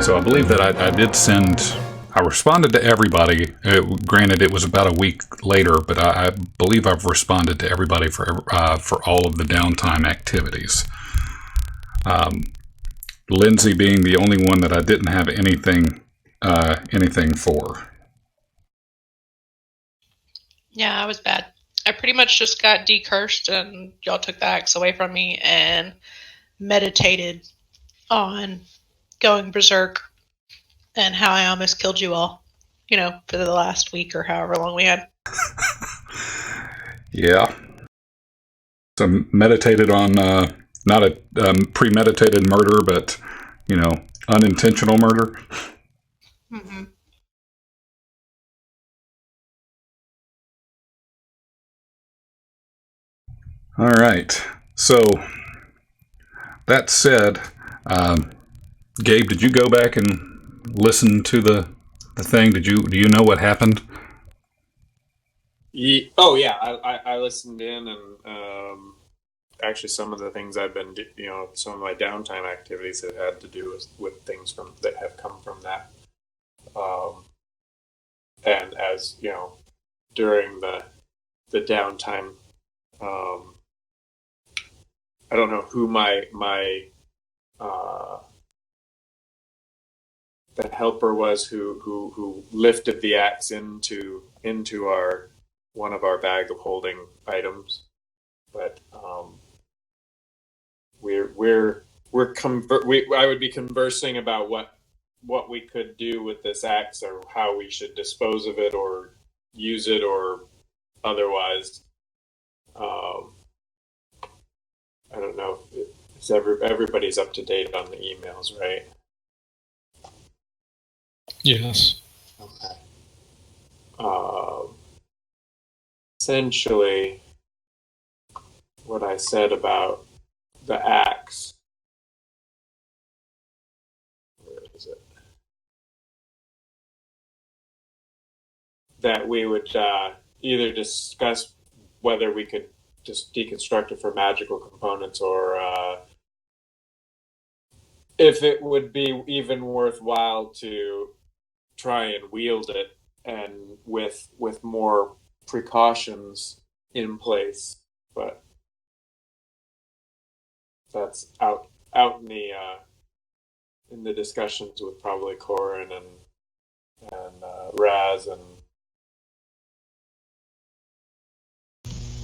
So I believe that I did send. I responded to everybody. Granted, it was about a week later, but I believe I've responded to everybody for all of the downtime activities. Lindsay being the only one that I didn't have anything for. Yeah, I was bad. I pretty much just got decursed, and y'all took the axe away from me and meditated on going berserk and how I almost killed you all, for the last week or however long we had. Yeah. So meditated on not a premeditated murder, but, unintentional murder. Mm-hmm. All right. So that said, Gabe, did you go back and listen to the thing? Do you know what happened? Oh yeah, I listened in, and actually some of the things I've been, some of my downtime activities have had to do with things that have come from that. And as during the downtime, I don't know who my the helper was who lifted the axe into our one of our bag of holding items, but I would be conversing about what we could do with this axe, or how we should dispose of it, or use it, or otherwise. I don't know if everybody's up to date on the emails, right? Yes. Okay. Essentially, what I said about the axe. Where is it? That we would either discuss whether we could just deconstruct it for magical components, or if it would be even worthwhile to try and wield it, and with more precautions in place. But that's out in the discussions with probably Corin and Raz, and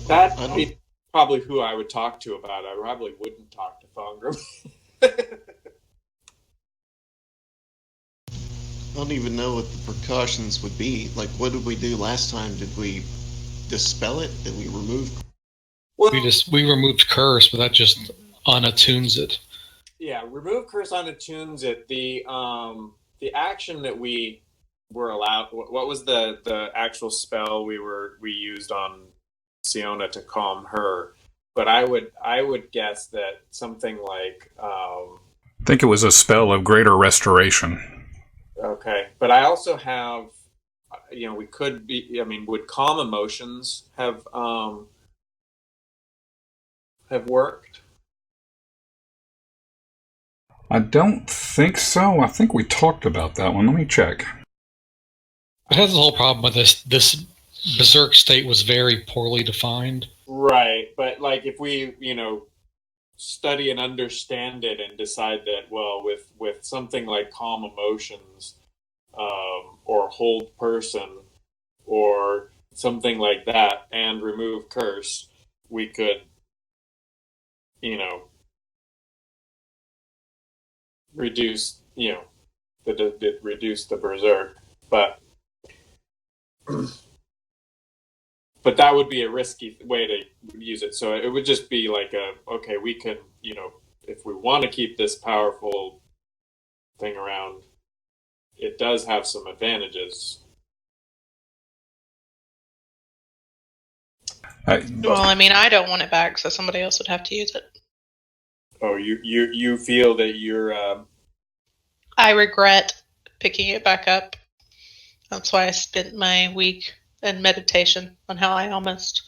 that'd be probably who I would talk to about it. I probably wouldn't talk to Fongram. I don't even know what the precautions would be. Like, what did we do last time? Did we dispel it? Did we remove? Well, we removed curse, but that just unattunes it. Yeah, remove curse unattunes it. The action that we were allowed. What was the actual spell we used on Siona to calm her? But I would guess that something like. I think it was a spell of greater restoration. Okay, but I also have, we could be. I mean, would calm emotions have worked? I don't think so. I think we talked about that one. Let me check. It has the whole problem with this berserk state was very poorly defined. Right, but like if we, study and understand it and decide that, well, with something like calm emotions, or hold person, or something like that, and remove curse, we could, reduce, reduce the berserk, but that would be a risky way to use it. So it would just be like okay, we can, if we want to keep this powerful thing around, it does have some advantages. Well, I mean, I don't want it back, so somebody else would have to use it. Oh, you feel that you're... I regret picking it back up. That's why I spent my week in meditation on how I almost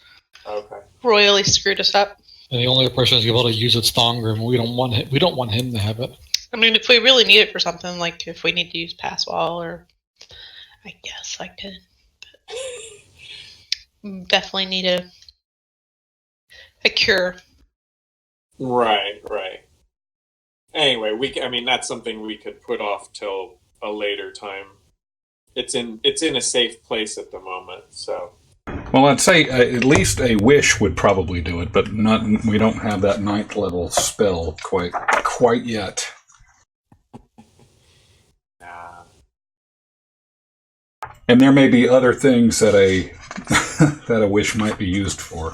royally screwed us up. And the only person who's able to use it's Thongrim. We don't want him to have it. I mean, if we really need it for something, like if we need to use Passwall, or I guess I could. But definitely need a cure. Right. Anyway, I mean, that's something we could put off till a later time. It's in a safe place at the moment, so. Well, I'd say at least a wish would probably do it, but not. We don't have that 9th level spell quite yet. Nah. And there may be other things that a that a wish might be used for.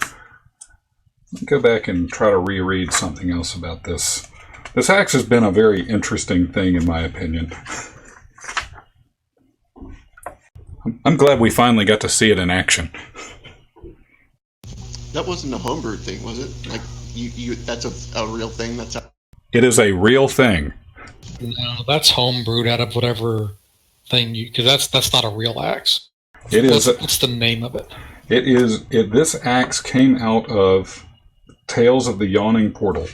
Go back and try to reread something else about this. This axe has been a very interesting thing, in my opinion. I'm glad we finally got to see it in action. That wasn't a homebrew thing, was it? Like, you that's a real thing? It is a real thing. No, that's homebrewed out of whatever thing because that's not a real axe. It is. What's the name of it? It is. This axe came out of Tales of the Yawning Portal.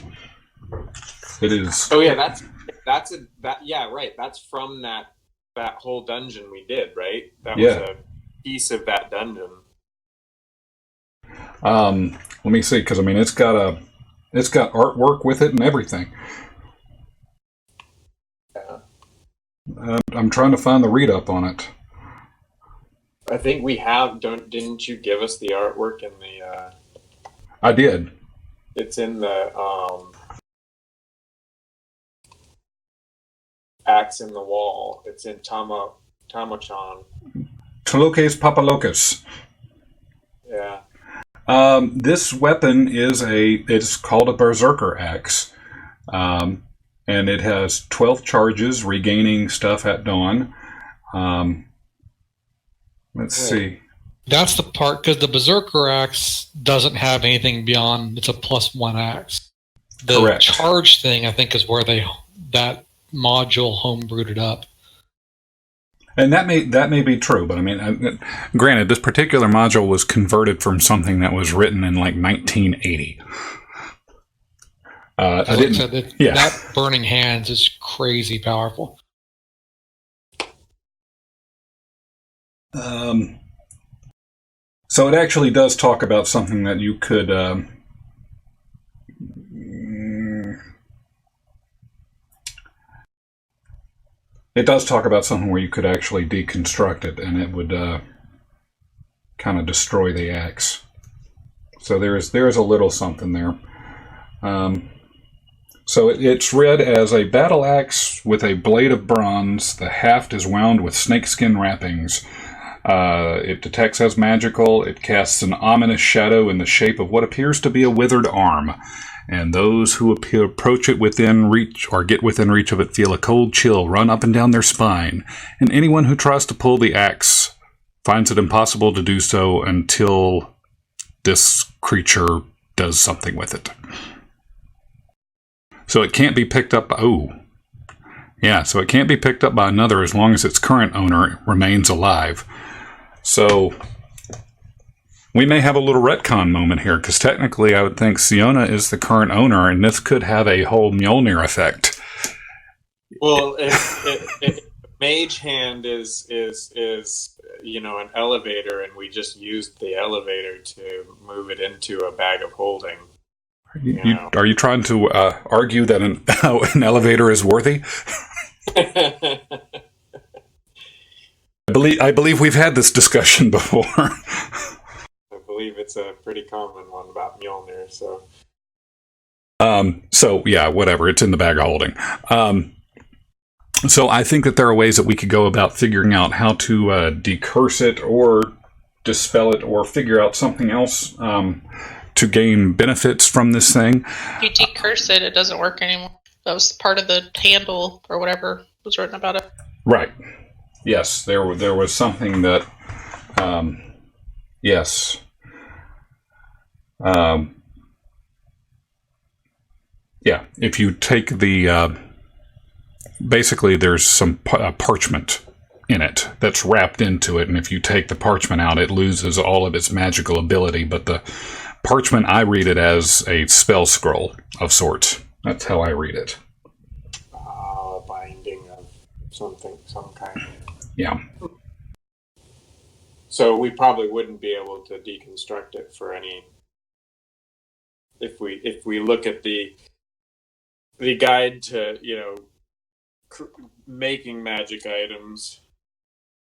It is. Oh yeah, right. That's from that whole dungeon we did, right? That was a piece of that dungeon. Let me see, because I mean, it's got artwork with it and everything. Yeah. I'm trying to find the read up on it. I think we have. Didn't you give us the artwork in the? I did. It's in the axe in the wall. It's in Tamachan. Tolokes Papalocus. Yeah. This weapon it's called a Berserker Axe. And it has 12 charges, regaining stuff at dawn. Let's see. That's the part, because the Berserker Axe doesn't have anything beyond, it's a +1 axe. The Correct. charge thing, I think, is where that module homebrewed it up. And that may be true, but I mean, granted, this particular module was converted from something that was written in like 1980. That Burning Hands is crazy powerful. So it actually does talk about something that you could. It does talk about something where you could actually deconstruct it, and it would kind of destroy the axe. So there is a little something there. So it's read as a battle axe with a blade of bronze. The haft is wound with snakeskin wrappings. It detects as magical. It casts an ominous shadow in the shape of what appears to be a withered arm. And those who approach it within reach or get within reach of it feel a cold chill run up and down their spine. And anyone who tries to pull the axe finds it impossible to do so until this creature does something with it. So it can't be picked up. So it can't be picked up by another as long as its current owner remains alive. So we may have a little retcon moment here, because technically I would think Siona is the current owner, and this could have a whole Mjolnir effect. Well, if Mage Hand is an elevator, and we just used the elevator to move it into a bag of holding. Are you trying to argue that an elevator is worthy? I believe we've had this discussion before. I believe it's a pretty common one about Mjolnir. So yeah, whatever. It's in the bag of holding. So I think that there are ways that we could go about figuring out how to decurse it or dispel it or figure out something else to gain benefits from this thing. If you decurse it, it doesn't work anymore. That was part of the handle or whatever was written about it. Right. Yes, there was something that. Yes. Yeah, if you take the. Basically, there's some parchment in it that's wrapped into it, and if you take the parchment out, it loses all of its magical ability. But the parchment, I read it as a spell scroll of sorts. That's how I read it. some kind. Yeah. So we probably wouldn't be able to deconstruct it for any. If we look at the guide to making magic items,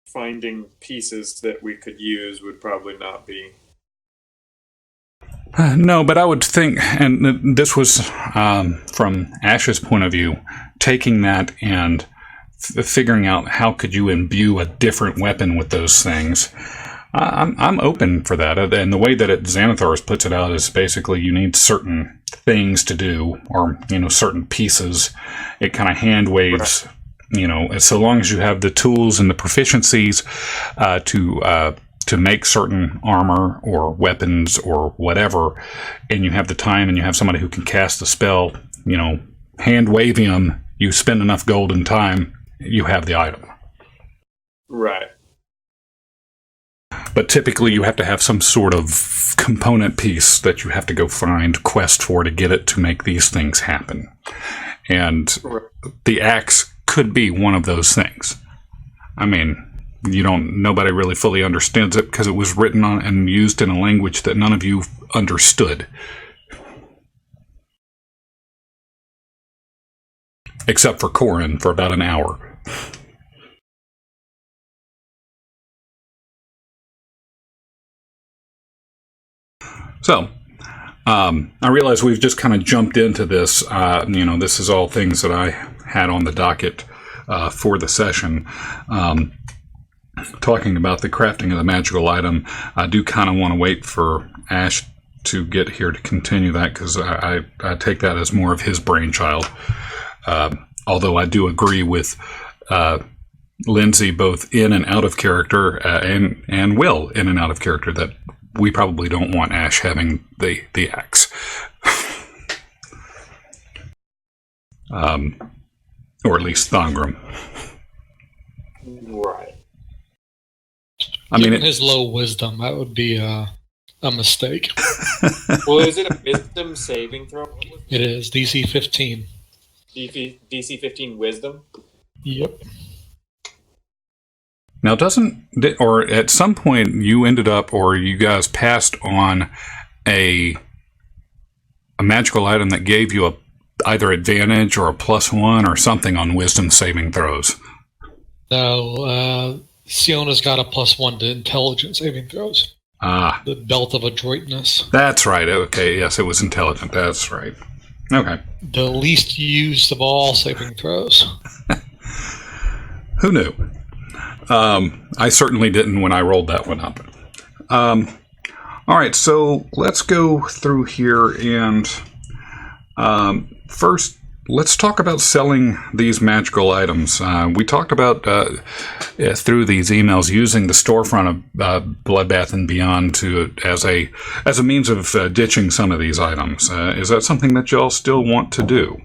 finding pieces that we could use would probably not be. No, but I would think, and this was from Ash's point of view, taking that and figuring out how could you imbue a different weapon with those things. I'm open for that, and the way that Xanathars puts it out is basically you need certain things to do, or certain pieces. It kind of hand waves, so long as you have the tools and the proficiencies to make certain armor or weapons or whatever, and you have the time and you have somebody who can cast the spell, hand waving them, you spend enough gold and time, you have the item. Right. But typically you have to have some sort of component piece that you have to go find, quest for to get it to make these things happen. And the axe could be one of those things. I mean, nobody really fully understands it because it was written on and used in a language that none of you understood. Except for Corin for about an hour. So, I realize we've just kind of jumped into this. This is all things that I had on the docket for the session. Talking about the crafting of the magical item, I do kind of want to wait for Ash to get here to continue that, because I take that as more of his brainchild. Although I do agree with Lindsay both in and out of character, and Will in and out of character, that we probably don't want Ash having the axe. Or at least Thongrim. Right. Given his low wisdom, that would be a mistake. Well, is it a wisdom saving throw? It is DC 15. DC 15 wisdom? Yep. Now, or at some point you ended up, or you guys passed on a magical item that gave you either advantage or a +1 or something on wisdom saving throws. No, Siona's got a +1 to intelligence saving throws. Ah. The belt of adroitness. That's right. Okay, yes, it was intelligent. That's right. Okay. The least used of all saving throws. Who knew? I certainly didn't when I rolled that one up. All right, so let's go through here, and first, let's talk about selling these magical items. We talked about through these emails using the storefront of Bloodbath and Beyond as a means of ditching some of these items. Is that something that y'all still want to do?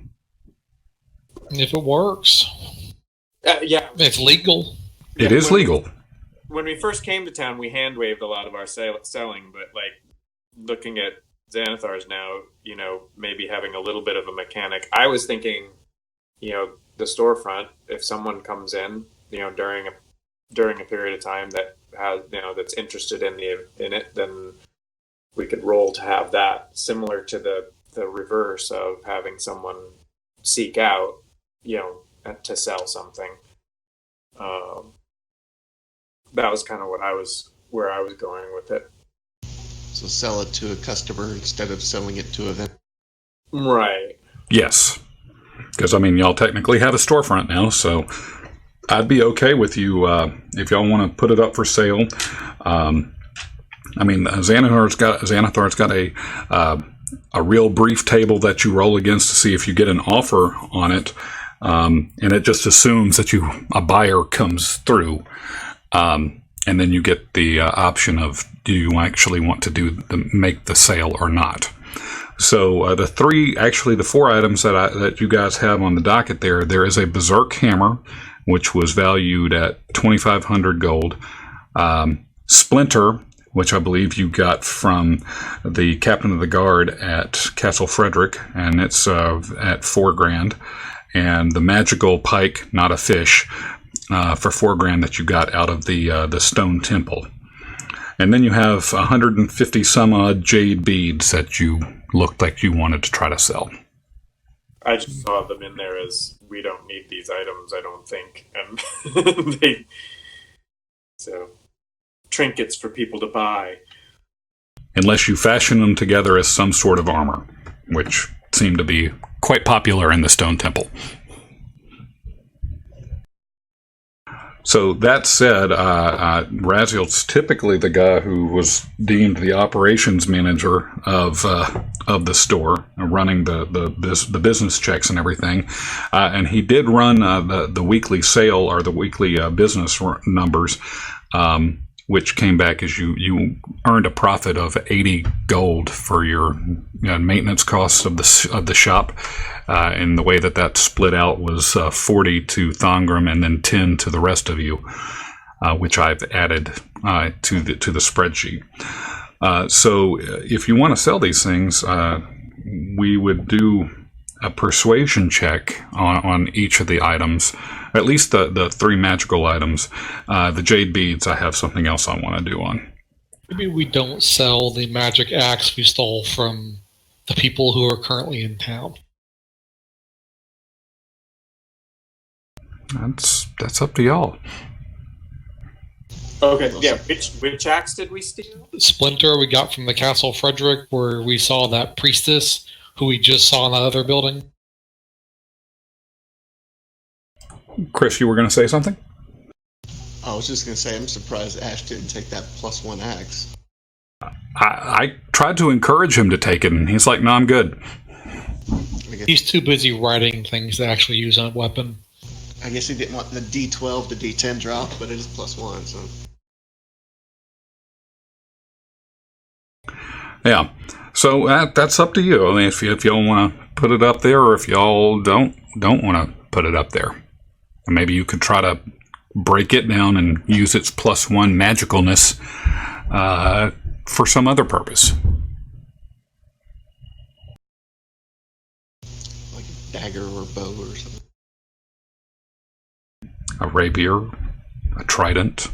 If it works. Yeah. It's legal. It is legal. When we first came to town, we hand waved a lot of our selling, but looking at Xanathars now, maybe having a little bit of a mechanic. I was thinking, the storefront, if someone comes in, during a period of time that has, that's interested in it, then we could roll to have that, similar to the reverse of having someone seek out, to sell something. That was kind of where I was going with it. So sell it to a customer instead of selling it to a vendor. Right. Yes. Because, y'all technically have a storefront now, so I'd be okay with you if y'all want to put it up for sale. Xanathar's got a real brief table that you roll against to see if you get an offer on it, and it just assumes that a buyer comes through. And then you get the option of, do you actually want to make the sale or not? So the 4 items that you guys have on the docket there is a Berserk Hammer, which was valued at 2,500 gold. Splinter, which I believe you got from the Captain of the Guard at Castle Frederick, and it's at 4 grand. And the Magical Pike, not a fish, for $4,000 that you got out of the stone temple. And then you have 150 some odd jade beads that you looked like you wanted to try to sell. I just saw them in there as we don't need these items, I don't think, and so trinkets for people to buy. Unless you fashion them together as some sort of armor, which seemed to be quite popular in the stone temple. So that said, Raziel's typically the guy who was deemed the operations manager of the store, running the business checks and everything, and he did run the weekly sale or the weekly business numbers, which came back as you earned a profit of 80 gold for your maintenance costs of the shop. And the way that split out was 40 to Thongrim and then 10 to the rest of you, which I've added to the spreadsheet. So if you want to sell these things, we would do a persuasion check on each of the items, at least the 3 magical items. The jade beads, I have something else I want to do on. Maybe we don't sell the magic axe we stole from the people who are currently in town. That's up to y'all. Okay, yeah. Which axe did we steal? Splinter we got from the Castle Frederick, where we saw that priestess who we just saw in that other building. Chris, you were going to say something? I was just going to say, I'm surprised Ash didn't take that +1 axe. I tried to encourage him to take it, and he's like, no, I'm good. He's too busy writing things to actually use on a weapon. I guess he didn't want the D12 to D10 drop, but it is +1, so... Yeah, so that's up to you. I mean, if y'all want to put it up there, or if y'all don't want to put it up there, and maybe you could try to break it down and use its +1 magicalness for some other purpose, like a dagger or a bow or something. a rapier, a trident,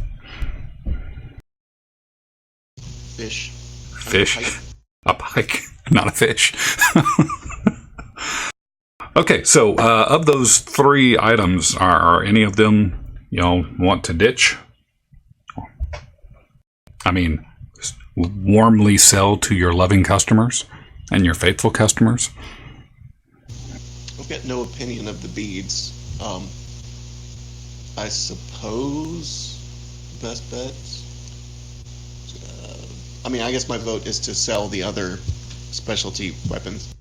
Fish. a pike, not a fish. Okay, so of those 3 items, are any of them want to ditch? I mean, warmly sell to your loving customers and your faithful customers? I've got no opinion of the beads. I suppose best bets. I mean, I guess my vote is to sell the other specialty weapons.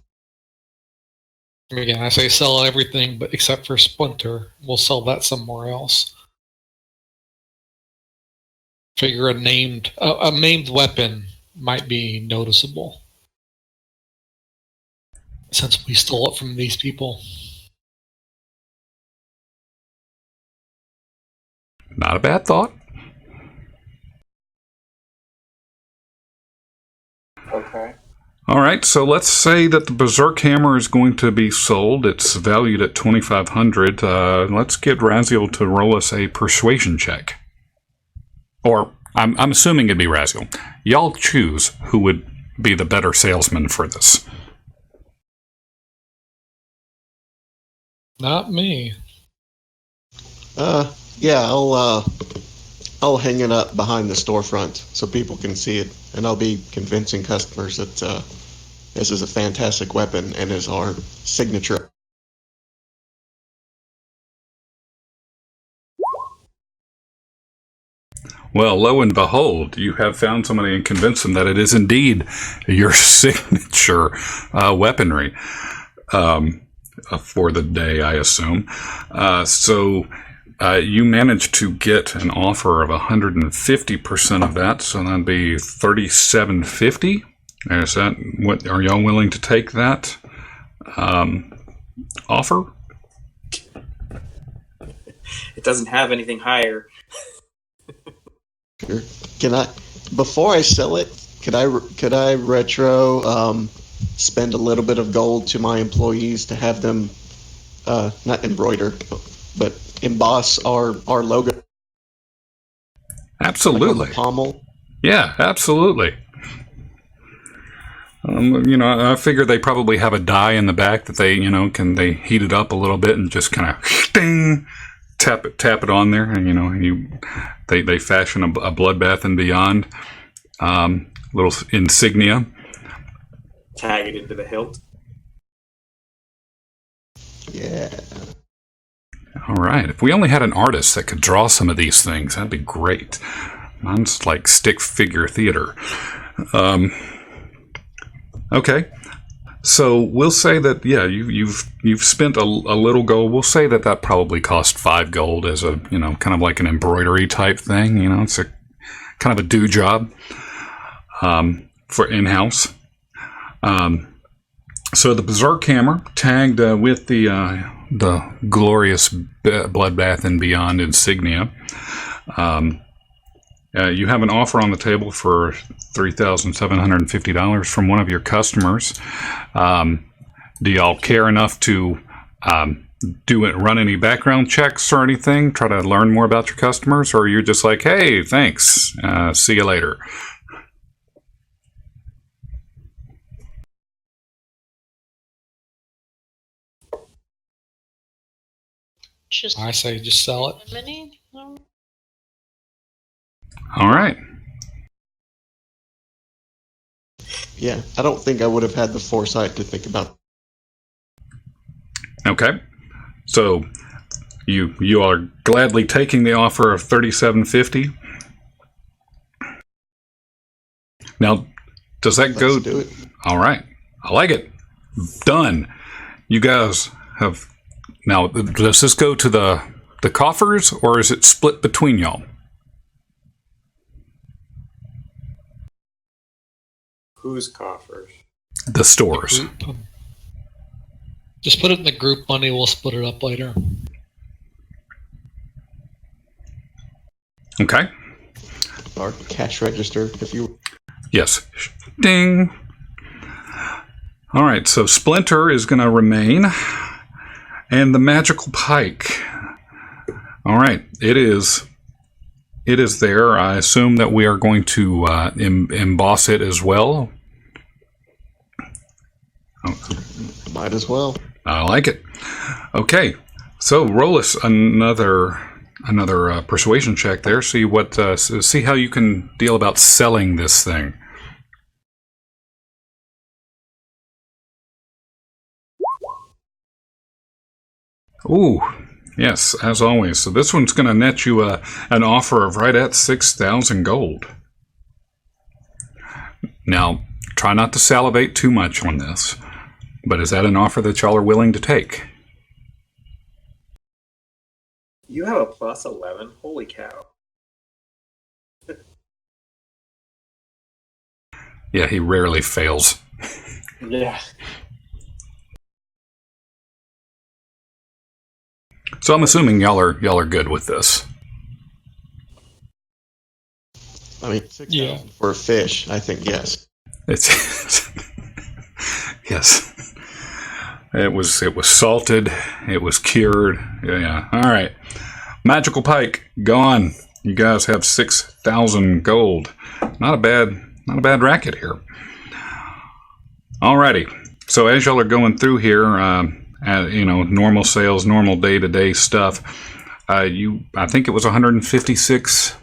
Again, I say sell everything, but except for Splinter. We'll sell that somewhere else. Figure a named weapon might be noticeable, since we stole it from these people. Not a bad thought. Okay. All right, so let's say that the Berserk Hammer is going to be sold. It's valued at 2,500. Let's get Raziel to roll us a persuasion check. Or, I'm assuming it'd be Raziel. Y'all choose who would be the better salesman for this. Not me. Yeah, I'll hang it up behind the storefront so people can see it, and I'll be convincing customers that this is a fantastic weapon and is our signature. Well, lo and behold, you have found somebody and convinced them that it is indeed your signature weaponry for the day, I assume. So you managed to get an offer of 150% of that, so that'd be 3,750. Is that what? Are y'all willing to take that offer? It doesn't have anything higher. Sure. Can I, before I sell it, could I retro spend a little bit of gold to my employees to have them not embroider, but emboss our logo Absolutely. like on the pommel. Yeah, absolutely. You know, I figure they probably have a die in the back that they, you know, they heat it up a little bit and just kind of ding, tap it on there, and you know, they fashion a Bloodbath and Beyond little insignia. Tag it into the hilt. Yeah. All right. If we only had an artist that could draw some of these things, that'd be great. Mine's like stick figure theater. Okay. So we'll say that you've spent a little gold. We'll say that probably cost 5 gold as a, you know, kind of like an embroidery type thing. You know, it's a kind of a do job for in-house. So the Berserk Hammer tagged with the glorious Bloodbath and Beyond insignia. You have an offer on the table for $3,750 from one of your customers. Do y'all care enough to run any background checks or anything? Try to learn more about your customers, or you're just like, hey, thanks, see you later. I say just sell it. Many? No. All right. Yeah, I don't think I would have had the foresight to think about. Okay. So you are gladly taking the offer of $3,750. Now, does that go? Let's do it. All right. I like it. Done. You guys have. Now, does this go to the coffers, or is it split between y'all? Whose coffers? The stores. Just put it in the group money. We'll split it up later. Okay. Our cash register, if you. Yes. Ding. All right. So Splinter is going to remain, and the magical pike. All right. It is there. I assume that we are going to emboss it as well. Might as well. I like it. Okay, so roll us another persuasion check there. See how you can deal about selling this thing. Ooh, yes, as always. So this one's going to net you an offer of right at 6,000 gold. Now, try not to salivate too much on this. But is that an offer that y'all are willing to take? You have a plus 11? Holy cow. Yeah, he rarely fails. Yeah. So I'm assuming y'all are good with this. I mean, 6,000 for a fish, I think yes. It's yes. It was salted. It was cured. Yeah. All right. Magical pike gone. You guys have 6,000 gold. Not a bad racket here. Alrighty. So as y'all are going through here, normal sales, normal day-to-day stuff. I think it was 156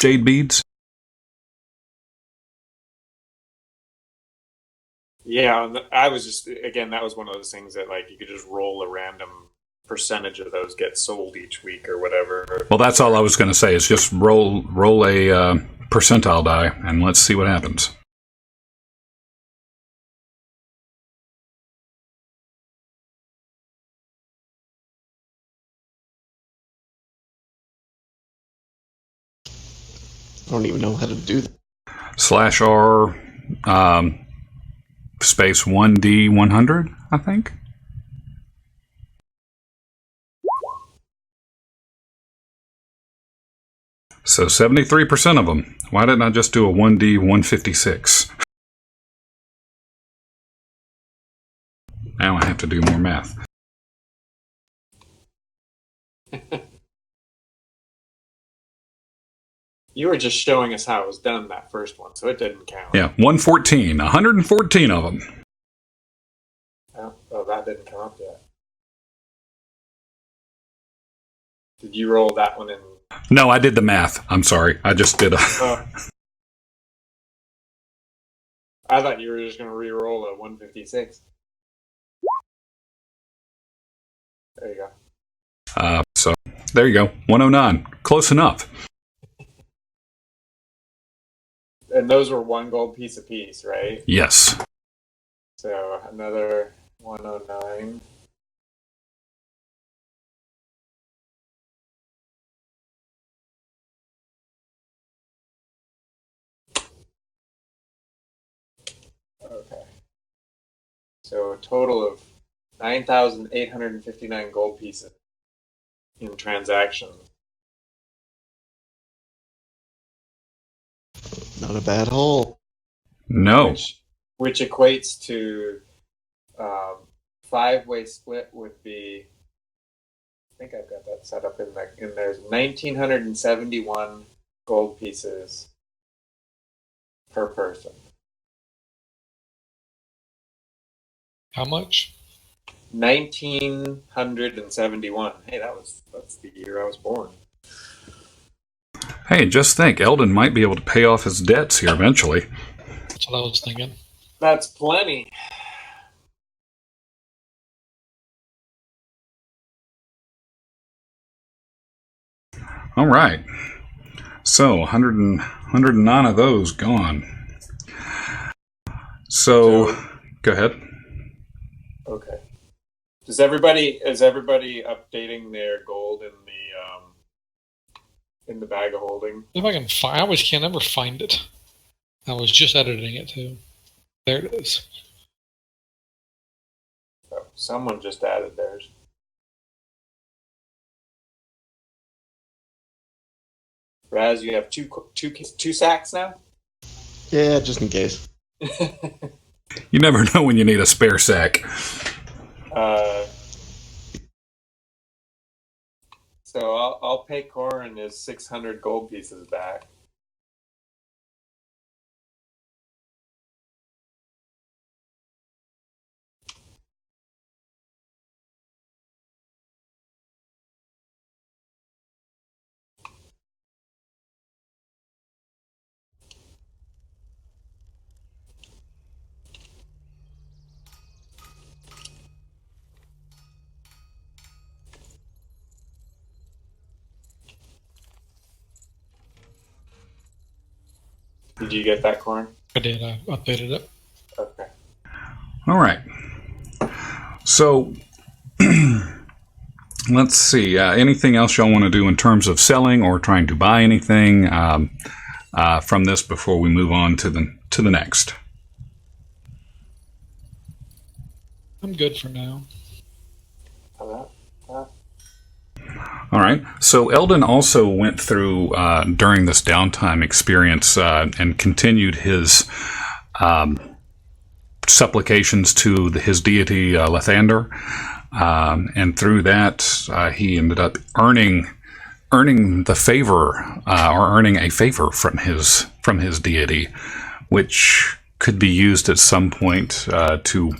jade beads. Yeah, I was just, again, that was one of those things that, like, you could just roll a random percentage of those get sold each week or whatever. Well, that's all I was going to say is just roll a percentile die and let's see what happens. I don't even know how to do that. /R space 1D 100, I think. So 73% of them. Why didn't I just do a 1D 156? Now I have to do more math. You were just showing us how it was done that first one, so it didn't count. Yeah, 114. 114 of them. Oh, that didn't come up yet. Did you roll that one in? No, I did the math. I'm sorry. I just did a... Oh. I thought you were just going to re-roll a 156. There you go. So, there you go. 109. Close enough. And those were 1 gold piece apiece, right? Yes. So another 109. Okay. So a total of 9,859 gold pieces in transactions. Not a bad haul. No. Which equates to 5-way split would be. I think I've got that set up in there's 1,971 gold pieces per person. How much? 1,971. Hey, that's the year I was born. Hey, just think. Eldon might be able to pay off his debts here eventually. That's what I was thinking. That's plenty. All right. So, 109 of those gone. So, go ahead. Okay. Is everybody updating their gold in the bag of holding? If I can find, I always can't ever find it. I was just editing it too. There it is. Oh, someone just added theirs. Raz, you have two sacks now? Yeah, just in case. You never know when you need a spare sack. So I'll pay Corin his 600 gold pieces back. Did you get that, Corin? I did. I updated it. Okay. All right. So, let's see. Anything else y'all want to do in terms of selling or trying to buy anything from this before we move on to the next? I'm good for now. All right. So Eldon also went through during this downtime experience and continued his supplications to his deity Lathander, and through that he ended up earning the favor or earning a favor from his deity, which could be used at some point to.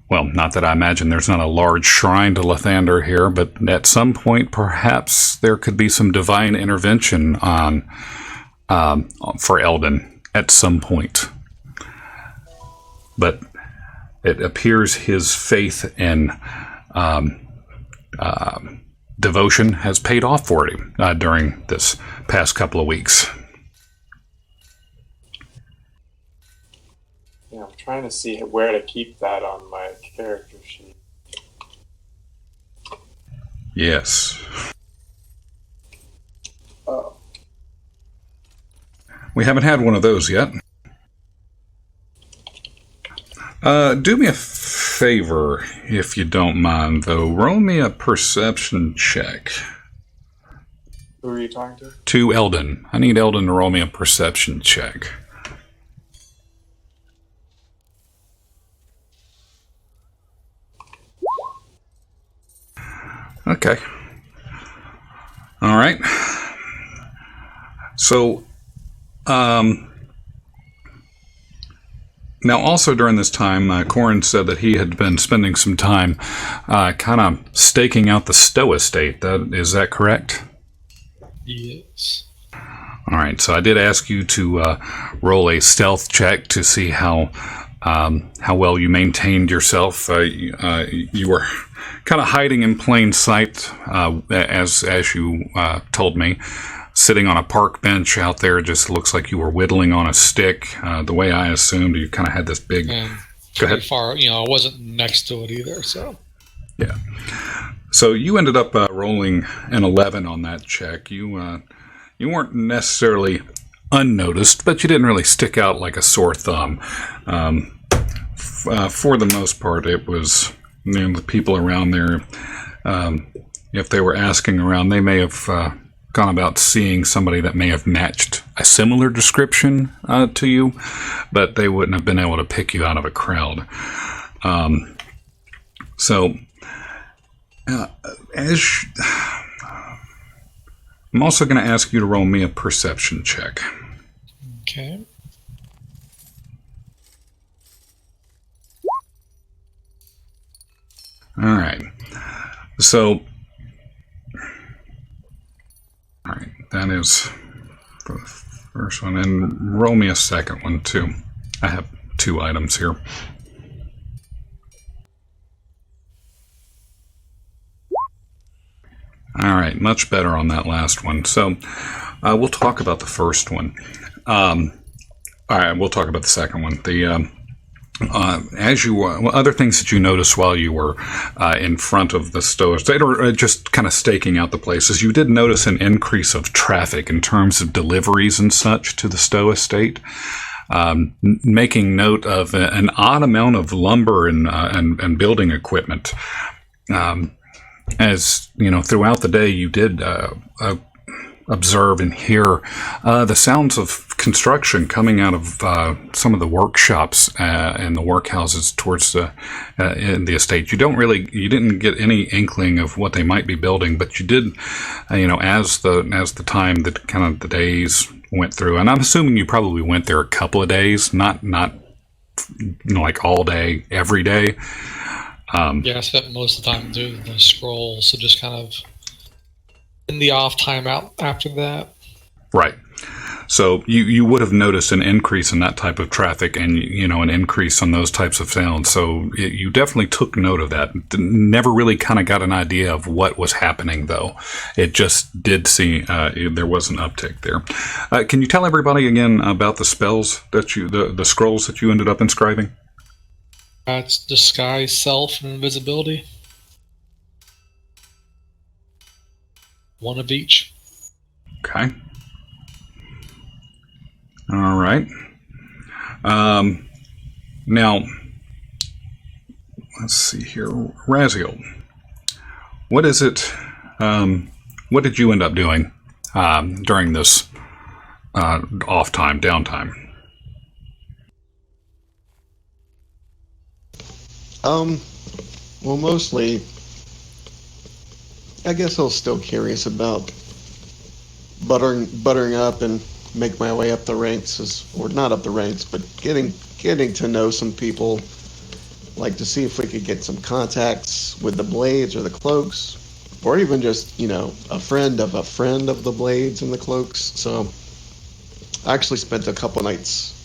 Well, not that I imagine there's not a large shrine to Lathander here, but at some point, perhaps there could be some divine intervention for Eldon at some point. But it appears his faith and devotion has paid off for him during this past couple of weeks. Yeah, I'm trying to see where to keep that on my character sheet. Yes. Oh. We haven't had one of those yet. Do me a favor, if you don't mind, though. Roll me a perception check. Who are you talking to? To Eldon. I need Eldon to roll me a perception check. Okay. All right. So, now also during this time, Corin said that he had been spending some time kind of staking out the Stoe estate. Is that correct? Yes. All right, so I did ask you to roll a stealth check to see how well you maintained yourself. You were kind of hiding in plain sight, as you told me, sitting on a park bench out there. Just looks like you were whittling on a stick. The way I assumed, you kind of had this big. And Go ahead. far, I wasn't next to it either, so. Yeah. So you ended up rolling an 11 on that check. You weren't necessarily unnoticed, but you didn't really stick out like a sore thumb. For the most part, it was the people around there. If they were asking around, they may have gone about seeing somebody that may have matched a similar description to you, but they wouldn't have been able to pick you out of a crowd. I'm also going to ask you to roll me a perception check. Okay. All right. So, all right, that is for the first one. And roll me a second one, too. I have 2 items here. All right, much better on that last one. So we'll talk about the first one. All right, we'll talk about the second one. Other things that you noticed while you were in front of the Stoe estate, or just kind of staking out the places, you did notice an increase of traffic in terms of deliveries and such to the Stoe estate. Making note of an odd amount of lumber and building equipment. As throughout the day, you did observe and hear the sounds of construction coming out of some of the workshops and the workhouses towards in the estate. You didn't get any inkling of what they might be building, but you did, as the time that kind of the days went through, and I'm assuming you probably went there a couple of days, not like all day, every day. I spent most of the time doing the scrolls, so just kind of in the off time out after that. Right. So you would have noticed an increase in that type of traffic and, an increase on those types of sounds. So you definitely took note of that. Never really kind of got an idea of what was happening, though. It just did see there was an uptick there. Can you tell everybody again about the spells that the scrolls that you ended up inscribing? It's disguise, self, and invisibility. One of each. Okay. All right. Now, let's see here. Raziel, what is it? What did you end up doing during this off time, downtime? Well, mostly, I guess I was still curious about buttering up and make my way up the ranks, or not up the ranks, but getting to know some people, like to see if we could get some contacts with the blades or the cloaks, or even just, a friend of the blades and the cloaks. So I actually spent a couple nights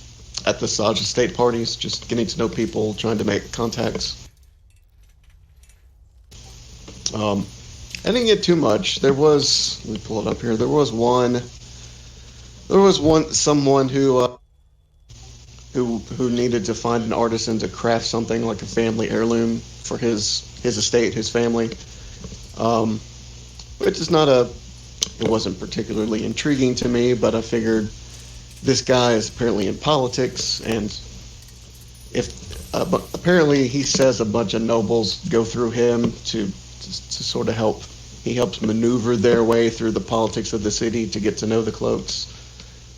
at the Saj estate parties, just getting to know people, trying to make contacts. I didn't get too much. Let me pull it up here. There was someone who needed to find an artisan to craft something like a family heirloom for his estate, his family. Which is it wasn't particularly intriguing to me, but I figured this guy is apparently in politics, and apparently he says a bunch of nobles go through him to sort of help. He helps maneuver their way through the politics of the city to get to know the cloaks.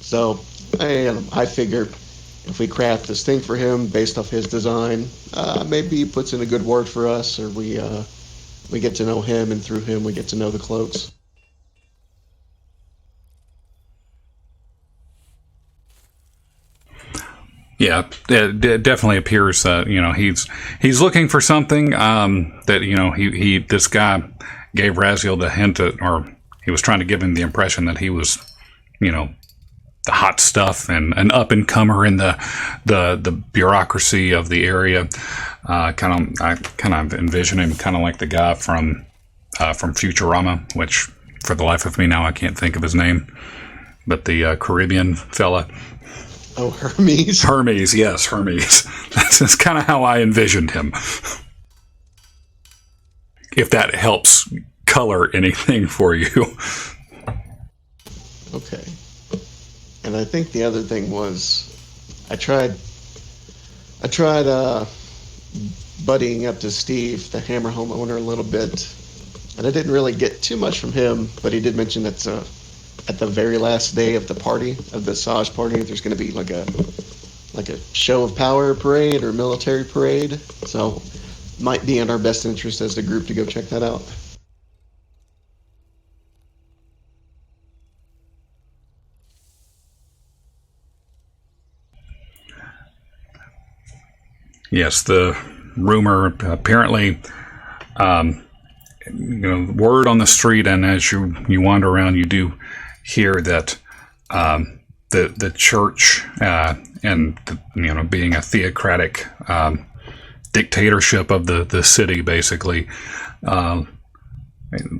So I figure if we craft this thing for him based off his design, maybe he puts in a good word for us, or we get to know him, and through him we get to know the cloaks. Yeah, it definitely appears that he's looking for something that this guy gave Raziel the hint at, or he was trying to give him the impression that he was the hot stuff and an up and comer in the bureaucracy of the area. I kind of envision him kind of like the guy from Futurama, which for the life of me now I can't think of his name, but the Caribbean fella. Oh, Hermes. Hermes, yes, Hermes. That's kind of how I envisioned him. If that helps color anything for you. Okay. And I think the other thing was, I tried buddying up to Steve, the Hammer homeowner, a little bit, and I didn't really get too much from him, but he did mention that at the very last day of the party, of the Saj party, there's going to be like a show of power parade or military parade, so might be in our best interest as a group to go check that out. Yes, the rumor apparently, word on the street, and as you wander around, you do hear that the church and being a theocratic dictatorship of the city, basically,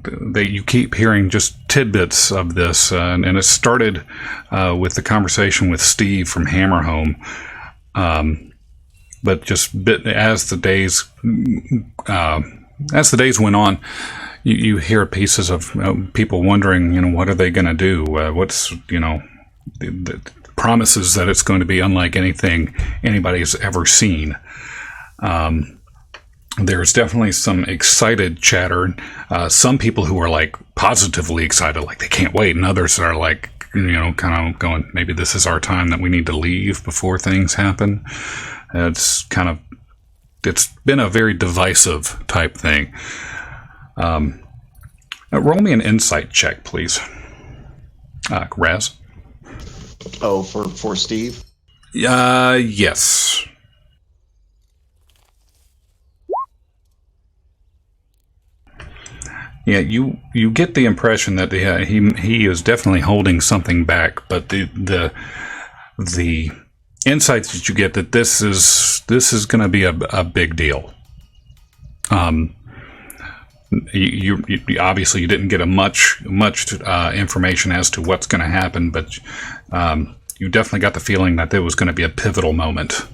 you keep hearing just tidbits of this, and it started with the conversation with Steve from Hammerhome. But just as the days went on, you hear pieces of people wondering, what are they going to do? What's the promises that it's going to be unlike anything anybody's ever seen. There's definitely some excited chatter. Some people who are like positively excited, like they can't wait, and others are like, kind of going, maybe this is our time that we need to leave before things happen. It's been a very divisive type thing. Roll me an insight check, please. Raz? Oh, for Steve? Yes. Yeah, you get the impression that he is definitely holding something back, but the insights that you get that this is going to be a big deal. You obviously you didn't get much information as to what's going to happen, but you definitely got the feeling that there was going to be a pivotal moment.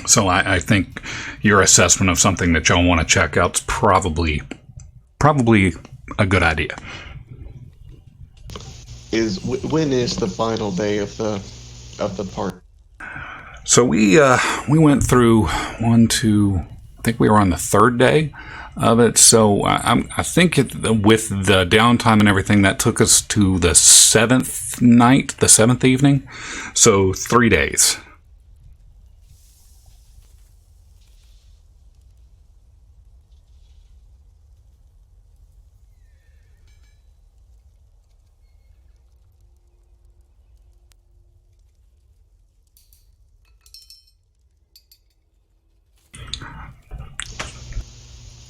So I think your assessment of something that y'all want to check out is probably a good idea. When is the final day of the party? So we went through I think we were on the third day of it. So I think with the downtime and everything, that took us to the seventh evening. So 3 days.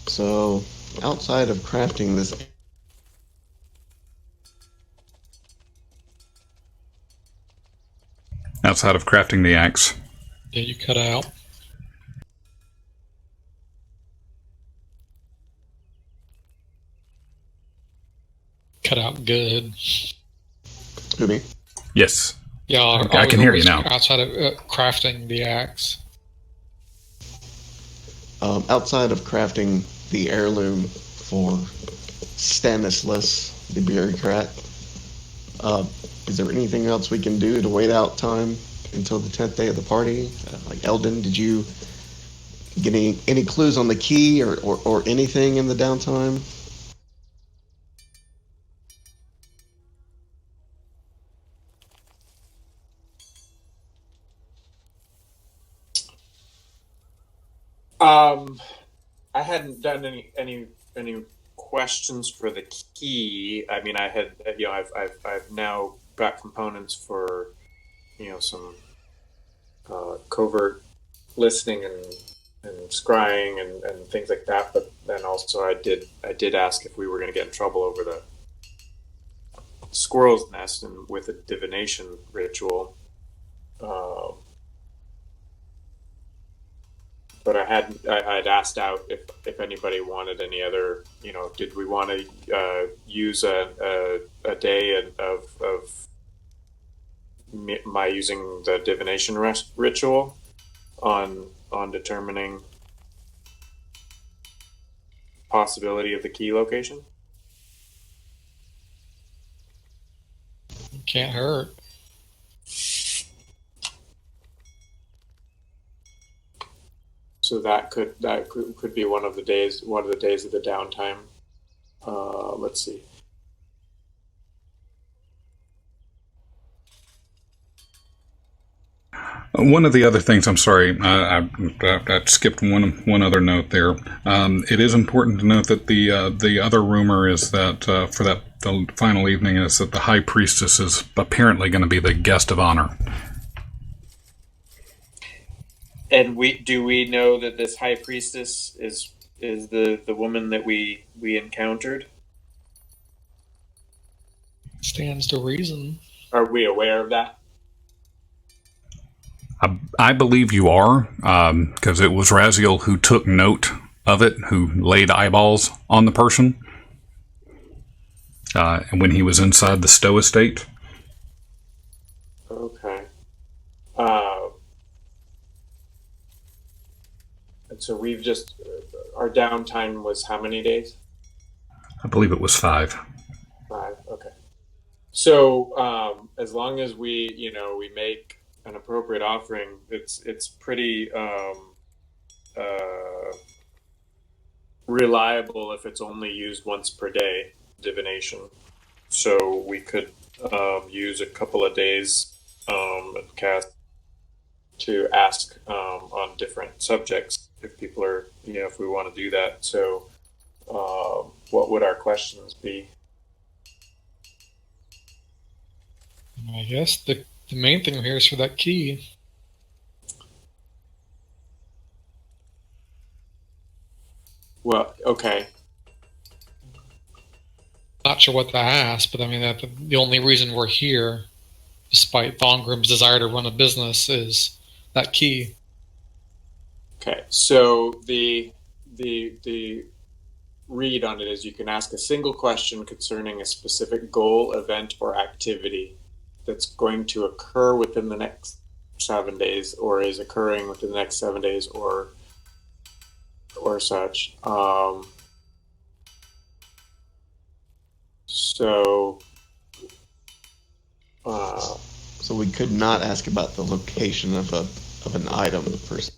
So, outside of crafting this... Outside of crafting the axe. Yeah, you cut out. Cut out good. Who, me? Yes. Yeah, I can hear you now. Outside of crafting the axe. Outside of crafting the heirloom for Stanislas, the bureaucrat, is there anything else we can do to wait out time until the 10th day of the party? Like Eldon, did you get any clues on the key or anything in the downtime? I hadn't done any questions for the key. I mean, I had, I've now got components for some covert listening and scrying and things like that. But then also I did ask if we were going to get in trouble over the squirrel's nest and with a divination ritual. But I'd asked out if anybody wanted any other, did we want to use a day of my using the divination ritual on determining possibility of the key location? Can't hurt. So that could be one of the days of the downtime. Let's see. One of the other things, I'm sorry, I skipped one other note there. It is important to note that the other rumor is that for the final evening is that the High Priestess is apparently going to be the guest of honor. And do we know that this High Priestess is the woman that we encountered? Stands to reason. Are we aware of that? I believe you are, because it was Raziel who took note of it, who laid eyeballs on the person when he was inside the Stowe estate. Okay. And so we've our downtime was how many days? I believe it was 5. 5, okay. So as long as we make an appropriate offering, it's pretty reliable if it's only used once per day, divination. So we could use a couple of days and cast to ask on different subjects if people are, if we want to do that. So what would our questions be? I guess the main thing here is for that key. Well, okay. Not sure what to ask, but I mean, that the only reason we're here, despite Thongrim's desire to run a business, is that key. Okay, so the read on it is you can ask a single question concerning a specific goal, event, or activity that's going to occur within the next 7 days, or is occurring within the next 7 days, or such. So we could not ask about the location of an item first.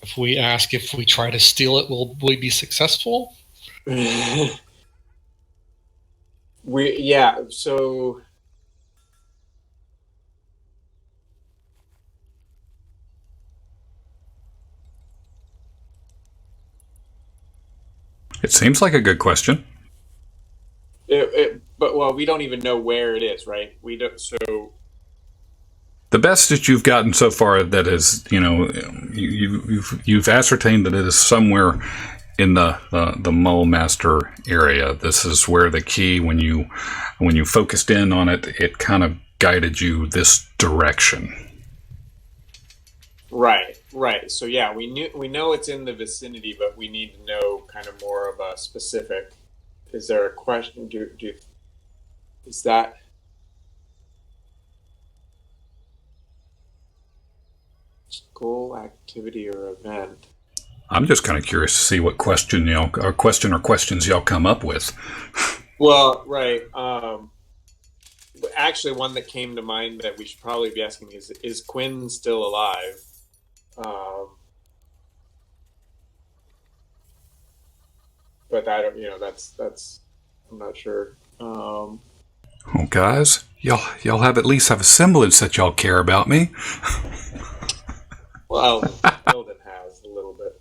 If we ask if we try to steal it, will we be successful? So It seems like a good question. But we don't even know where it is, right? We don't. So the best that you've gotten so far, that is, you've ascertained that it is somewhere in the Mole Master area. This is where the key, when you focused in on it, it kind of guided you this direction. Right. So yeah, we know it's in the vicinity, but we need to know kind of more of a specific. Is there a question? Is that? Goal, activity, or event? I'm just kind of curious to see what question or questions y'all come up with. Well, right. Actually, one that came to mind that we should probably be asking is Quinn still alive? But I don't. That's. I'm not sure. Oh, guys, y'all have at least have a semblance that y'all care about me. Well, Hilden has a little bit,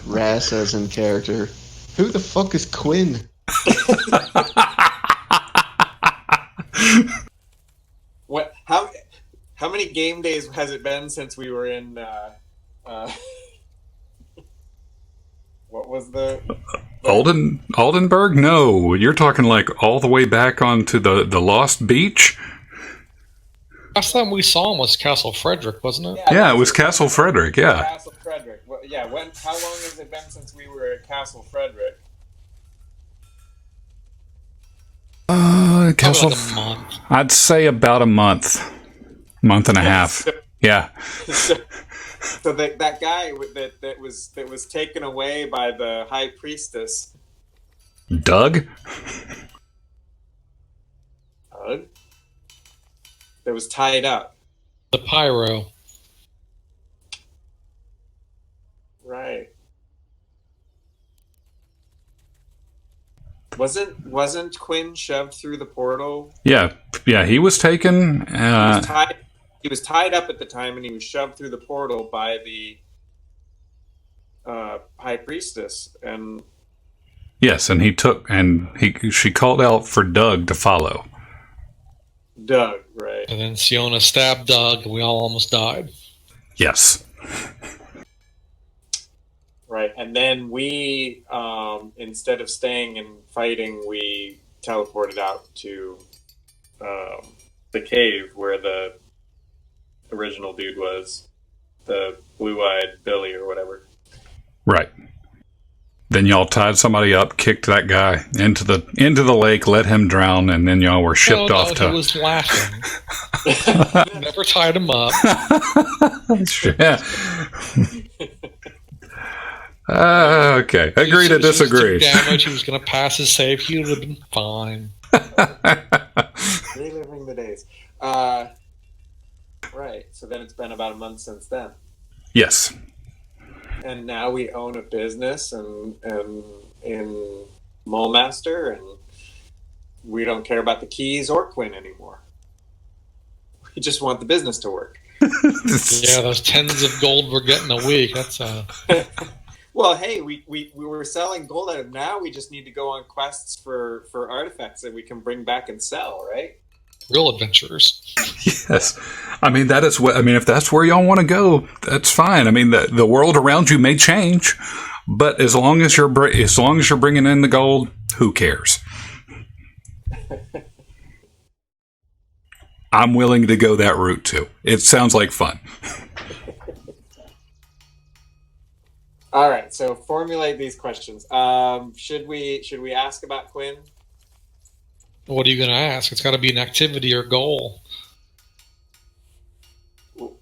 Raz says in character, "Who the fuck is Quinn?" How many game days has it been since we were in? What was the Oldenburg? No, you're talking like all the way back onto the Lost Beach. Last time we saw him was Castle Frederick, wasn't it? Yeah, it was Castle Frederick. Yeah. Castle Frederick. Well, yeah. How long has it been since we were at Castle Frederick? Castle. Like a month. I'd say about a month and a half. Yeah. So that guy that was taken away by the high priestess, Doug? that was tied up. The pyro. Right. Wasn't Quinn shoved through the portal? Yeah, he was taken. He was tied up at the time, and he was shoved through the portal by the high priestess. And yes, and she called out for Doug to follow. Doug, right? And then Siona stabbed Doug, and we all almost died. Yes. Right, and then we, instead of staying and fighting, we teleported out to the cave where the original dude was, the blue-eyed Billy or whatever. Right. Then y'all tied somebody up, kicked that guy into the lake, let him drown, and then y'all were shipped off to. He was laughing. Never tied him up. Yeah. Okay. Agree to disagree. Damage. He was going to pass his save. He would have been fine. Reliving the days. Right. So then it's been about a month since then. Yes. And now we own a business and in Mulemaster, and we don't care about the keys or Quinn anymore. We just want the business to work. Yeah, those tens of gold we're getting a week. That's Well, hey, we were selling gold out of now. We just need to go on quests for artifacts that we can bring back and sell, right? real adventurers. Yes. I mean, that is what, I mean, if that's where y'all want to go, that's fine. I mean, the world around you may change, but as long as you're bringing in the gold, who cares? I'm willing to go that route too. It sounds like fun. All right, so formulate these questions. Should we ask about Quinn? What are you going to ask? It's got to be an activity or goal. You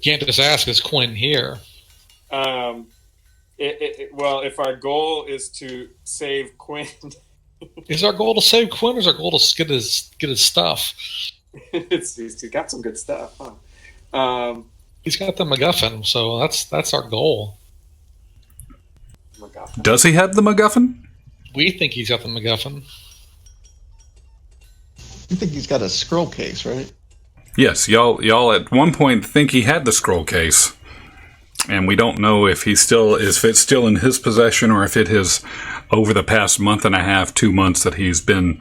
can't just ask, is Quinn here? Well, if our goal is to save Quinn, is our goal to save Quinn, or is our goal to get his stuff? he's got some good stuff, huh? He's got the MacGuffin, so that's our goal. MacGuffin. Does he have the MacGuffin? We think he's got the MacGuffin. You think he's got a scroll case, right? Yes, y'all at one point think he had the scroll case, and we don't know if it's still in his possession or if it has, over the past month and a half, 2 months that he's been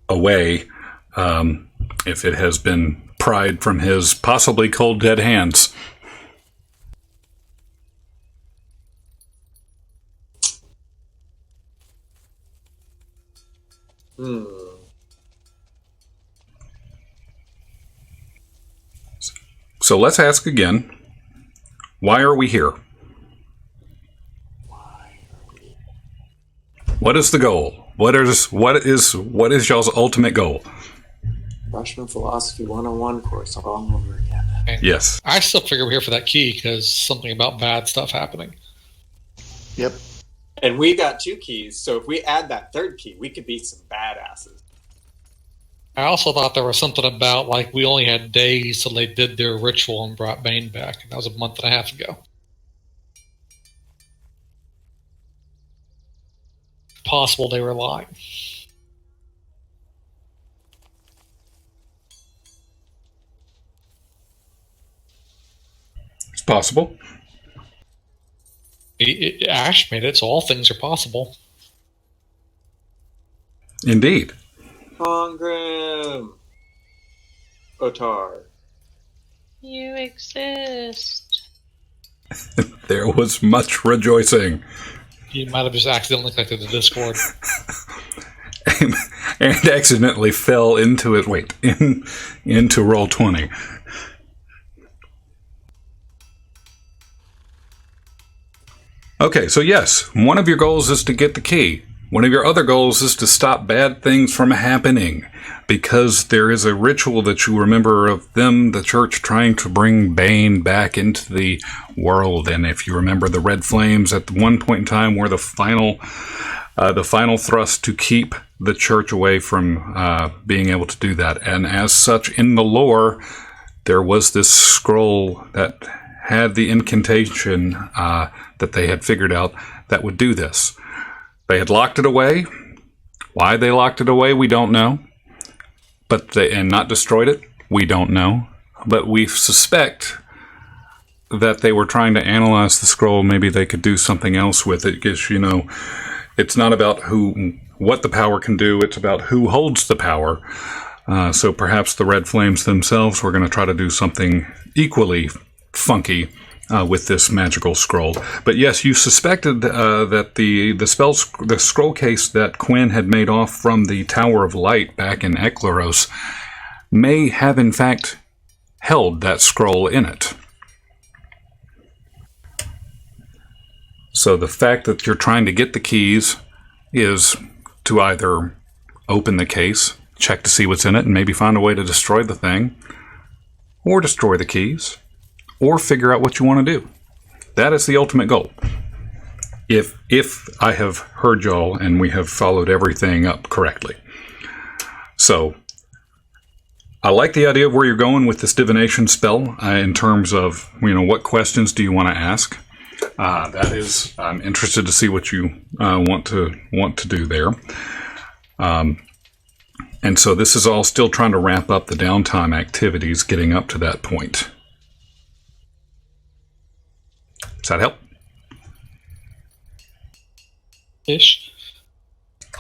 away, if it has been pried from his possibly cold dead hands. So let's ask again. Why are we here? What is the goal? What is y'all's ultimate goal? Freshman Philosophy 101 course all over again. And yes. I still figure we're here for that key because something about bad stuff happening. Yep. And we got 2 keys, so if we add that 3rd key, we could beat some badasses. I also thought there was something about, like, we only had days till they did their ritual and brought Bane back. That was a month and a half ago. Possible they were lying. It's possible. Ash made it, so all things are possible. Indeed. Congram. Otar. You exist. There was much rejoicing. You might have just accidentally clicked the Discord. And accidentally fell into it. Into Roll20. Okay, so yes, one of your goals is to get the key. One of your other goals is to stop bad things from happening, because there is a ritual that you remember of them, the church, trying to bring Bane back into the world. And if you remember, the Red Flames at one point in time were the final thrust to keep the church away from being able to do that. And as such, in the lore, there was this scroll that had the incantation that they had figured out that would do this. They had locked it away. Why they locked it away, we don't know. And not destroyed it, we don't know. But we suspect that they were trying to analyze the scroll. Maybe they could do something else with it. Because, it's not about what the power can do. It's about who holds the power. So perhaps the Red Flames themselves were going to try to do something equally funky with this magical scroll. But yes, you suspected that the scroll case that Quinn had made off from the Tower of Light back in Ecleros may have in fact held that scroll in it. So the fact that you're trying to get the keys is to either open the case, check to see what's in it, and maybe find a way to destroy the thing, or destroy the keys, or figure out what you want to do. That is the ultimate goal. If I have heard y'all and we have followed everything up correctly. So, I like the idea of where you're going with this divination spell in terms of, what questions do you want to ask? I'm interested to see what you want to do there. And so this is all still trying to ramp up the downtime activities getting up to that point. Does that help? Ish.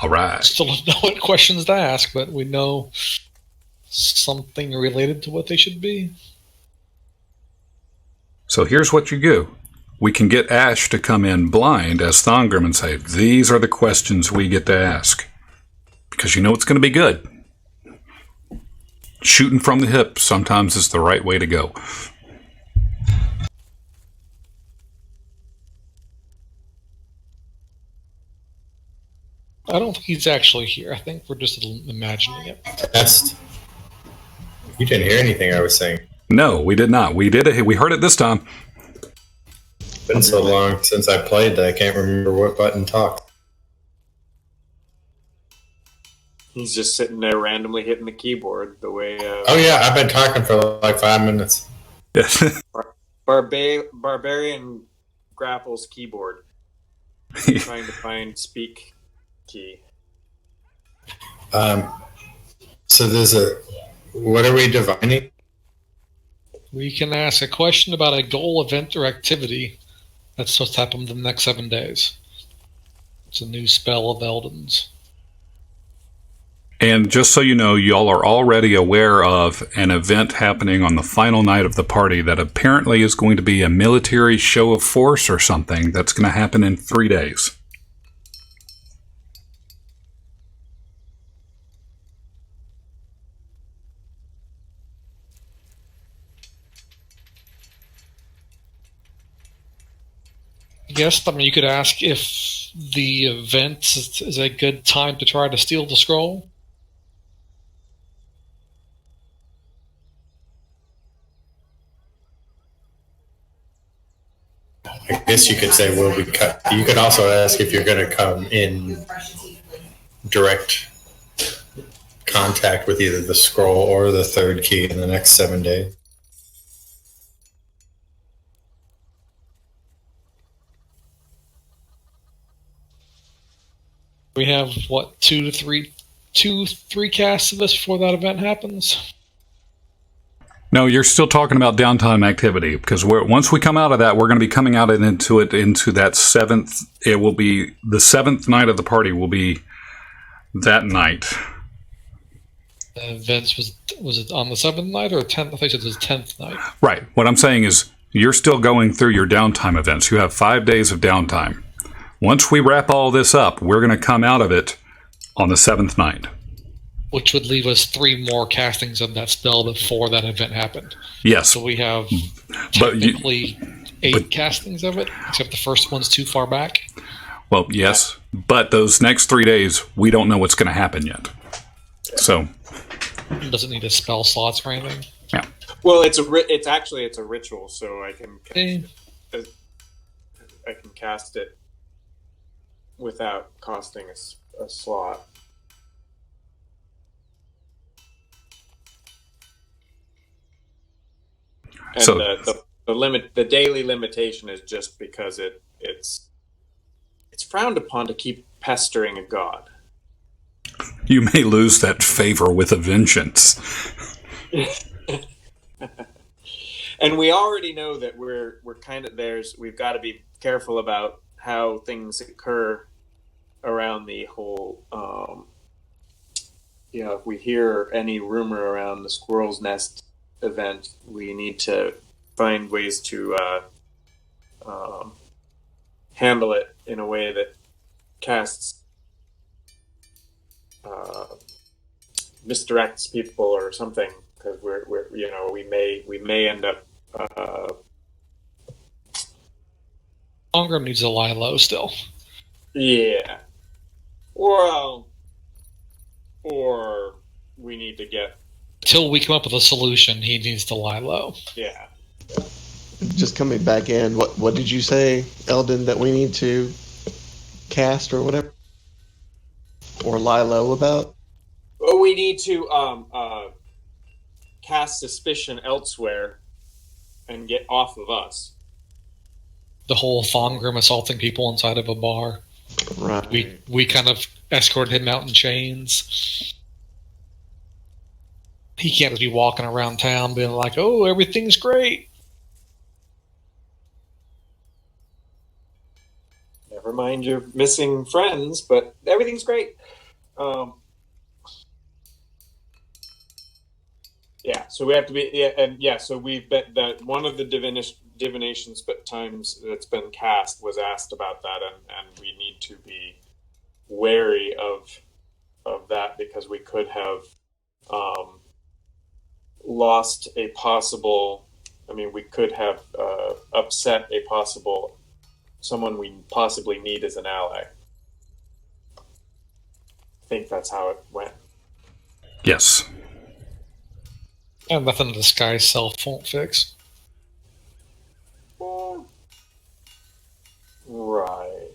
All right. Still don't know what questions to ask, but we know something related to what they should be. So here's what you do. We can get Ash to come in blind as Thongrim and say, these are the questions we get to ask. Because it's going to be good. Shooting from the hip sometimes is the right way to go. I don't think he's actually here. I think we're just imagining it. Test. You didn't hear anything I was saying. No, we did not. We heard it this time. It's been so long since I played that I can't remember what button talked. He's just sitting there randomly hitting the keyboard the way... Oh yeah, I've been talking for like 5 minutes. Barbarian grapples keyboard. Trying to find speak key. So there's what are we divining? We can ask a question about a goal, event, or activity that's supposed to happen in the next 7 days. It's a new spell of Eldon's. And just so you know, y'all are already aware of an event happening on the final night of the party that apparently is going to be a military show of force or something that's going to happen in 3 days. Yes, you could ask if the event is a good time to try to steal the scroll. I guess you could say, will we cut? You could also ask if you're going to come in direct contact with either the scroll or the third key in the next 7 days. We have, what, two, three casts of this before that event happens? No, you're still talking about downtime activity, because once we come out of that, we're going to be coming out into that seventh. It will be the seventh night of the party will be that night. Events was it on the 7th night or 10th? I think it was the 10th night. Right. What I'm saying is you're still going through your downtime events. You have 5 days of downtime. Once we wrap all this up, we're going to come out of it on the 7th night. Which would leave us 3 more castings of that spell before that event happened. Yes. So we have But technically 8 castings of it, except the first one's too far back. Well, yes. But those next 3 days, we don't know what's going to happen yet. So... Doesn't need a spell slots or anything. Yeah. Well, it's a ritual, so I can cast it without costing a slot. And So- the daily limitation is just because it's frowned upon to keep pestering a god. You may lose that favor with a vengeance. And we already know that we're kind of we've got to be careful about how things occur around the whole if we hear any rumor around the Squirrel's Nest event, we need to find ways to handle it in a way that casts misdirects people or something, because we may end up Ongram needs to lie low still. or we need to get Till we come up with a solution, he needs to lie low. Just coming back in, what did you say, Eldon, that we need to cast or whatever? Or lie low about? Well, we need to cast suspicion elsewhere and get off of us. The whole Thongrim assaulting people inside of a bar. Right. We kind of escorted him out in chains. He can't just be walking around town being like, "Oh, everything's great." Never mind your missing friends, but everything's great. So we have to be, so we've bet that one of the divination times that's been cast was asked about that, and we need to be wary of that, because we could have lost a possible. I mean, we could have upset a possible someone we possibly need as an ally. I think that's how it went. Yes. And nothing the sky self won't fix. Right.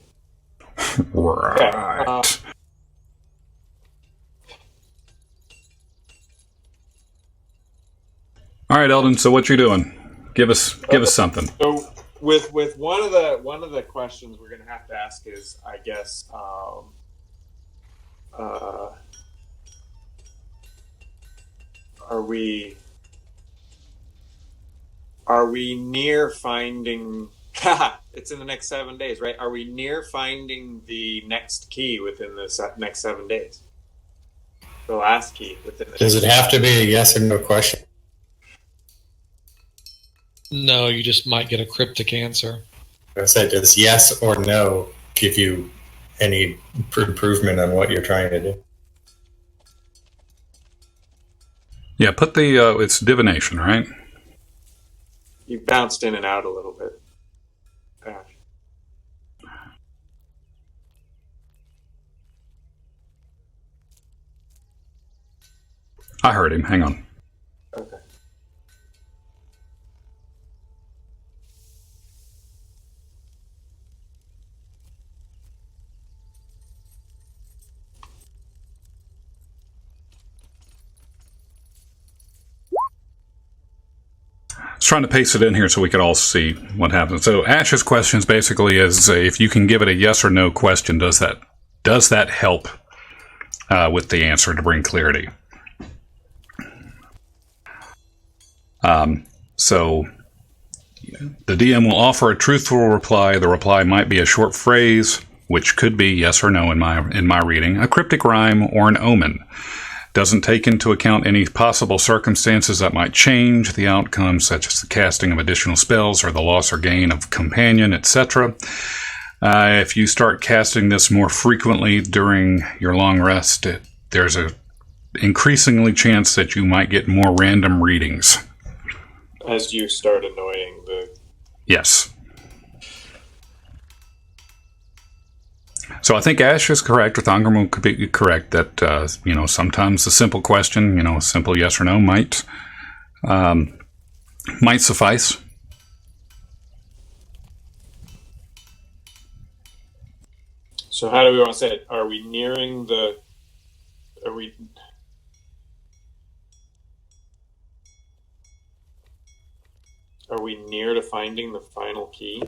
Right. Okay. All right, Eldon. So what you doing? Give us something. So with one of the questions we're going to have to ask is, I guess, are we near finding? It's in the next 7 days, right? Are we near finding the next key within the next 7 days? The last key within the. Does it have to be a yes or no question? No, you just might get a cryptic answer. I said, does yes or no give you any improvement on what you're trying to do? Yeah, put the it's divination, right? You bounced in and out a little bit. I heard him. Hang on. Okay. I was trying to paste it in here so we could all see what happens. So Ash's questions basically is if you can give it a yes or no question, does that help with the answer to bring clarity? So the DM will offer a truthful reply. The reply might be a short phrase, which could be yes or no in my reading, a cryptic rhyme, or an omen. Doesn't take into account any possible circumstances that might change the outcome, such as the casting of additional spells or the loss or gain of companion, etc. If you start casting this more frequently during your long rest, there's a increasingly chance that you might get more random readings. As you start annoying the... Yes. So I think Ash is correct, or Thongram could be correct, that, sometimes a simple question, a simple yes or no might suffice. So how do we want to say it? Are we nearing the... Are we near to finding the final key?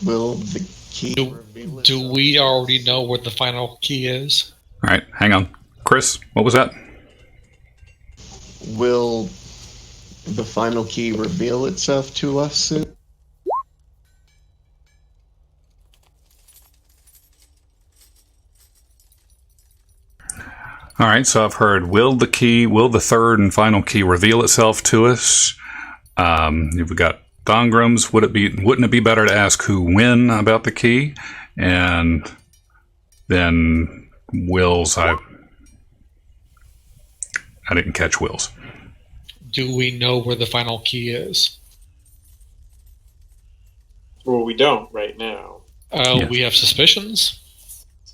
Will the key Do we already know what the final key is? All right, hang on. Chris, what was that? Will the final key reveal itself to us soon? All right, so I've heard, will the third and final key reveal itself to us? We've got Thongram's, wouldn't it be better to ask when about the key? And then Will's, I didn't catch Will's. Do we know where the final key is? Well, we don't right now. Yes. We have suspicions.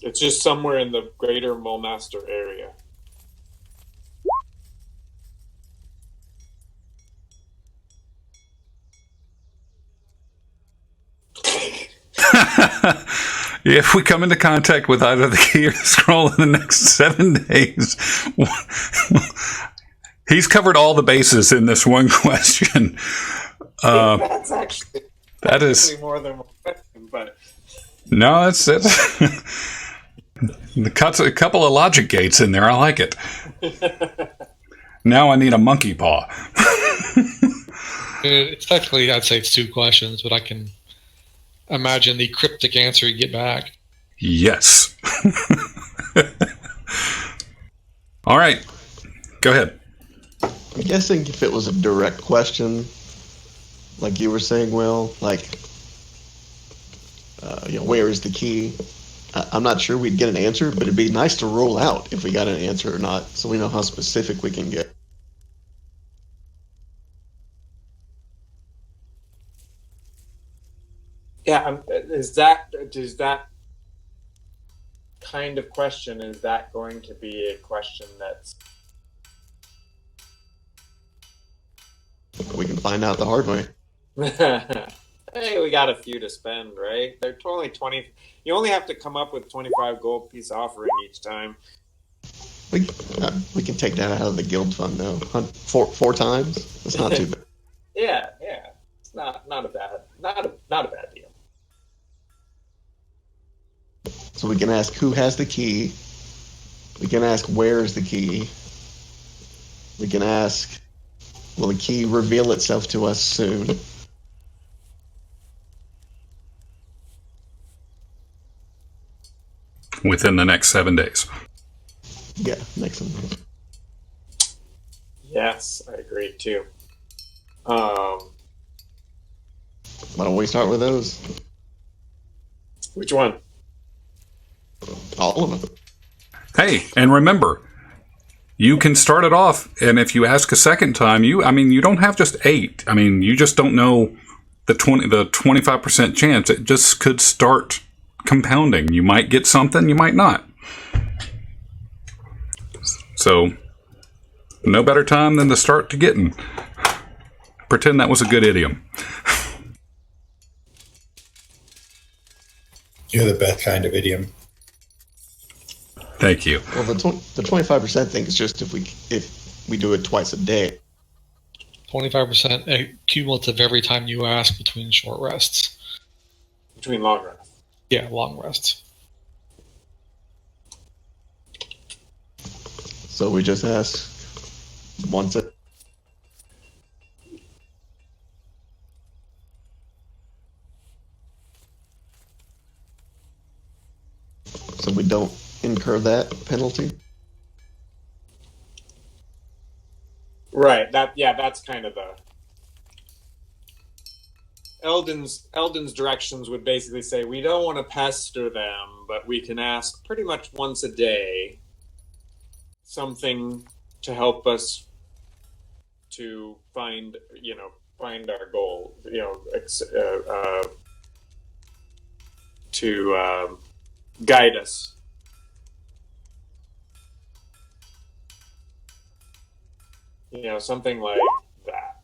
It's just somewhere in the greater Mulmaster area. If we come into contact with either the key or the scroll in the next 7 days, he's covered all the bases in this one question. That's actually more than one question, but no, it's the cuts a couple of logic gates in there. I like it. Now I need a monkey paw. It's technically, I'd say it's 2 questions, but I can imagine the cryptic answer you get back. Yes. All right. Go ahead. I'm guessing if it was a direct question, like you were saying, Will, like, where is the key? I'm not sure we'd get an answer, but it'd be nice to roll out if we got an answer or not, so we know how specific we can get. yeah, is that kind of question, is that going to be a question that's... We can find out the hard way. Hey, we got a few to spend, right? They're only 20. You only have to come up with 25 gold piece offering each time. We can take that out of the guild fund, though. 4 times? That's not too bad. Yeah. It's not a bad deal. So we can ask who has the key. We can ask where's the key. We can ask, will the key reveal itself to us soon? Within the next 7 days. Yeah, next one. Yes, I agree too. Why don't we start with those? Which one? All of them. Hey, and remember, you can start it off, and if you ask a second time, you don't have just 8. You just don't know the 25% chance. It just could start compounding. You might get something, you might not. So, no better time than to start to getting. Pretend that was a good idiom. You're the best kind of idiom. Thank you. Well, the 25% thing is just if we do it twice a day. 25% cumulative every time you ask between short rests. Between long rests. Yeah, long rests. So we just ask once a... so we don't incur that penalty. Right. That's kind of the Eldon's directions would basically say we don't want to pester them, but we can ask pretty much once a day something to help us to find our goal, to guide us. Something like that.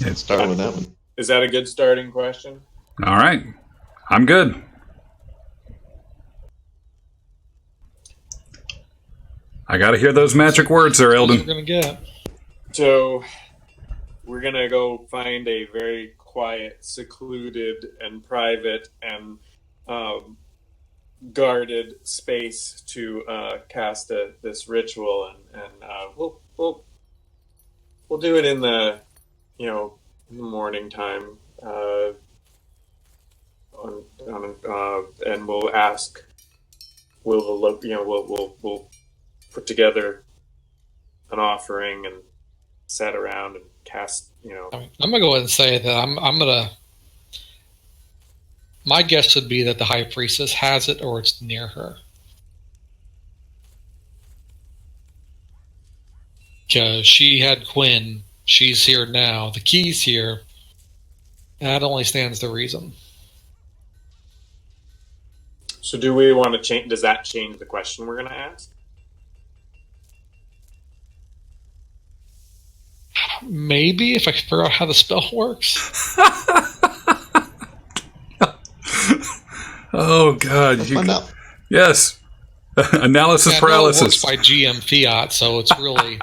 Let's start with that one. Is that a good starting question? All right. I'm good. I got to hear those magic words there, We're Eldon. going to get. So we're going to go find a very quiet, secluded, and private and guarded space to cast this ritual, and we'll do it in the morning time, and we'll ask. We'll put together an offering and sit around and cast. I'm going to go ahead and say that I'm going to. My guess would be that the High Priestess has it or it's near her. Because she had Quinn, she's here now, the key's here. That only stands to reason. So do we want to change? Does that change the question we're going to ask? Maybe if I could figure out how the spell works. Oh, God. Find out. Yes. Analysis paralysis. It works by GM Fiat, so it's really...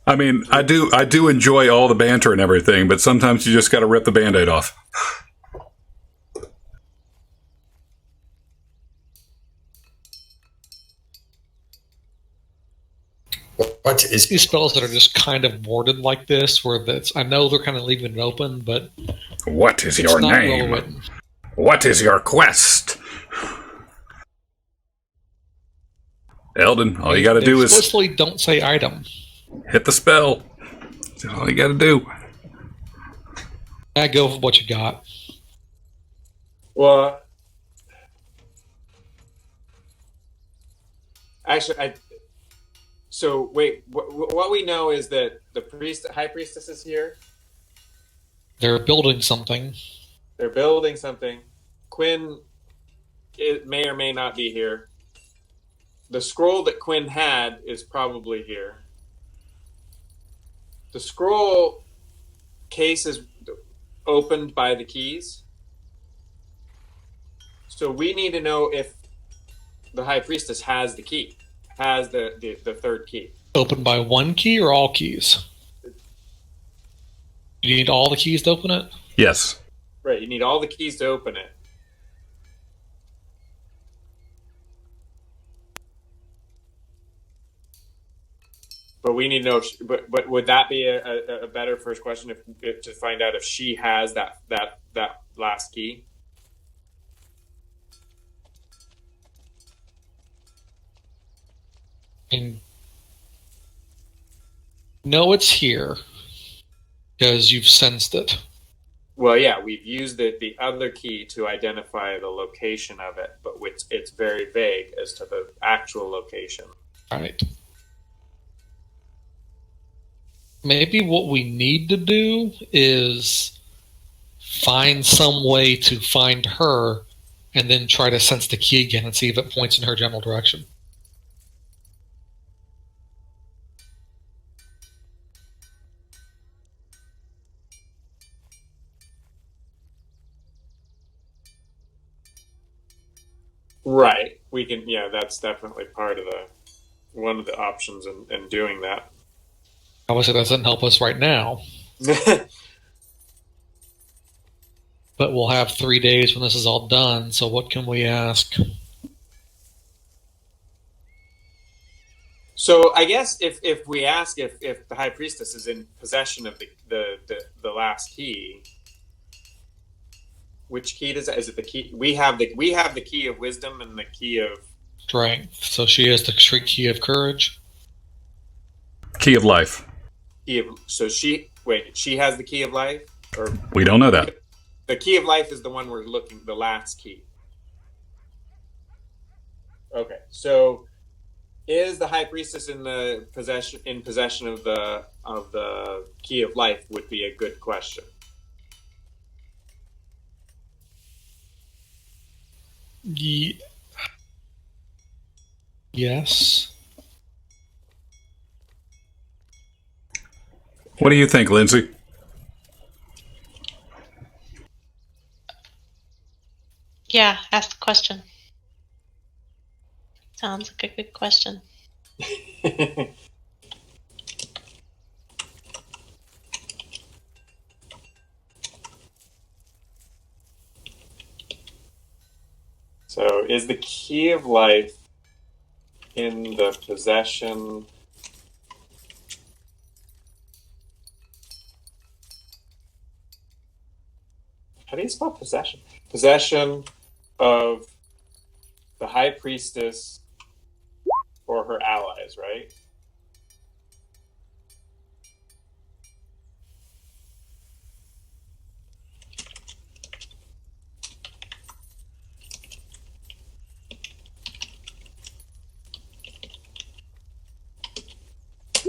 I mean, I do enjoy all the banter and everything, but sometimes you just got to rip the Band-Aid off. What is These spells that are just kind of worded like this, where I know they're kind of leaving it open, but what is your not name? well written. What is your quest? Eldon, all you got to do is explicitly don't say item. hit the spell. That's all you got to do. Go for what you got. Well, actually, So wait, what we know is that the High Priestess is here. They're building something. They're building something. Quinn may or may not be here. The scroll that Quinn had is probably here. The scroll case is opened by the keys. So we need to know if the High Priestess has the key, has the third key. Opened by one key or all keys? You need all the keys to open it? Yes. Right, you need all the keys to open it. But we need to know. But would that be a better first question to find out if she has that last key? And no, it's here because you've sensed it. Well, yeah, we've used the other key to identify the location of it, but it's very vague as to the actual location. Right. Maybe what we need to do is find some way to find her and then try to sense the key again and see if it points in her general direction. Right. We can. Yeah, that's definitely part of one of the options in doing that. Obviously, that doesn't help us right now. But we'll have 3 days when this is all done, so what can we ask? So I guess if we ask if the high priestess is in possession of the last key, which key does that? Is it the key? We have the key of wisdom and the key of Strength. So she has the key of courage. Key of life. She has the key of life, or We don't know that. the key of life is the one we're looking. The last key. Okay, so is the high priestess in possession of the key of life? Would be a good question. Yes. What do you think, Lindsay? Yeah, ask the question. Sounds like a good question. So, is the key of life in the possession? How do you spell possession? Possession of the high priestess or her allies, right?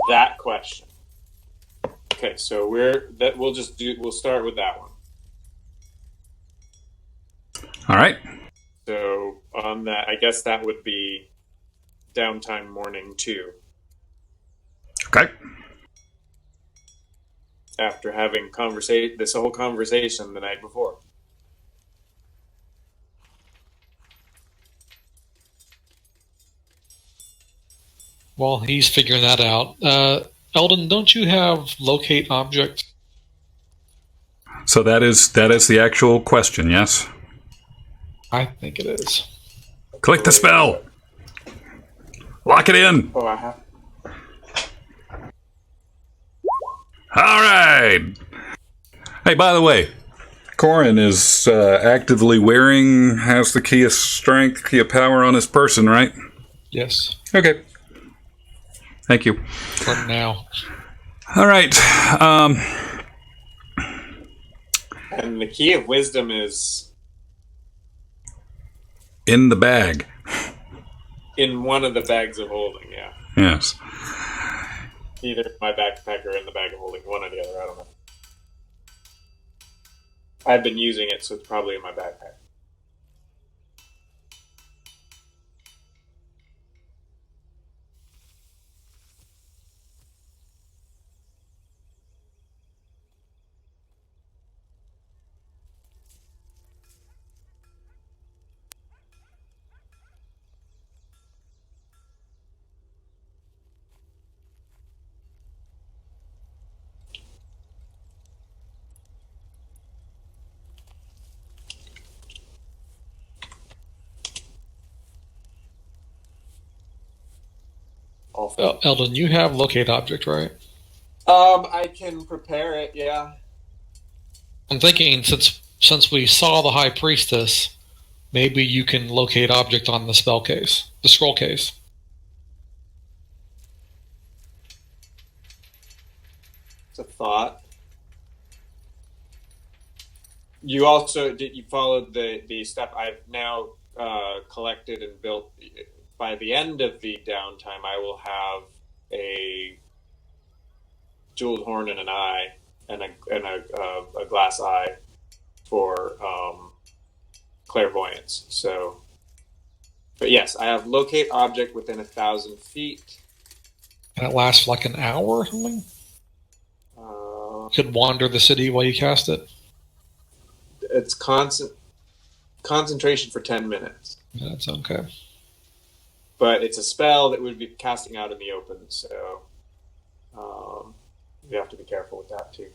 That question. Okay, so we'll start with that one. All right. So on that, I guess that would be downtime morning 2. Okay. After having this whole conversation the night before. While he's figuring that out, Eldon, don't you have locate object? So that is the actual question, yes? I think it is. Click the spell. Lock it in. Oh, I have. All right. Hey, by the way, Corin is actively has the key of strength, key of power on his person, right? Yes. Okay. Thank you. For now. All right. And the key of wisdom is in the bag. In one of the bags of holding, yeah. Yes. Either my backpack or in the bag of holding, one or the other, I don't know. I've been using it, so it's probably in my backpack. Eldon, you have locate object, right? I can prepare it, yeah. I'm thinking since we saw the high priestess, maybe you can locate object on the spell case, the scroll case. It's a thought. You also you followed the step I've now collected and built. By the end of the downtime, I will have a jeweled horn and an eye, and a glass eye for clairvoyance. So, but yes, I have locate object within 1,000 feet. And it lasts for like an hour or something? Could wander the city while you cast it? It's concentration for 10 minutes. Yeah, that's okay. But it's a spell that would be casting out in the open, so you have to be careful with that too.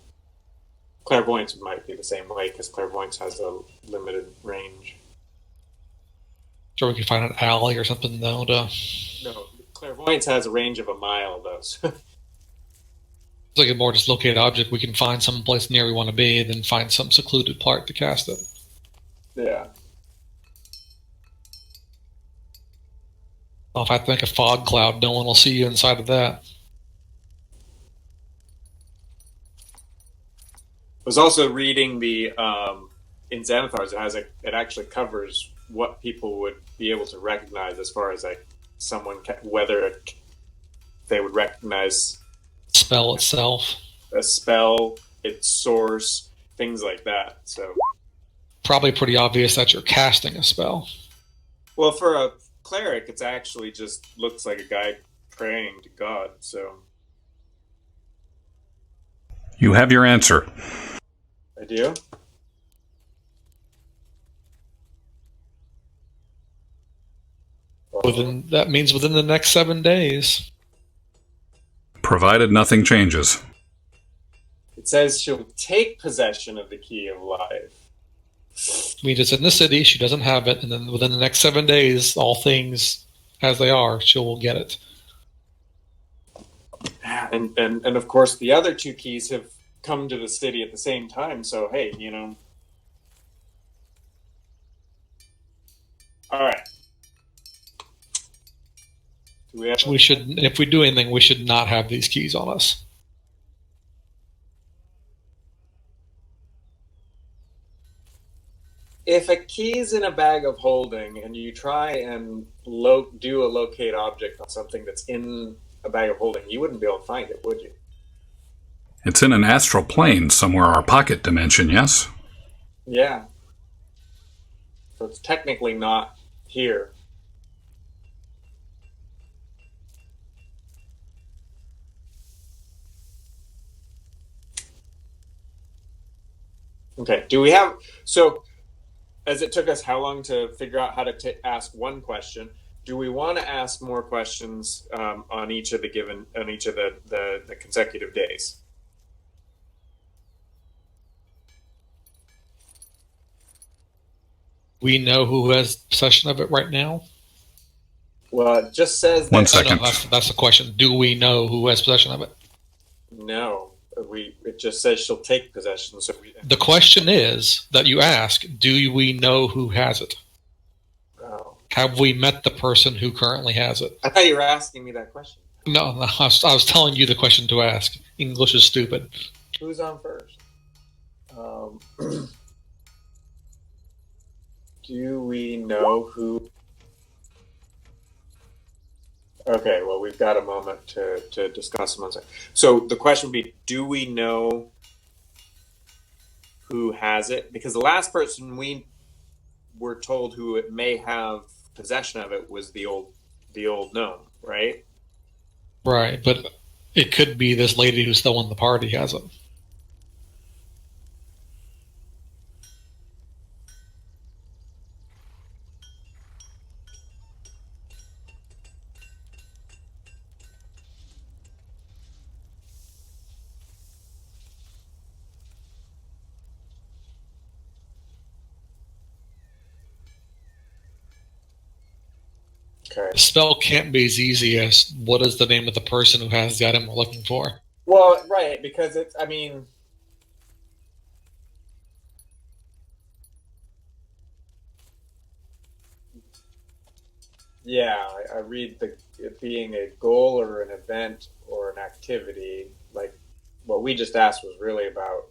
Clairvoyance might be the same way, because clairvoyance has a limited range. Sure, we could find an alley or something though. No, Clairvoyance has a range of a mile, though. So. It's like a more dislocated object. We can find some place near we want to be, and then find some secluded part to cast it. Yeah. Well, if I think a fog cloud, no one will see you inside of that. I was also reading the in Xanathars. It actually covers what people would be able to recognize as far as like whether they would recognize Spell itself. a spell, its source, things like that. So Probably pretty obvious that you're casting a spell. well, for a cleric, it's actually just looks like a guy praying to God. So You have your answer. I do. That means within the next 7 days. Provided nothing changes. It says she'll take possession of the key of life. Means it's in the city, she doesn't have it, and then within the next 7 days, all things as they are, she will get it. And of course, the other two keys have come to the city at the same time. So hey, all right. We should, if we do anything, we should not have these keys on us. If a key's in a bag of holding and you try and do a locate object on something that's in a bag of holding, you wouldn't be able to find it, would you? It's in an astral plane somewhere, our pocket dimension, yes? Yeah. So it's technically not here. Okay. Do we have... So, as it took us how long to figure out how to ask one question, do we want to ask more questions on each of the consecutive days? We know who has possession of it right now? Well, it just says that... One second. No, that's the question. Do we know who has possession of it? No. It just says she'll take possession. So The question is, that you ask, do we know who has it? Oh. Have we met the person who currently has it? I thought you were asking me that question. No, I was telling you the question to ask. English is stupid. Who's on first? Do we know who... Okay, well, we've got a moment to discuss them. So the question would be, do we know who has it? Because the last person we were told who it may have possession of it was the old gnome, right? Right, but it could be this lady who's still in the party has it. Okay. The spell can't be as easy as what is the name of the person who has the item we're looking for. Well, right, because it's, I mean... Yeah, I read it being a goal or an event or an activity. Like, what we just asked was really about...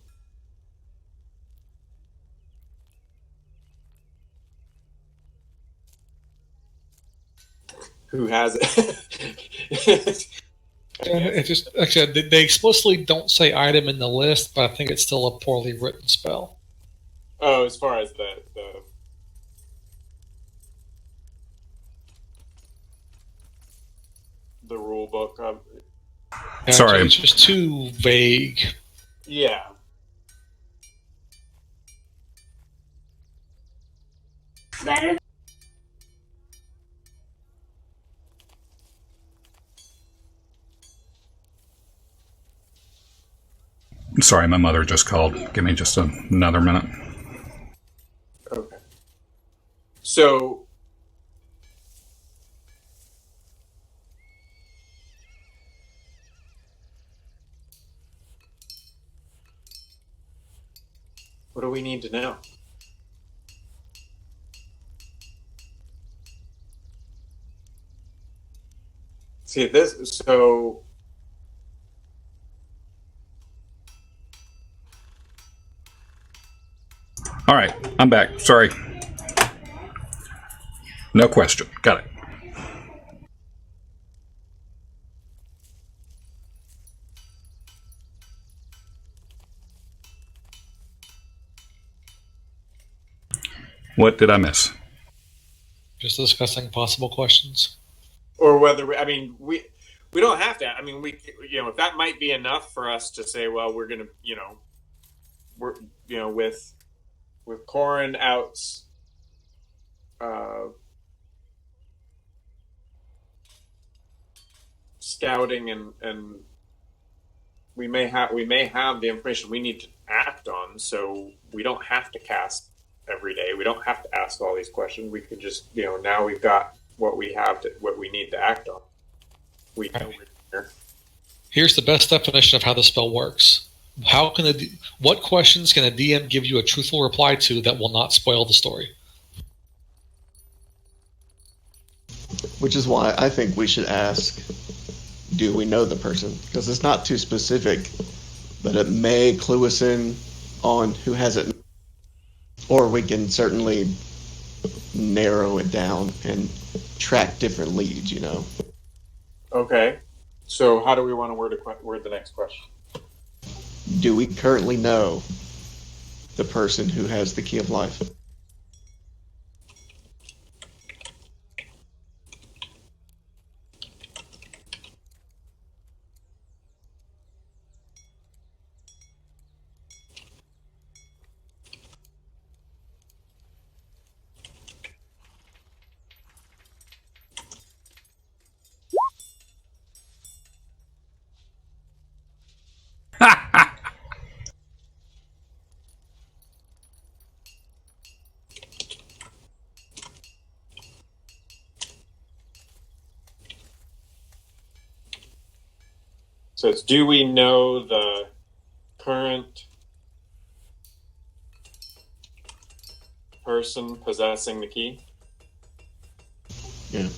Who has it? It just, actually, they explicitly don't say item in the list, but I think it's still a poorly written spell. Oh, as far as the rule book. Sorry. It's just too vague. Yeah. Better. Sorry, my mother just called. Give me just another minute. Okay. So, What do we need to know? See this. So All right, I'm back. Sorry. No question. Got it. What did I miss? Just discussing possible questions. or whether we don't have to. I mean, we if that might be enough for us to say, well, we're gonna we're with Corin out scouting and we may have the information we need to act on, so we don't have to cast every day. We don't have to ask all these questions. We could just now we've got what we need to act on. We know we're here. Here's the best definition of how the spell works. What questions can a DM give you a truthful reply to that will not spoil the story? Which is why I think we should ask, do we know the person? Because it's not too specific, but it may clue us in on who has it. Or we can certainly narrow it down and track different leads, Okay. So how do we want to word the next question? Do we currently know the person who has the key of life? So it's, do we know the current person possessing the key? Yeah.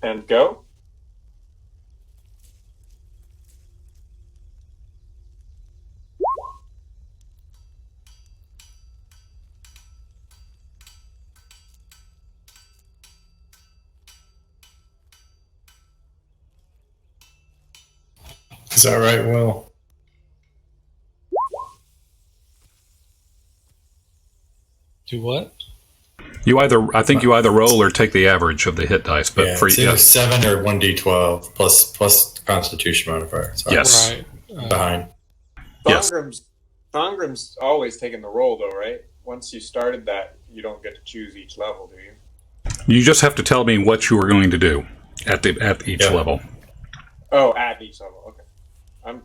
And go? Is that right, Will? Do what? I think you either roll or take the average of the hit dice. But Yeah, for it's either 7 or 1d12 plus Constitution modifier. So Yes. Right. behind. Yes. Thongrim's always taking the roll, though, right? Once you started that, you don't get to choose each level, do you? You just have to tell me what you are going to do at each level. Oh, at each level. Okay.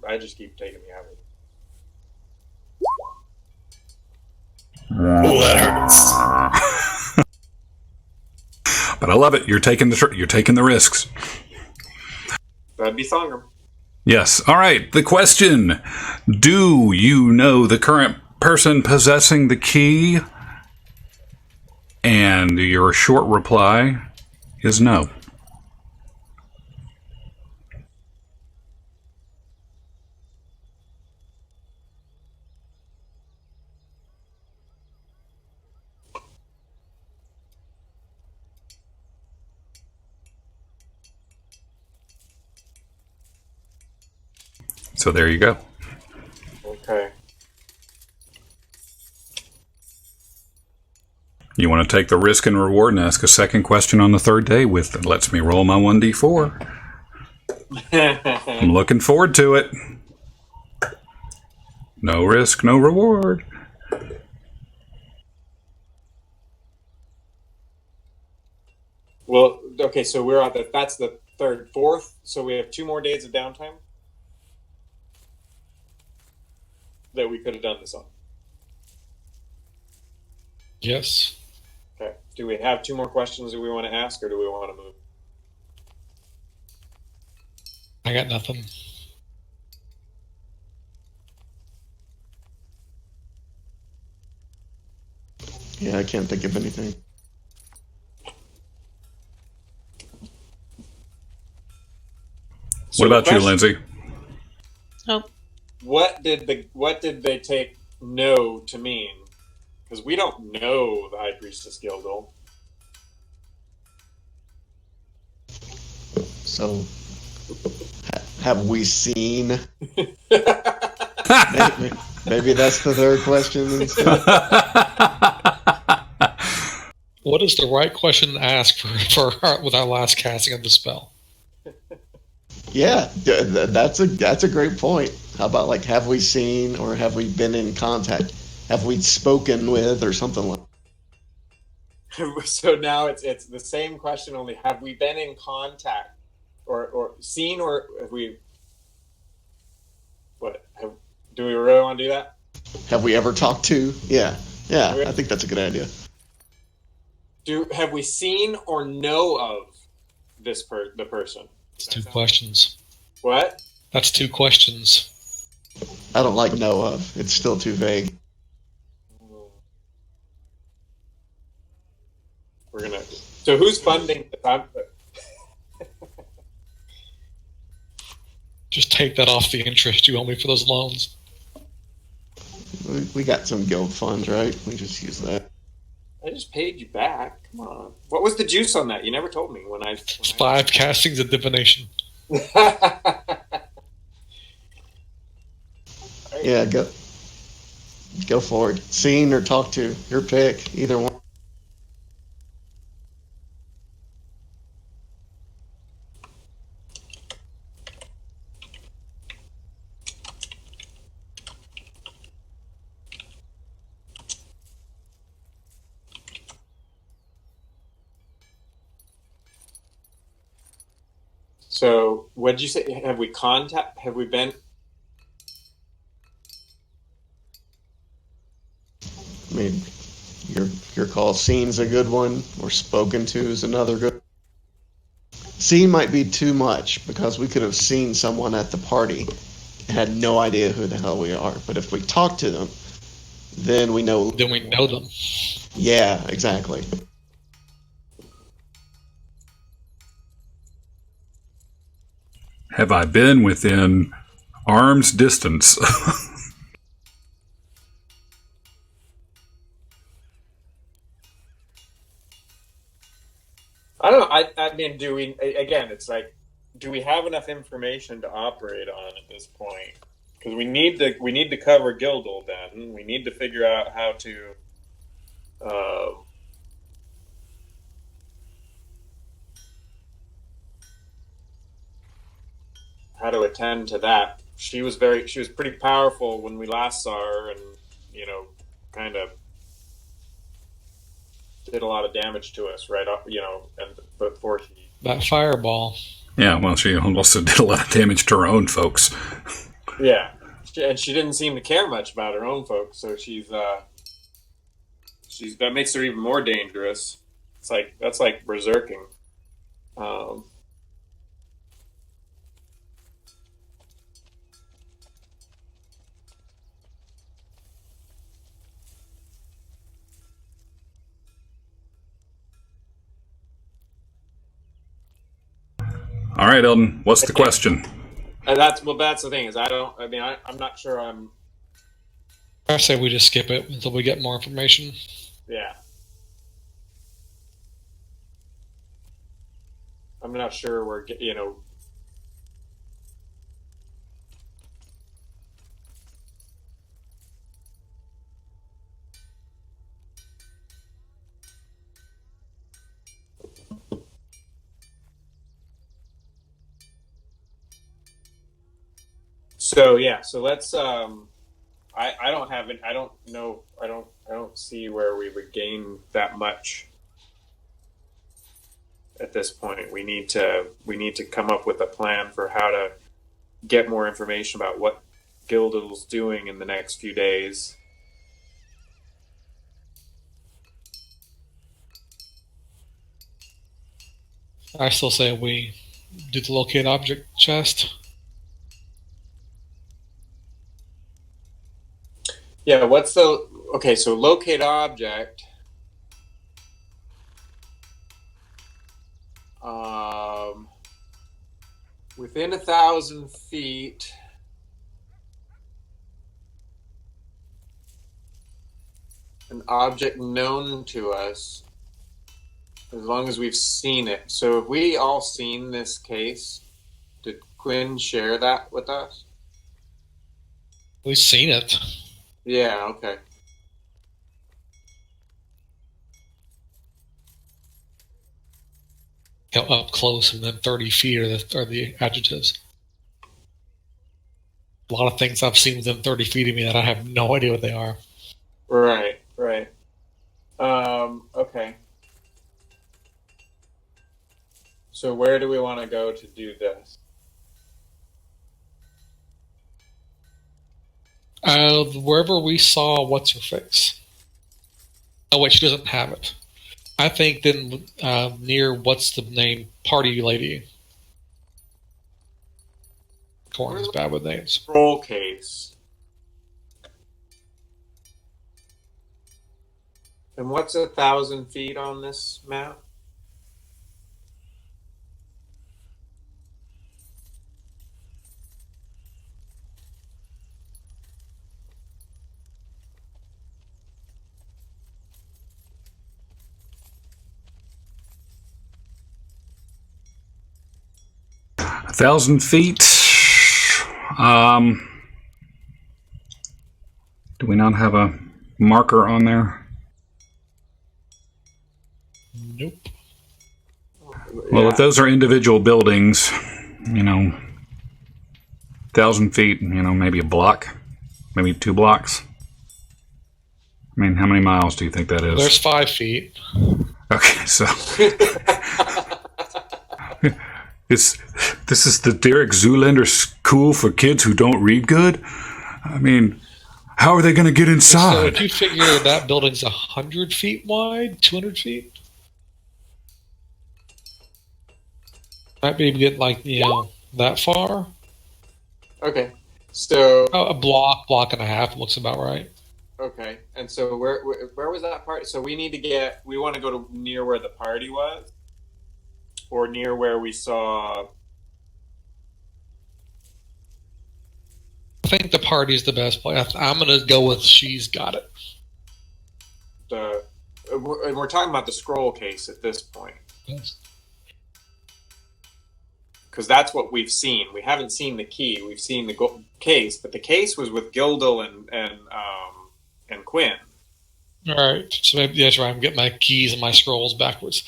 I just keep taking the average. Oh, that hurts. But I love it. You're taking the risks. That'd be Thongrim. Yes. All right. The question: do you know the current person possessing the key? And your short reply is no. So there you go. Okay. You want to take the risk and reward and ask a second question on the third day with lets me roll my 1d4. I'm looking forward to it. No risk, no reward. Well, okay, so we're at that's the fourth, so we have 2 more days of downtime that we could have done this on. Yes. Okay. Do we have 2 more questions that we want to ask, or do we want to move? I got nothing. Yeah, I can't think of anything. So What about the you, question- Lindsay? Oh, What did they take no to mean? Because we don't know the High Priestess Gildal. So, have we seen? Maybe that's the third question instead. What is the right question to ask with our last casting of the spell? Yeah, that's a great point. How about like, have we seen or have we been in contact? Have we spoken with or something like? So now it's the same question, only have we been in contact or seen, or have we? Do we really want to do that? Have we ever talked to? Yeah, I think that's a good idea. Have we seen or know of the person? It's 2 questions. What? That's 2 questions. I don't like know of. It's still too vague. We're gonna. So who's funding the Just take that off the interest you owe me for those loans. We got some guild funds, right? We just use that. I just paid you back. Come on. What was the juice on that? You never told me when I. It's 5 castings of divination. Yeah, go for it. Seen or talked to, your pick, either one. So what did you say? Have we been? I mean, your call. Seen's a good one, or spoken to is another good. Seen might be too much because we could have seen someone at the party and had no idea who the hell we are. But if we talk to them, then we know. Then we know them. Yeah, exactly. Have I been within arm's distance? I don't know. I mean, do we? Again, it's like, do we have enough information to operate on at this point? Because we need to cover Gildal. Then we need to figure out how to. How to attend to that. She was pretty powerful when we last saw her, and kind of did a lot of damage to us right off, and before she. That fireball. Yeah, well, she also did a lot of damage to her own folks. Yeah, and she didn't seem to care much about her own folks, so she's that makes her even more dangerous. That's like berserking. All right, Eldon, what's the question? That's the thing is I'm not sure I say we just skip it until we get more information. Yeah. I'm not sure we're. So yeah, so let's. I don't have it. I don't know. I don't see where we would gain that much. At this point, we need to come up with a plan for how to get more information about what Gildal's doing in the next few days. I still say we do the locate object chest. Yeah, what's the... Okay, so locate object. Within 1,000 feet... an object known to us, as long as we've seen it. So have we all seen this case? Did Quinn share that with us? We've seen it. Yeah, okay. Up close and then 30 feet are the adjectives. A lot of things I've seen within 30 feet of me that I have no idea what they are. Right. Okay. So where do we want to go to do this? Wherever we saw what's her face. Oh wait, she doesn't have it. I think then near what's the name party lady. Corn is bad with names. Scroll case. And what's 1,000 feet on this map? A 1,000 feet. Do we not have a marker on there? Nope. Well, if those are individual buildings, 1,000 feet, maybe a block, maybe 2 blocks. I mean, how many miles do you think that is? There's 5 feet. Okay, so this is the Derek Zoolander School for kids who don't read good? I mean, how are they going to get inside? So if you figure that building's 100 feet wide, 200 feet, might be able to get that far. Okay, so a block and a half looks about right. Okay, and so where was that part? So we want to go to near where the party was, or near where we saw. I think the party's the best place. I'm gonna go with she's got it. And we're talking about the scroll case at this point. Yes. Because that's what we've seen. We haven't seen the key. We've seen the case, but the case was with Gildel and Quinn. All right, so maybe that's right. I'm getting my keys and my scrolls backwards.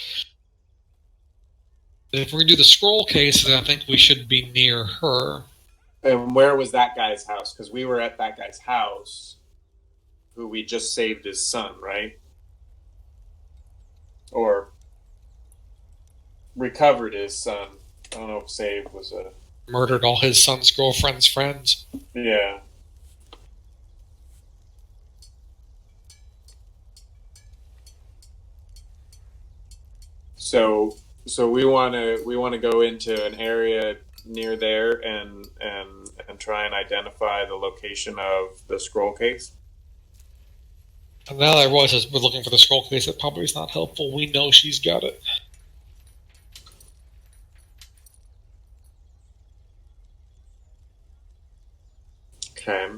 If we're gonna do the scroll case, then I think we should be near her. And where was that guy's house? Because we were at that guy's house, who we just saved his son, right? Or recovered his son. I don't know if save was a... Murdered all his son's girlfriend's friends. Yeah. So we want to go into an area near there and try and identify the location of the scroll case. And now that I realize we're looking for the scroll case, it probably is not helpful. We know she's got it. Okay.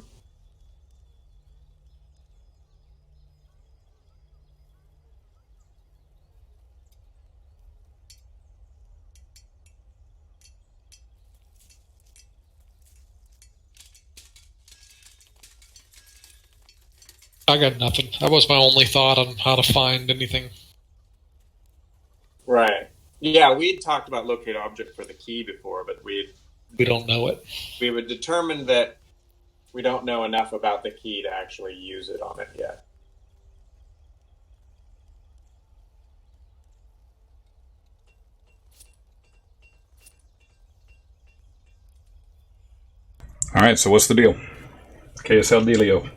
I got nothing. That was my only thought on how to find anything. Right. Yeah, we'd talked about locate object for the key before, but we don't know it. We would determine that we don't know enough about the key to actually use it on it yet. All right, so what's the deal? KSL dealio.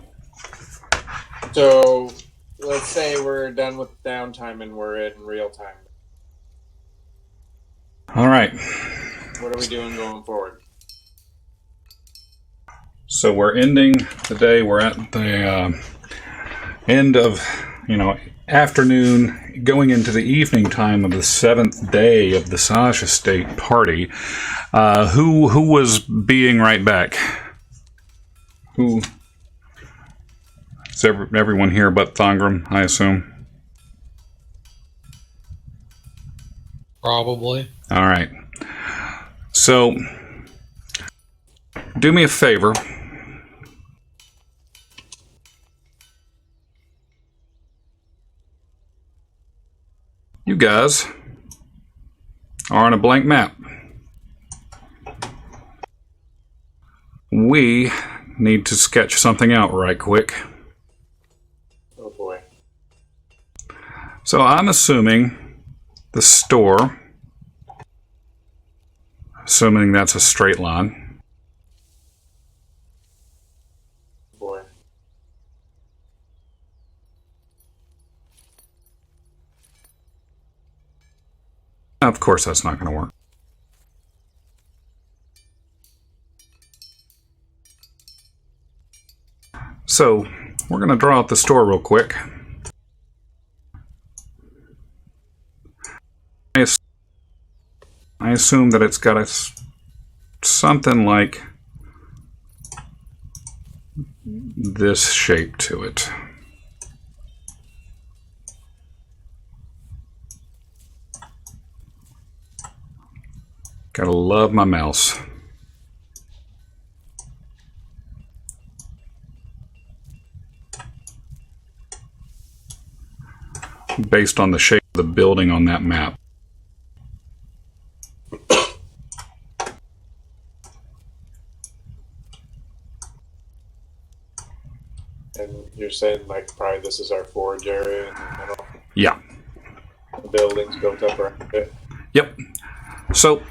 So let's say we're done with downtime and we're in real time. All right. What are we doing going forward? So we're ending the day. We're at the end of, afternoon, going into the evening time of the 7th day of the Saj Estate party. Who was being right back? Who? Is everyone here but Thongram, I assume? Probably. All right. So, do me a favor. You guys are on a blank map. We need to sketch something out right quick. Oh boy. So I'm assuming the store, assuming that's a straight line. Boy. Of course, that's not going to work. So, we're going to draw out the store real quick. I assume that it's got something like this shape to it. Gotta love my mouse. Based on the shape of the building on that map. And you're saying, like, probably this is our forge area in the middle? Yeah. The buildings built up around it? Yep. So,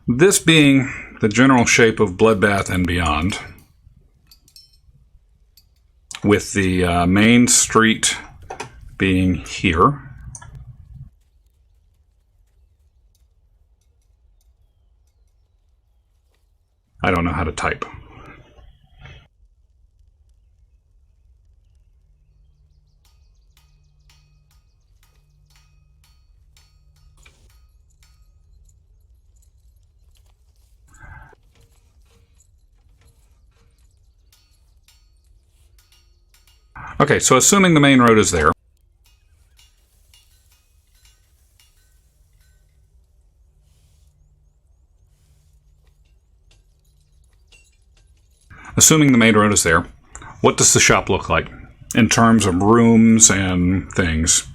this being the general shape of Bloodbath and Beyond, with the main street being here. I don't know how to type. Okay, so assuming the main road is there. Assuming the main road is there, what does the shop look like in terms of rooms and things?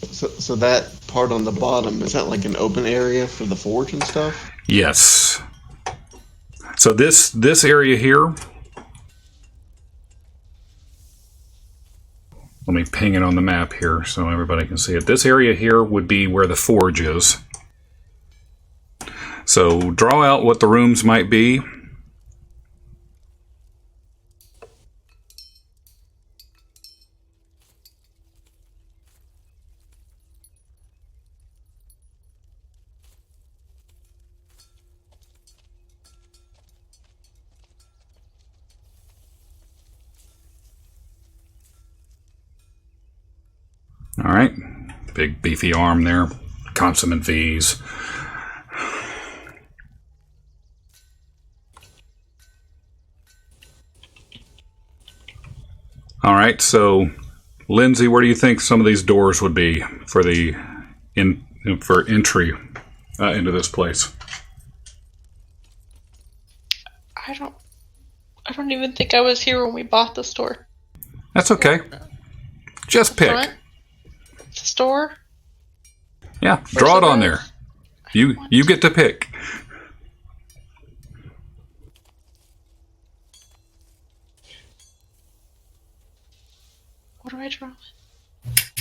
So that part on the bottom, is that like an open area for the forge and stuff? Yes. So this area here, let me ping it on the map here so everybody can see it. This area here would be where the forge is. So draw out what the rooms might be. All right, big beefy arm there, consummate V's. All right, so Lindsay, where do you think some of these doors would be for for entry into this place? I don't even think I was here when we bought the store. That's okay. Just pick. Front? The store? Yeah, draw it on there. You get to pick. What do I draw?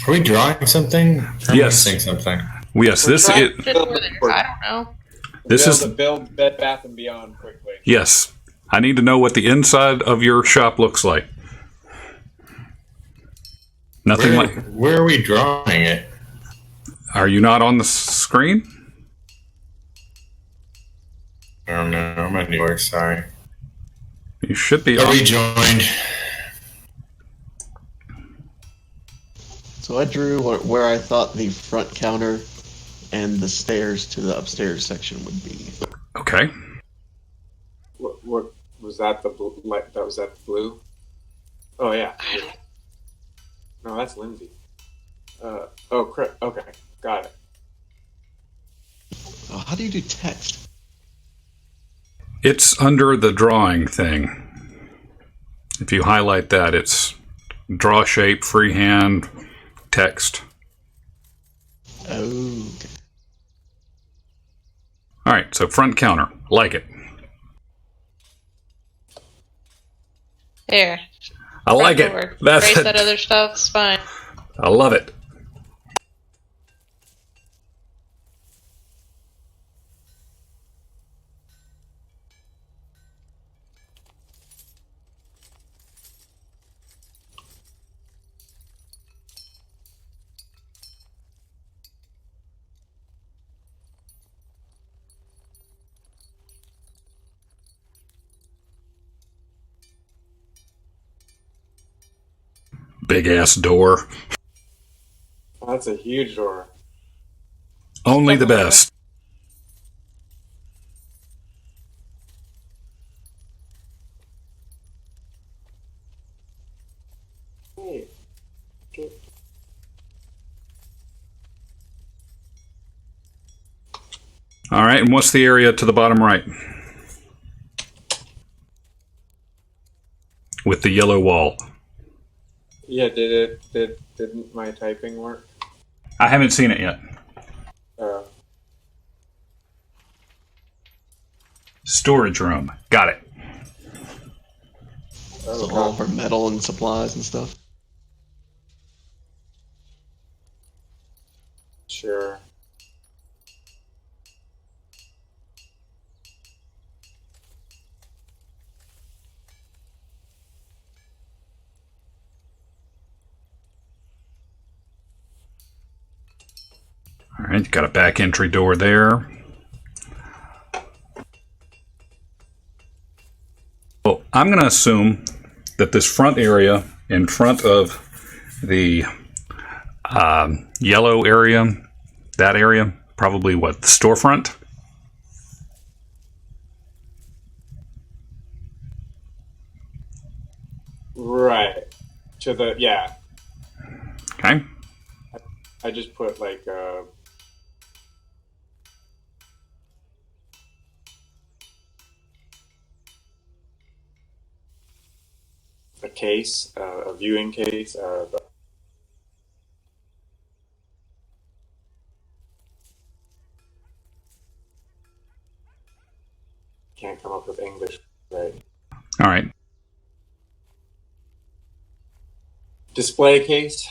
Are we drawing something? I'm Yes. missing something. Yes, We're this trying it. to build I don't know. This is to build Bed Bath and Beyond quickly. yes. I need to know what the inside of your shop looks like. Nothing like. Where are we drawing it? Are you not on the screen? I don't know. My new work. Sorry. You should be I on. rejoined. So I drew where I thought the front counter and the stairs to the upstairs section would be. Okay. What was that? The blue? That was that blue? Oh yeah. No, that's Lindsay. Okay, got it. Oh, how do you do text? It's under the drawing thing. If you highlight that, it's draw shape, freehand, text. Oh, okay. All right, so front counter. Like it. There. I like it. Forward. That's Erase it. that other stuff. It's fine. I love it. Big ass door. That's a huge door. Only the best. Hey, All right, and what's the area to the bottom right? With the yellow wall. yeah, didn't my typing work? I haven't seen it yet. Storage room. Got it. So all of our metal and supplies and stuff. Sure. All right, you got a back entry door there. Well, I'm going to assume that this front area in front of the yellow area, that area, probably what, the storefront? Right. To the yeah. Okay. I just put like a case, a viewing case. Can't come up with English, right? All right. Display case.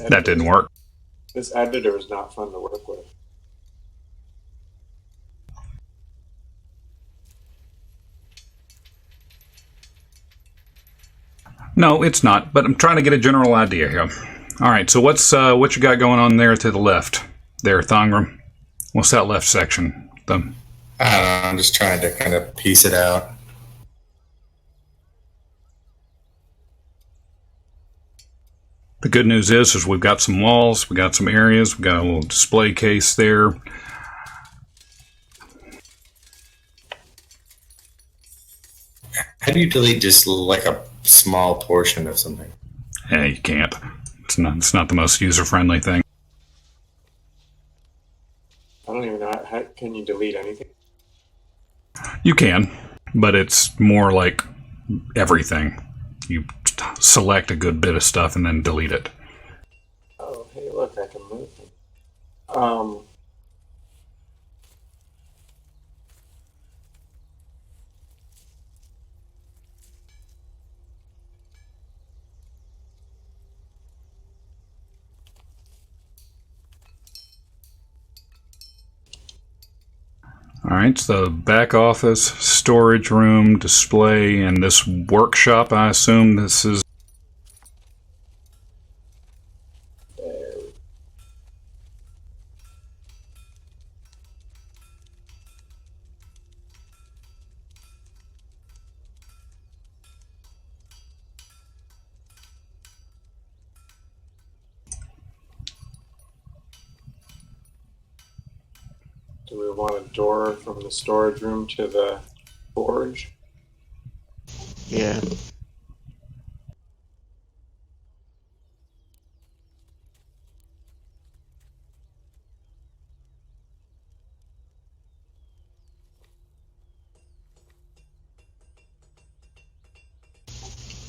That didn't work. This editor is not fun to work with. No, it's not, but I'm trying to get a general idea here. All right, so what you got going on there to the left? There, Thongram. What's that left section? I don't know. I'm just trying to kind of piece it out. The good news is we've got some walls, we got some areas, we got a little display case there. How do you delete just like a small portion of something? Yeah, you can't. It's not the most user-friendly thing. I don't even know how can you delete anything. You can, but it's more like everything. You select a good bit of stuff and then delete it. Oh, hey, look, I can move them. All right, so back office, storage room, display, and this workshop, I assume this is... Do we want a door from the storage room to the forge? Yeah.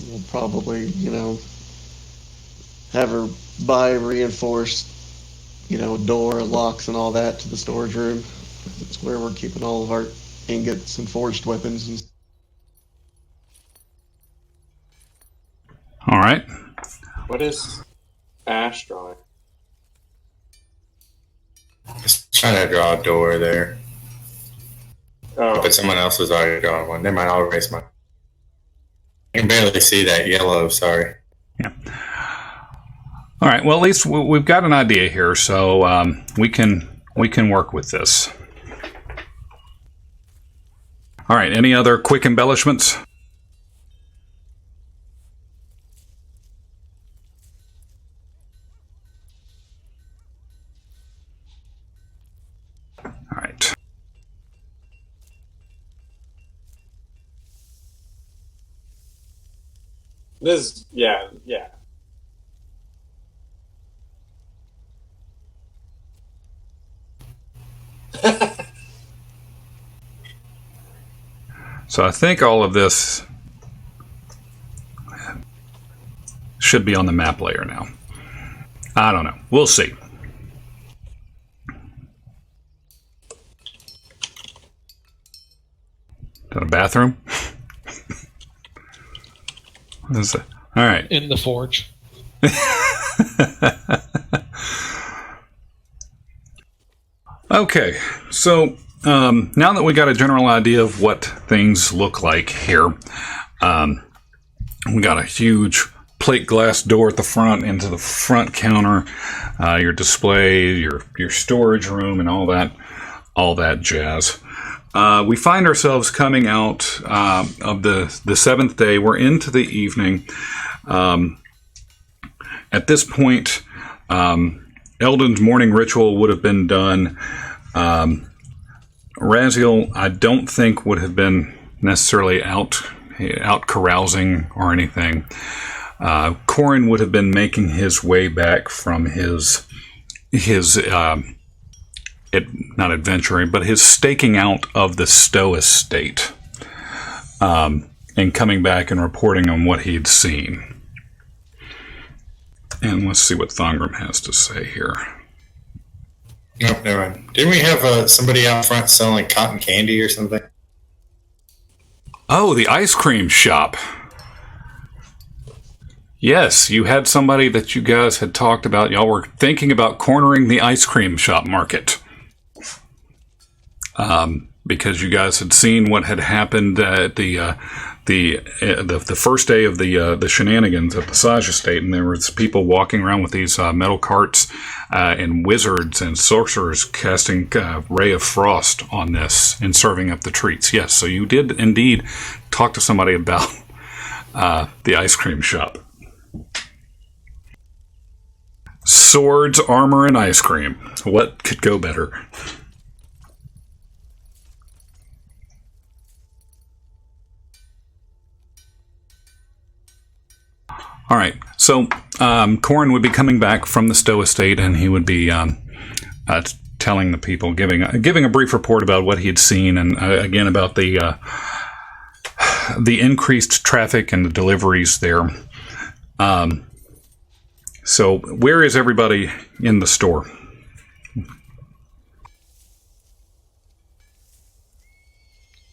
We'll probably, have her buy reinforced, door, locks, and all that to the storage room. It's where we're keeping all of our ingots and forged weapons. And All right. What is Ash drawing? Just trying to draw a door there. Oh, But someone else was already drawing one. Never mind, I'll erase mine. I can barely see that yellow, sorry. Yeah. All right. Well, at least we've got an idea here, so we can work with this. All right. Any other quick embellishments? All right. this, yeah. So I think all of this should be on the map layer now. I don't know. We'll see. Is that a bathroom? What is it? All right. In the forge. Okay, so now that we got a general idea of what things look like here, we got a huge plate glass door at the front into the front counter, your display, your storage room, and all that jazz. We find ourselves coming out of the seventh day. We're into the evening. At this point, Eldon's morning ritual would have been done. Raziel, I don't think would have been necessarily out carousing or anything. Corin would have been making his way back from his not adventuring, but his staking out of the Stowe estate, and coming back and reporting on what he'd seen. And let's see what Thongrim has to say here. Nope, never mind. Didn't we have somebody out front selling cotton candy or something? Oh, the ice cream shop. Yes, you had somebody that you guys had talked about. Y'all were thinking about cornering the ice cream shop market. Because you guys had seen what had happened at the first day of the shenanigans at the Saj estate, and there was people walking around with these metal carts and wizards and sorcerers casting Ray of Frost on this and serving up the treats. Yes, so you did indeed talk to somebody about the ice cream shop. Swords, armor, and ice cream. What could go better? All right, so Corin would be coming back from the Stowe estate, and he would be telling the people, giving a brief report about what he had seen, and again about the increased traffic and the deliveries there. So, where is everybody in the store?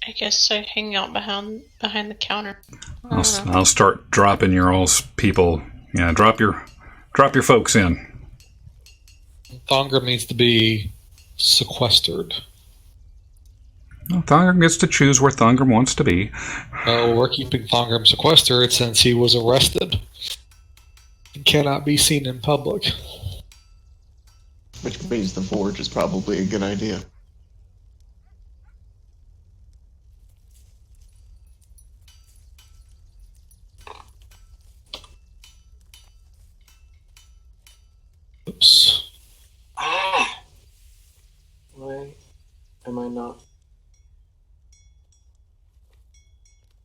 I guess I hang out behind the counter. I'll start dropping your all's people. Yeah, drop your folks in. Thongrim needs to be sequestered. Well, Thongram gets to choose where Thongram wants to be. We're keeping Thongram sequestered since he was arrested. He cannot be seen in public. Which means the forge is probably a good idea. Oops. Why am I not?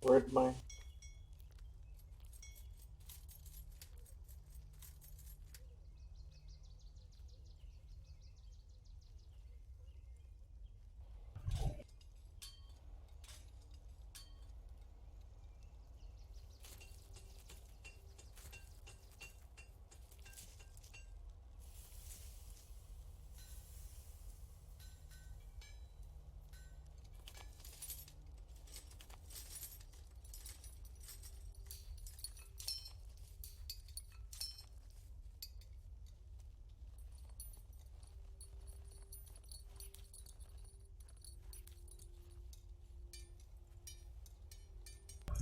Where'd my...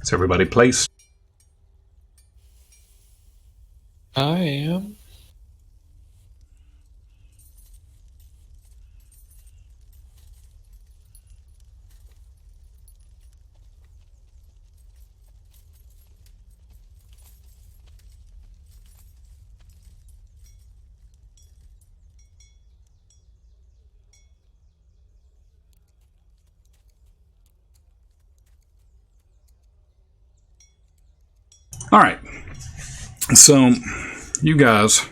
Is everybody placed? I am. All right. So, you guys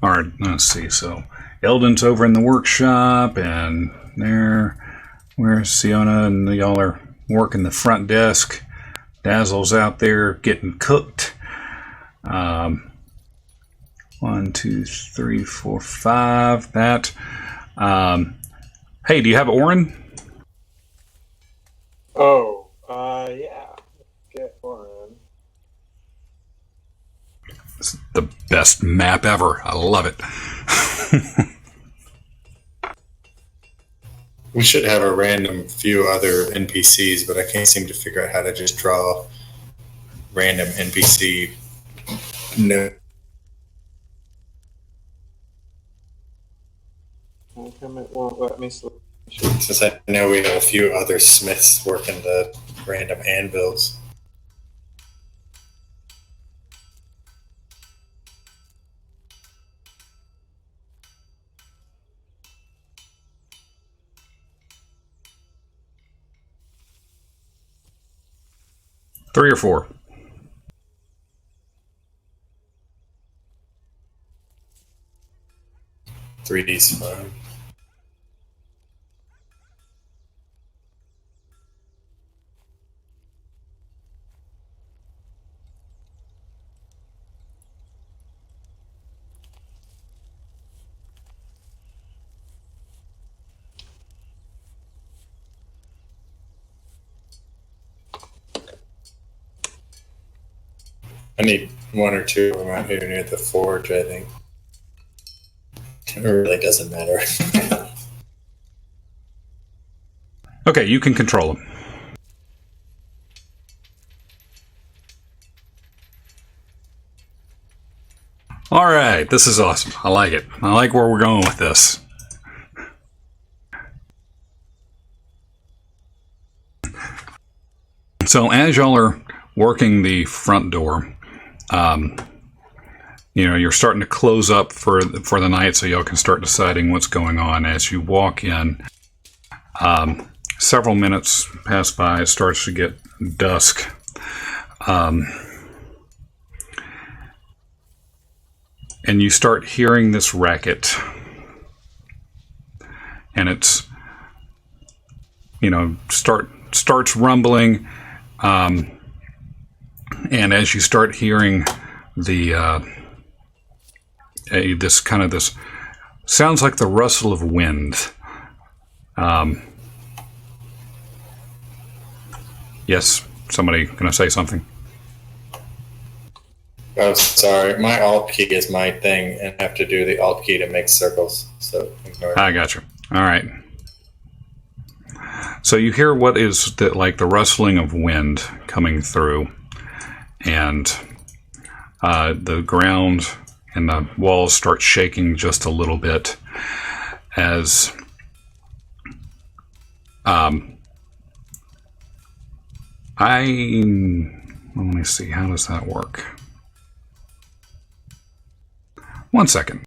are, let's see, so Eldon's over in the workshop, and where's Siona, and y'all are working the front desk. Dazzle's out there getting cooked. 1, 2, 3, 4, 5. That. Hey, do you have Orin? Oh, yeah. Get Orin. It's the best map ever. I love it. We should have a random few other NPCs, but I can't seem to figure out how to just draw random NPC. No. How come it won't let me select? Since I know we have a few other smiths working the random anvils. Three or four. Three's fine. I need one or two of them out here near the forge, I think. It really doesn't matter. Okay, you can control them. All right, this is awesome. I like it. I like where we're going with this. So as y'all are working the front door, you're starting to close up for the night, so y'all can start deciding what's going on. As you walk in, several minutes pass by. It starts to get dusk. And you start hearing this racket. And it's, starts rumbling. And as you start hearing this sounds like the rustle of wind. Yes, somebody gonna say something? Oh, sorry. My alt key is my thing, and I have to do the alt key to make circles. So ignore it. I got you. All right. So you hear what is like the rustling of wind coming through, and the ground and the walls start shaking just a little bit as let me see, how does that work? 1 second.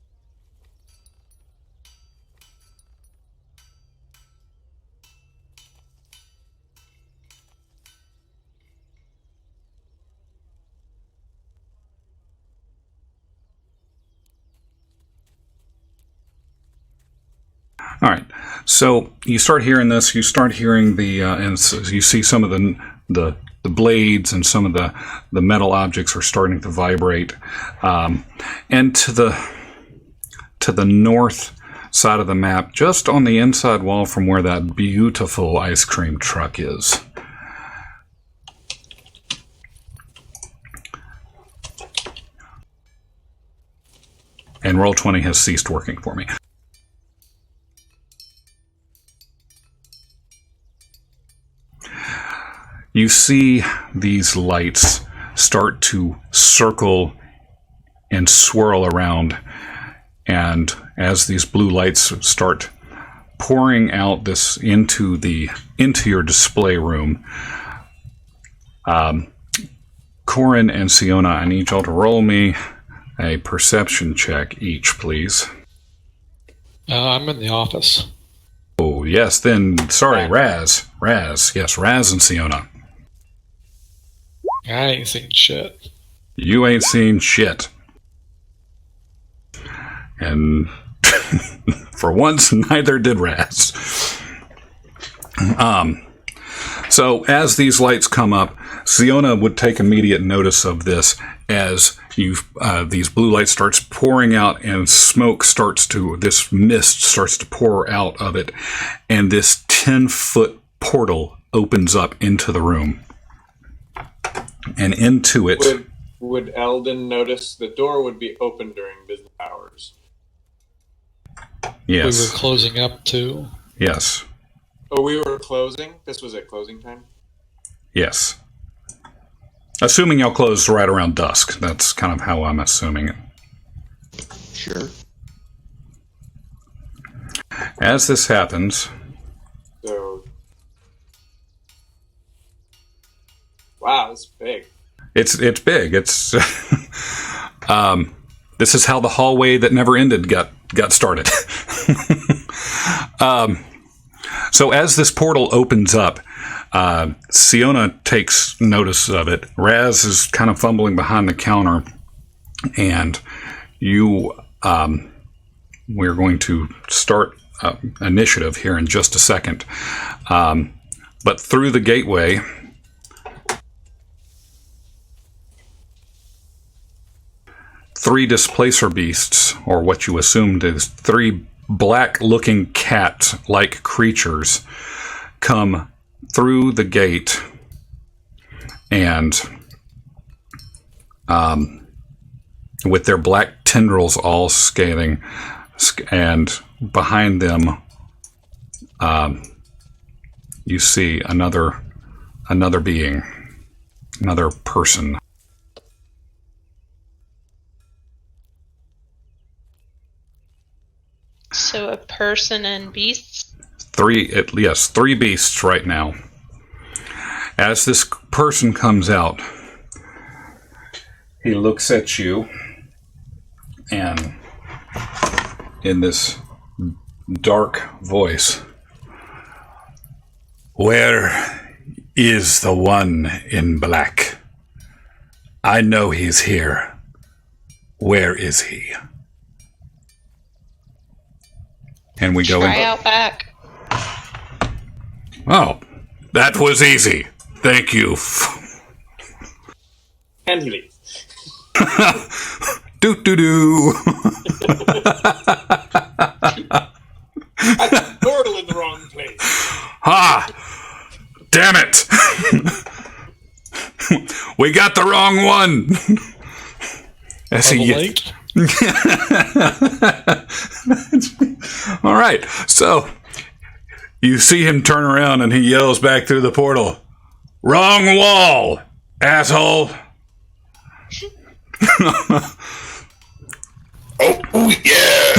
All right, so you start hearing this. You start hearing and so you see some of the blades and some of the metal objects are starting to vibrate. And to the north side of the map, just on the inside wall from where that beautiful ice cream truck is. And Roll20 has ceased working for me. You see these lights start to circle and swirl around, and as these blue lights start pouring out this into your display room, Corin and Siona, I need y'all to roll me a perception check each, please. I'm in the office. Oh, yes, then, sorry, Raz. Yes, Raz and Siona. I ain't seen shit. You ain't seen shit. And for once, neither did Raz. So as these lights come up, Siona would take immediate notice of this as these blue lights starts pouring out and this mist starts to pour out of it, and this 10-foot portal opens up into the room. And into it... Would Eldon notice the door would be open during business hours? Yes. We were closing up too. Yes. Oh, we were closing? This was at closing time? Yes. Assuming y'all closed right around dusk. That's kind of how I'm assuming it. Sure. As this happens... So... Wow, it's big. It's big. It's this is how the hallway that never ended got started. So as this portal opens up, Siona takes notice of it. Raz is kind of fumbling behind the counter, and we're going to start initiative here in just a second. But through the gateway, three displacer beasts, or what you assumed is three black-looking cat-like creatures, come through the gate, and with their black tendrils all scaling, and behind them, you see another being, another person. So a person and beasts? Three beasts right now. As this person comes out, he looks at you, and in this dark voice, "Where is the one in black? I know he's here. Where is he?" And we go in. Try out back. Oh, that was easy. Thank you. And he leaves. Do. I put Nordle in the wrong place. Ha! Damn it! We got the wrong one. All right. So You see him turn around and he yells back through the portal, "Wrong wall, asshole!" Oh, yeah!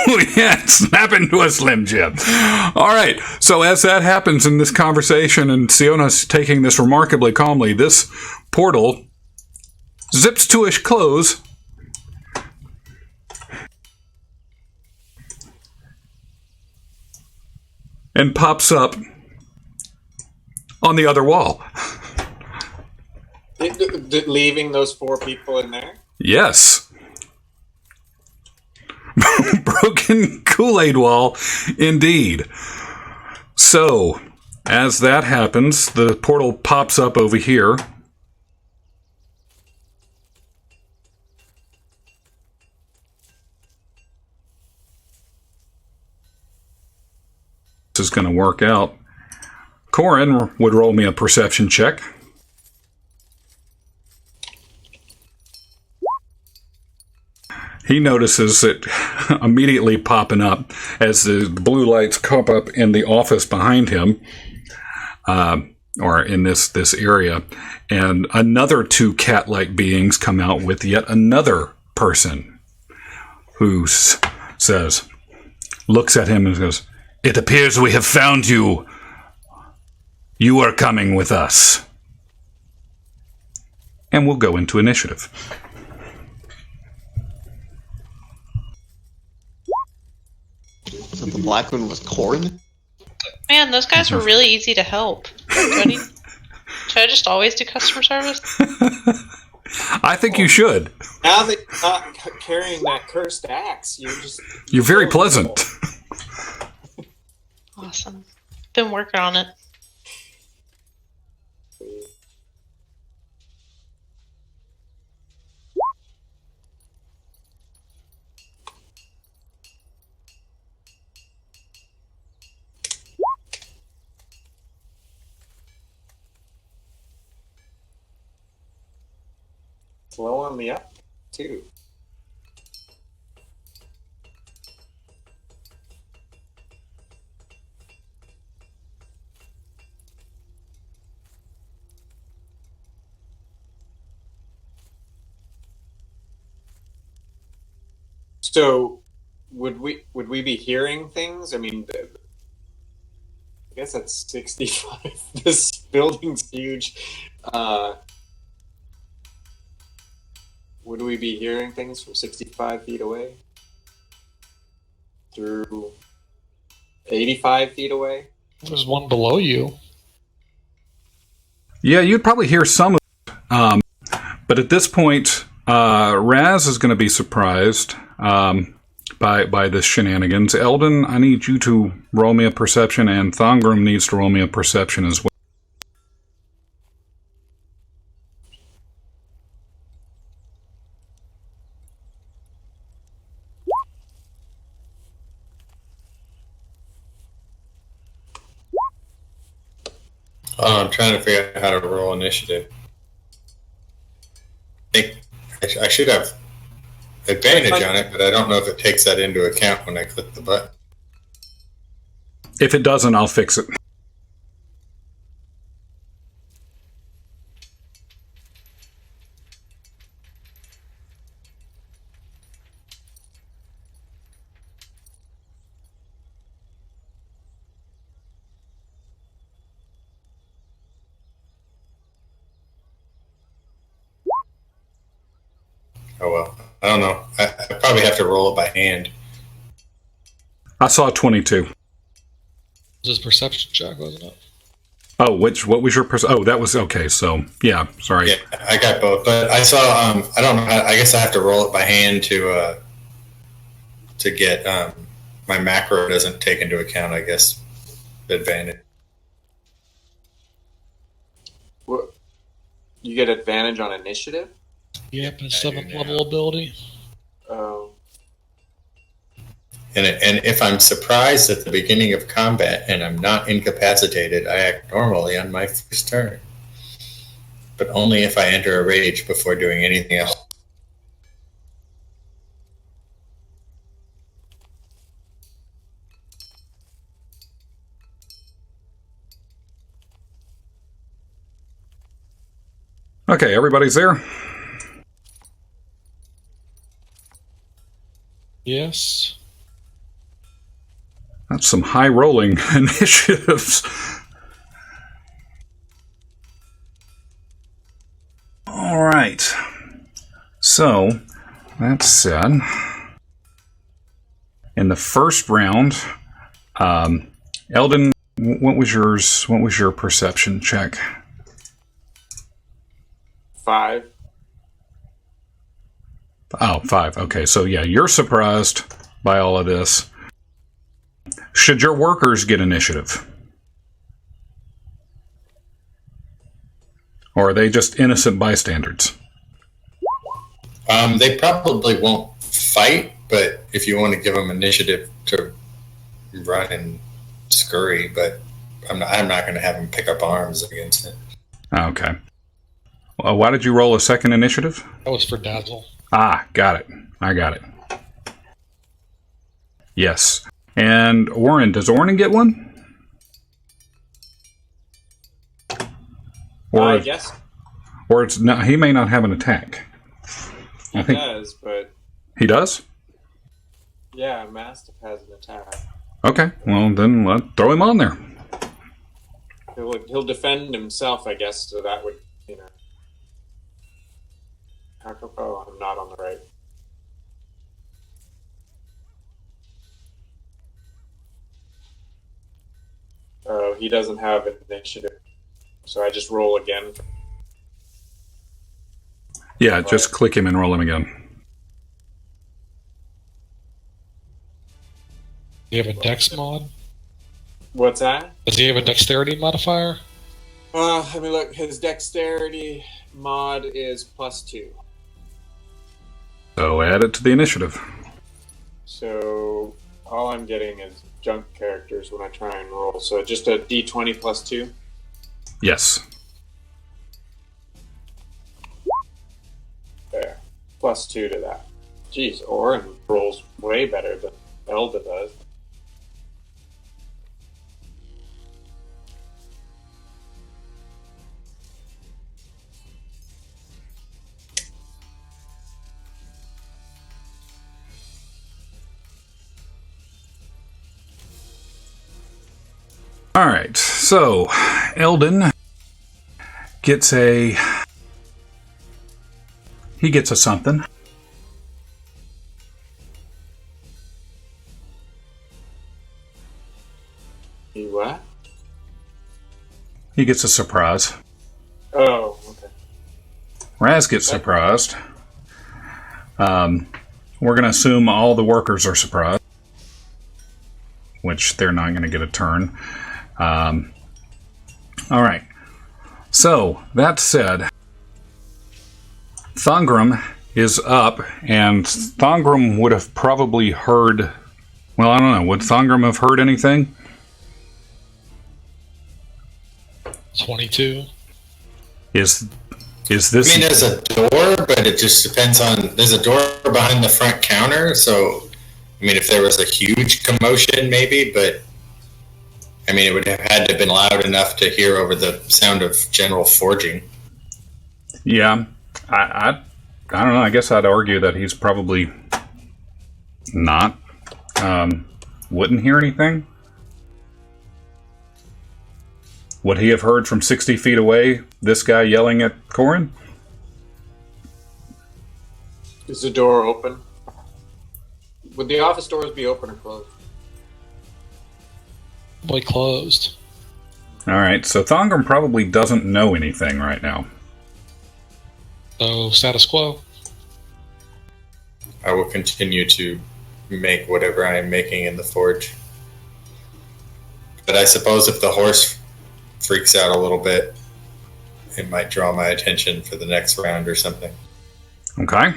Oh, yeah, snap into a Slim Jim. All right, so as that happens in this conversation and Siona's taking this remarkably calmly, this portal zips to a close. And pops up on the other wall. Leaving those 4 people in there? Yes. Broken Kool-Aid wall, indeed. So, as that happens, the portal pops up over here. This is going to work out. Corin would roll me a perception check. He notices it immediately popping up as the blue lights come up in the office behind him, or in this area, and another 2 cat-like beings come out with yet another person who says, looks at him and goes, "It appears we have found you. You are coming with us." And we'll go into initiative. So the black one was Corin? Man, those guys were really easy to help. Should I just always do customer service? I think you should. Now that carrying that cursed axe, You're very pleasant. Awesome. Been working on it. Slow on the up, too. So, would we be hearing things? I mean, I guess that's 65. This building's huge. Would we be hearing things from 65 feet away? Through 85 feet away? There's one below you. Yeah, you'd probably hear some of it. But at this point, Raz is going to be surprised by this shenanigans. Eldon, I need you to roll me a perception, and Thongrum needs to roll me a perception as well. Oh, I'm trying to figure out how to roll initiative. I should have advantage on it, but I don't know if it takes that into account when I click the button. If it doesn't, I'll fix it. Oh well, I don't know. I probably have to roll it by hand. I saw 22. This is perception check, wasn't it? Oh, what was your perception? Oh, that was okay. So yeah, sorry. Yeah, I got both, but I saw. I don't know. I guess I have to roll it by hand to get my macro doesn't take into account. I guess the advantage. What? You get advantage on initiative? Yep, and 7th level ability. Oh. And if I'm surprised at the beginning of combat and I'm not incapacitated, I act normally on my first turn. But only if I enter a rage before doing anything else. Okay, everybody's there? Yes. That's some high rolling initiatives. All right. So, that said, in the first round, Eldon, what was yours? What was your perception check? 5. Oh, 5. Okay, so yeah, you're surprised by all of this. Should your workers get initiative? Or are they just innocent bystanders? They probably won't fight, but if you want to give them initiative to run and scurry, but I'm not going to have them pick up arms against it. Okay. Well, why did you roll a second initiative? That was for Dazzle. Ah, got it. I got it. Yes. And Orin, does Orin get one? Or Yes, or it's not, he may not have an attack. he does, but He does? yeah, Mastiff has an attack. Okay. Well, then throw him on there. He'll defend himself, I guess, so that would, Oh, I'm not on the right. Oh, he doesn't have an initiative. So I just roll again. Yeah, just click him and roll him again. Do you have a dex mod? What's that? Does he have a dexterity modifier? Let me look. His dexterity mod is +2. So add it to the initiative. So all I'm getting is junk characters when I try and roll. So just a d20 +2. Yes. There. +2 to that. Jeez, Orin rolls way better than Elda does. All right. So Eldon gets a something. He what? He gets a surprise. Oh, okay. Raz gets surprised. We're going to assume all the workers are surprised, which they're not going to get a turn. All right. So, that said, Thongrum is up, and Thongrum would have probably heard... Well, I don't know. Would Thongrum have heard anything? 22. Is this... I mean, there's a door, but it just depends on... There's a door behind the front counter, so... I mean, if there was a huge commotion, maybe, but... I mean, it would have had to have been loud enough to hear over the sound of general forging. Yeah. I don't know. I guess I'd argue that he's probably not. Wouldn't hear anything? Would he have heard from 60 feet away this guy yelling at Corin? Is the door open? Would the office doors be open or closed? Probably closed. All right, so Thongrum probably doesn't know anything right now. So, status quo. I will continue to make whatever I am making in the forge. But I suppose if the horse freaks out a little bit, it might draw my attention for the next round or something. Okay.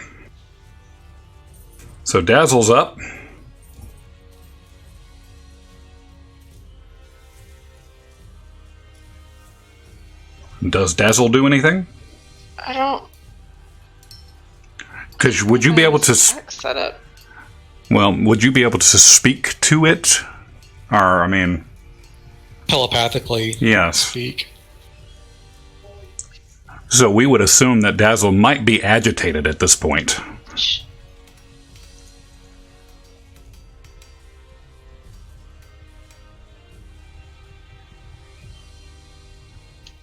So Dazzle's up. Does Dazzle do anything? I don't. Because would you be able to... Set up. Well, would you be able to speak to it? Or, I mean... Telepathically Yes. speak. So we would assume that Dazzle might be agitated at this point.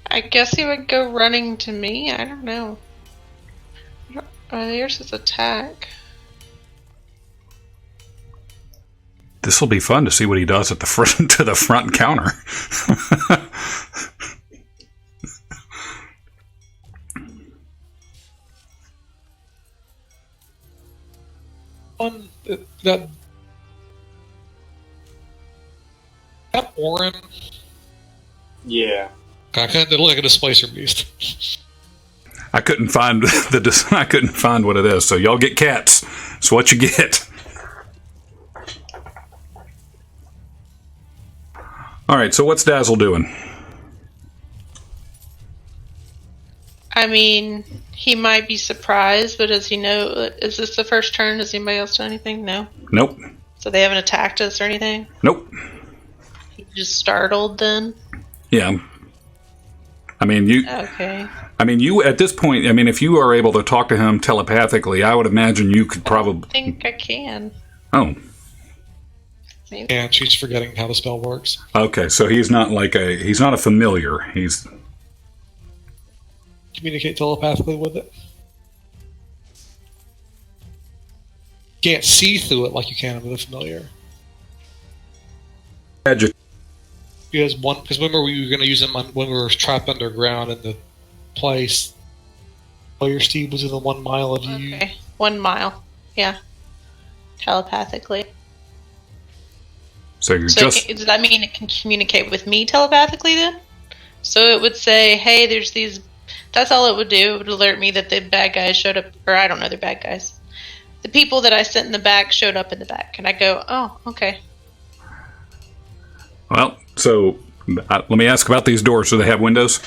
I guess he would go running to me. I don't know. There's his attack. This will be fun to see what he does at the front to the front counter. On that Orin. Yeah. Kind of look like a displacer beast. I couldn't find I couldn't find what it is. So y'all get cats. It's what you get. All right. So what's Dazzle doing? I mean, he might be surprised, but does he know? Is this the first turn? Does anybody else do anything? No. Nope. So they haven't attacked us or anything? Nope. He's just startled then? Yeah. I mean, you. Okay. I mean, you at this point. I mean, if you are able to talk to him telepathically, I would imagine you could probably. I think I can. Oh. Maybe. And she's forgetting how the spell works. Okay, so he's not he's not a familiar. He's Communicate telepathically with it. Can't see through it like you can with a familiar. Because remember we were going to use them when we were trapped underground in the place. Oh, your Steve was within 1 mile of you. Okay, 1 mile. Yeah. Telepathically. So you're does that mean it can communicate with me telepathically then? So it would say, hey, there's these... That's all it would do. It would alert me that the bad guys showed up. Or I don't know, they're bad guys. The people that I sent in the back showed up in the back. And I go, oh, okay. Well, so let me ask about these doors. Do they have windows?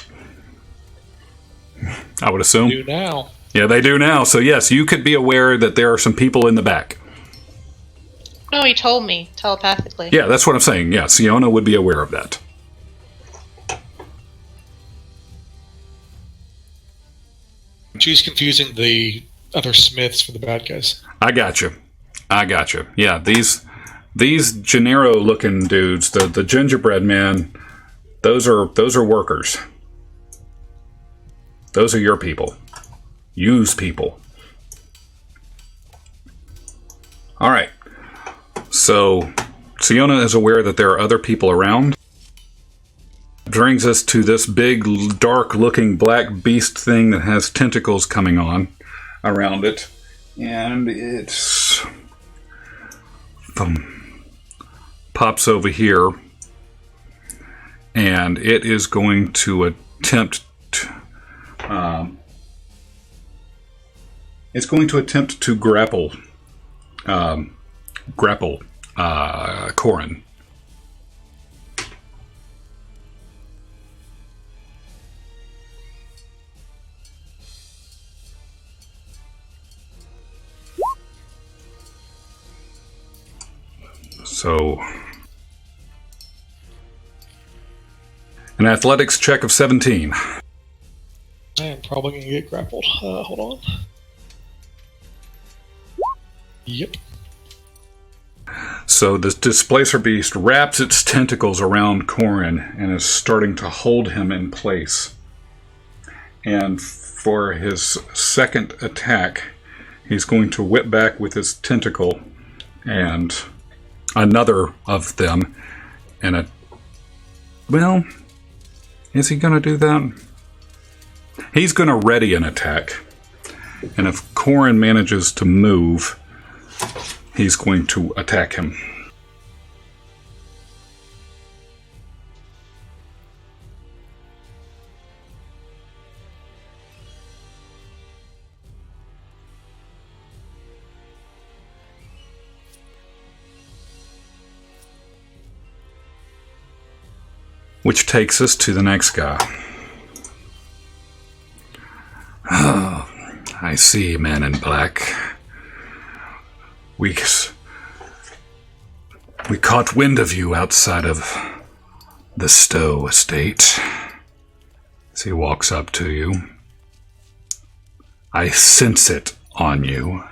I would assume. They do now. Yeah, they do now. So yes, you could be aware that there are some people in the back. No, he told me telepathically. Yeah, that's what I'm saying. Yeah, Siona would be aware of that. She's confusing the other Smiths for the bad guys. I got you. Yeah, these Gennaro-looking dudes, the gingerbread men, those are workers. Those are your people. Use people. All right. So, Siona is aware that there are other people around. Brings us to this big, dark-looking black beast thing that has tentacles coming on around it. And it's... pops over here. And it is going to attempt... it's going to attempt to grapple... Corin. So, an athletics check of 17. I am probably going to get grappled. Hold on. Yep. So this displacer beast wraps its tentacles around Corin and is starting to hold him in place. And for his second attack, he's going to whip back with his tentacle and another of them. And well, is he going to do that? He's going to ready an attack. And if Corin manages to move, he's going to attack him. Which takes us to the next guy. Oh, I see, man in black. We caught wind of you outside of the Stowe estate. As he walks up to you. I sense it on you.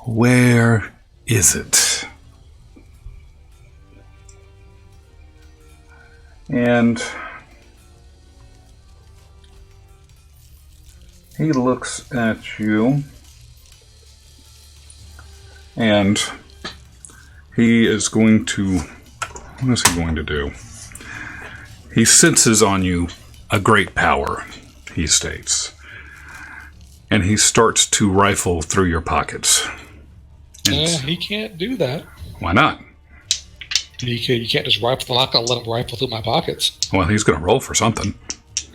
Where is it? And he looks at you, and he is going to... What is he going to do? He senses on you a great power, he states. And he starts to rifle through your pockets. He can't do that. Why not? You can't just rifle. I'm not going to let him rifle through my pockets. Well, he's going to roll for something.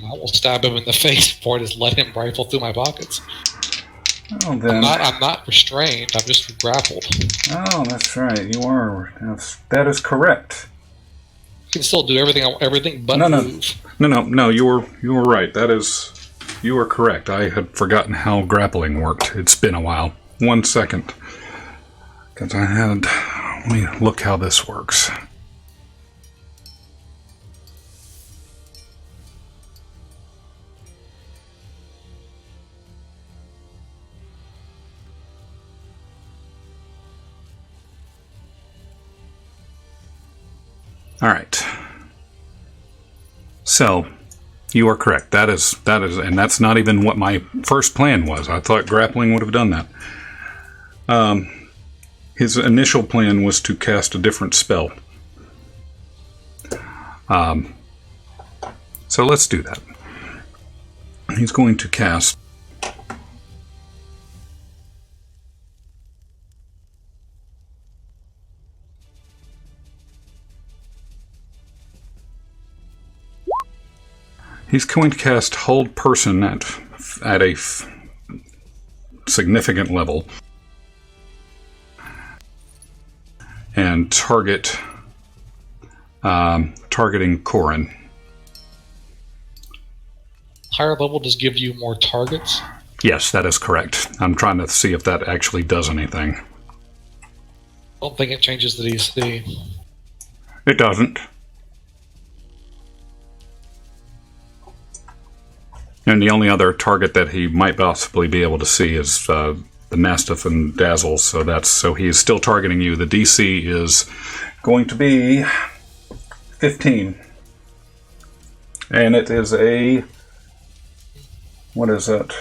I will stab him in the face before I just let him rifle through my pockets. Oh, then. I'm not restrained. I'm just grappled. Oh, that's right. You are. That is correct. You can still do everything but move. No. You were right. You were correct. I had forgotten how grappling worked. It's been a while. 1 second. Because let me look how this works. All right. So, you are correct. That is, and that's not even what my first plan was. I thought grappling would have done that. His initial plan was to cast a different spell. So let's do that. He's going to cast Hold Person at a significant level and targeting Corin. Higher level does give you more targets? Yes, that is correct. I'm trying to see if that actually does anything. I don't think it changes the DC. It doesn't. And the only other target that he might possibly be able to see is the Mastiff and Dazzle. So he is still targeting you. The DC is going to be 15. And it is a... What is that?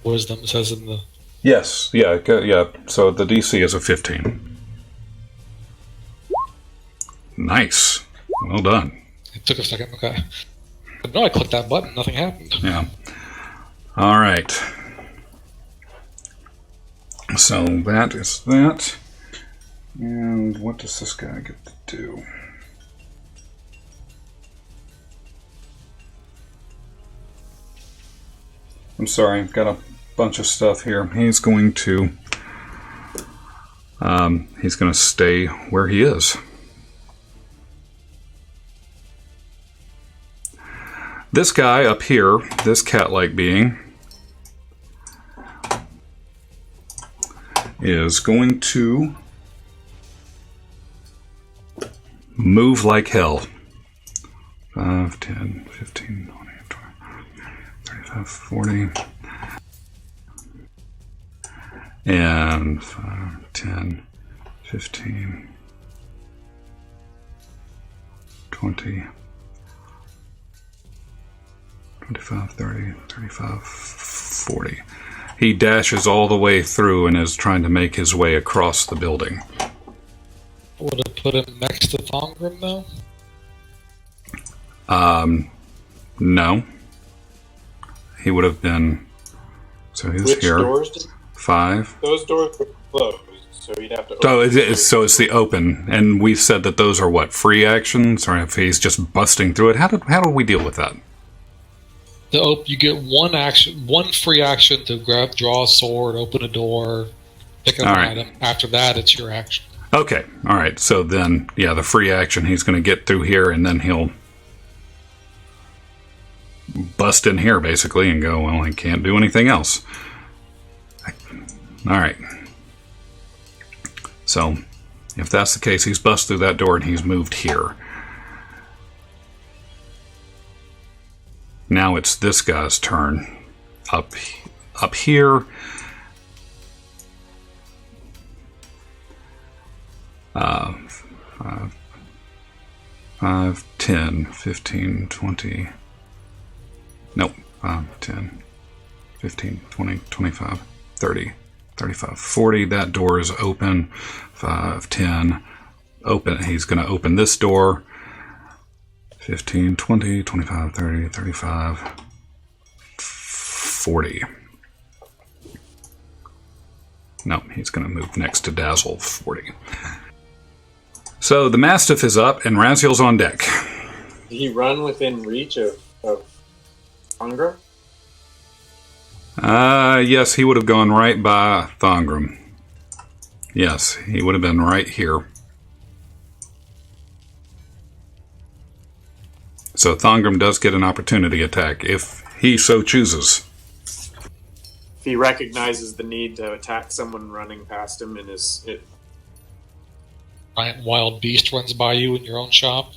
Wisdom says in the... Yes, yeah. So the DC is a 15. Nice. Well done. It took a second, okay. But no, I clicked that button, nothing happened. Yeah. All right. So that is that. And what does this guy get to do? I'm sorry, I've got a bunch of stuff here. He's going to stay where he is. This guy up here, this cat-like being, is going to move like hell. 5, 10, 15, 20, 35, 40. And 5, 10, 15, 20, 25, 30, 35, 40. He dashes all the way through and is trying to make his way across the building. Would it put him next to Thongrim, though? No. He would have been... So he's Which here. Doors 5. Those doors were closed, so he'd have to... So it's the open. And we said that those are what? Free actions? Or if he's just busting through it? How do we deal with that? You get one free action to draw a sword, open a door, pick up an item. After that, it's your action. Okay, all right. So then, yeah, the free action, he's going to get through here, and then he'll bust in here, basically, and go, well, he can't do anything else. All right. So, if that's the case, he's bust through that door, and he's moved here. Now it's this guy's turn. Up here. 5, 10, 15, 20. Nope. 10, 15, 20, 25, 30, 35, 40. That door is open. 5, 10. Open. He's going to open this door. 15, 20, 25, 30, 35, 40. No, he's going to move next to Dazzle. 40. So the Mastiff is up and Raziel's on deck. Did he run within reach of Thongram? Yes, he would have gone right by Thongram. Yes, he would have been right here. So Thongram does get an opportunity attack if he so chooses. If he recognizes the need to attack someone running past him in his... Giant wild beast runs by you in your own shop.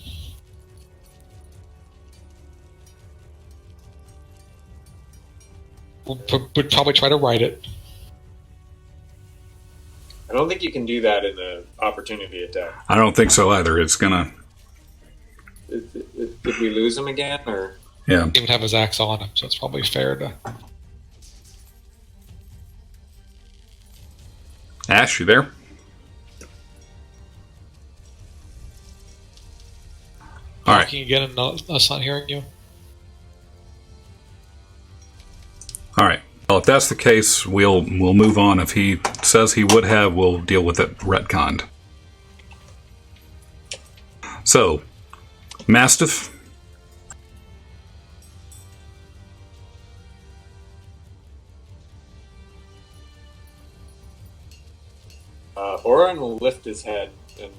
Would probably try to ride it. I don't think you can do that in an opportunity attack. I don't think so either. It's gonna... Did we lose him again, or...? Yeah. He would have his axe on him, so it's probably fair to... Ash, you there? All right. Talking again and us not hearing you? All right. Well, if that's the case, we'll move on. If he says he would have, we'll deal with it retconned. So, Mastiff. Oren will lift his head and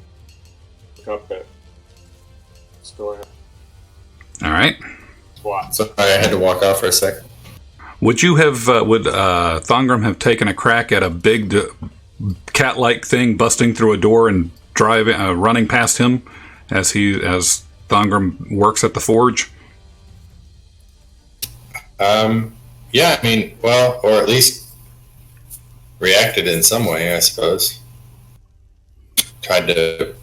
look up at Stoya. All right. What? So I had to walk off for a second. Would you have? Would Thongram have taken a crack at a big cat-like thing busting through a door and running past him as Thongram works at the forge? Yeah, I mean, well, or at least reacted in some way, I suppose. Tried to...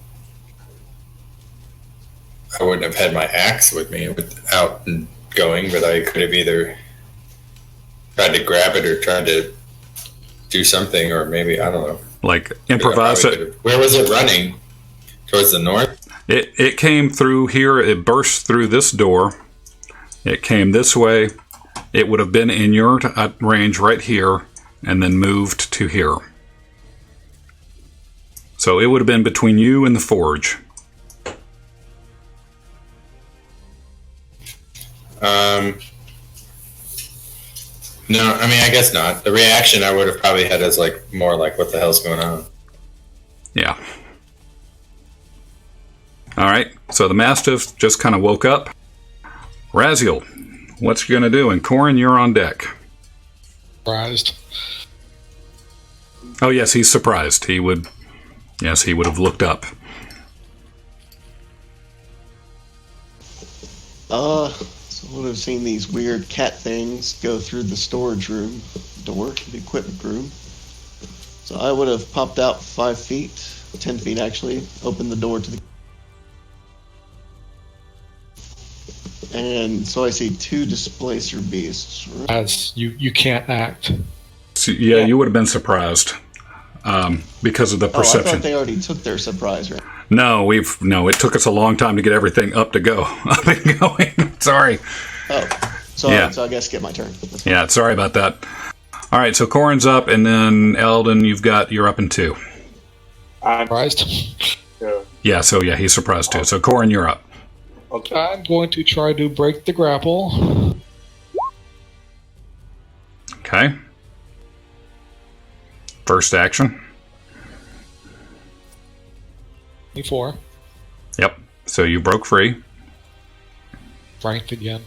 I wouldn't have had my axe with me without going, but I could have either tried to grab it or tried to do something, or maybe, I don't know. Like improvise it. Where was it running? Towards the north? It came through here. It burst through this door. It came this way. It would have been in your range right here, and then moved to here. So it would have been between you and the forge. No, I mean, I guess not. The reaction I would have probably had is like more like, what the hell's going on? Yeah. All right. So the Mastiff just kind of woke up. Raziel, what's you going to do? And Corin, you're on deck. Surprised. Oh, yes, he's surprised. He would have looked up. So I would have seen these weird cat things go through the storage room door, the equipment room. So I would have popped out 5 feet, 10 feet actually, opened the door to the... And so I see 2 displacer beasts. Right? As you can't act. So, yeah, you would have been surprised because of the perception. I thought they already took their surprise, right? No, it took us a long time to get everything up and going. Sorry. Oh, so I guess get my turn. Yeah, sorry about that. All right, so Corin's up, and then Eldon, you're up in 2. I'm Surprised? Yeah, he's surprised too. So Corin, you're up. Okay. I'm going to try to break the grapple. Okay. First action. 24. Yep. So you broke free. Strength again.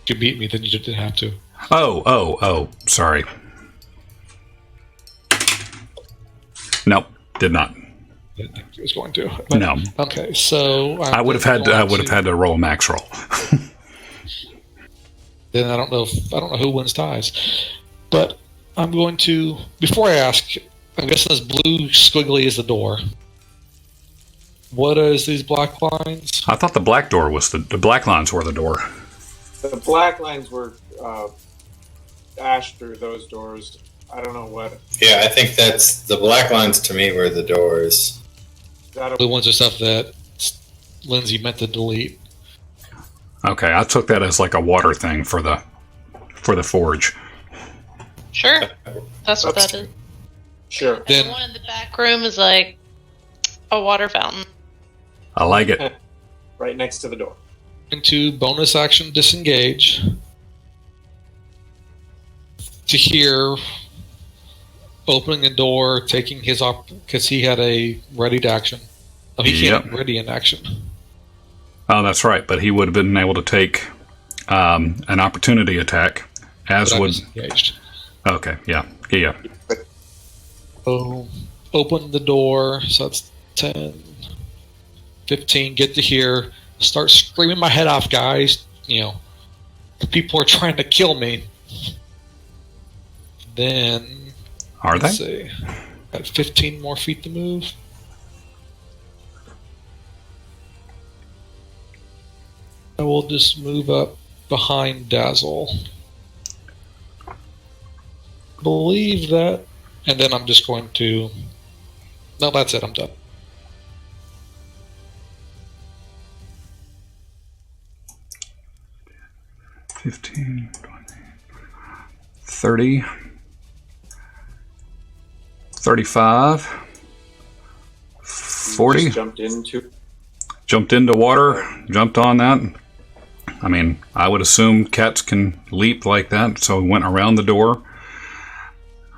If you beat me, then you didn't have to. Oh, sorry. Nope, did not. didn't think he was going to. But, No. Okay, so I would have had to roll a max roll. Then I don't know who wins ties. But I'm going to, before I ask, I'm guessing this blue squiggly is the door. What is these black lines? I thought the black door was the black lines were the door. The black lines were dashed through those doors. I don't know what. Yeah, I think that's the black lines to me were the doors. The ones are stuff that Lindsay meant to delete. Okay, I took that as like a water thing for the forge. Sure. That's what that is. Sure. And Then- the one in the back room is like a water fountain. I like it. Right next to the door. Into bonus action disengage to hear opening a door, taking his because he had a readied action. Oh, he can't ready an action. Oh, that's right. But he would have been able to take an opportunity attack, as But I would. disengaged. Okay, yeah. So open the door. So that's 10, 15. Get to here. Start screaming my head off, guys. People are trying to kill me. Then Are let's they? see. Got 15 more feet to move. I will just move up behind Dazzle. Believe that. And then I'm just going to... No, that's it. I'm done. $15, $20, $30, $35, $40. Jumped into water, jumped on that. I mean, I would assume cats can leap like that, so he went around the door,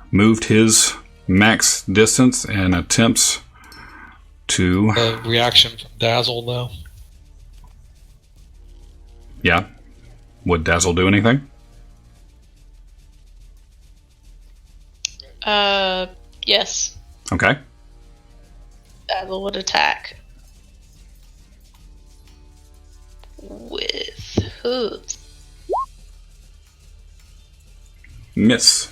moved his max distance, and attempts to... reaction from Dazzle, though. Yeah. Would Dazzle do anything? Yes. Okay. Dazzle would attack. With hooves. Miss.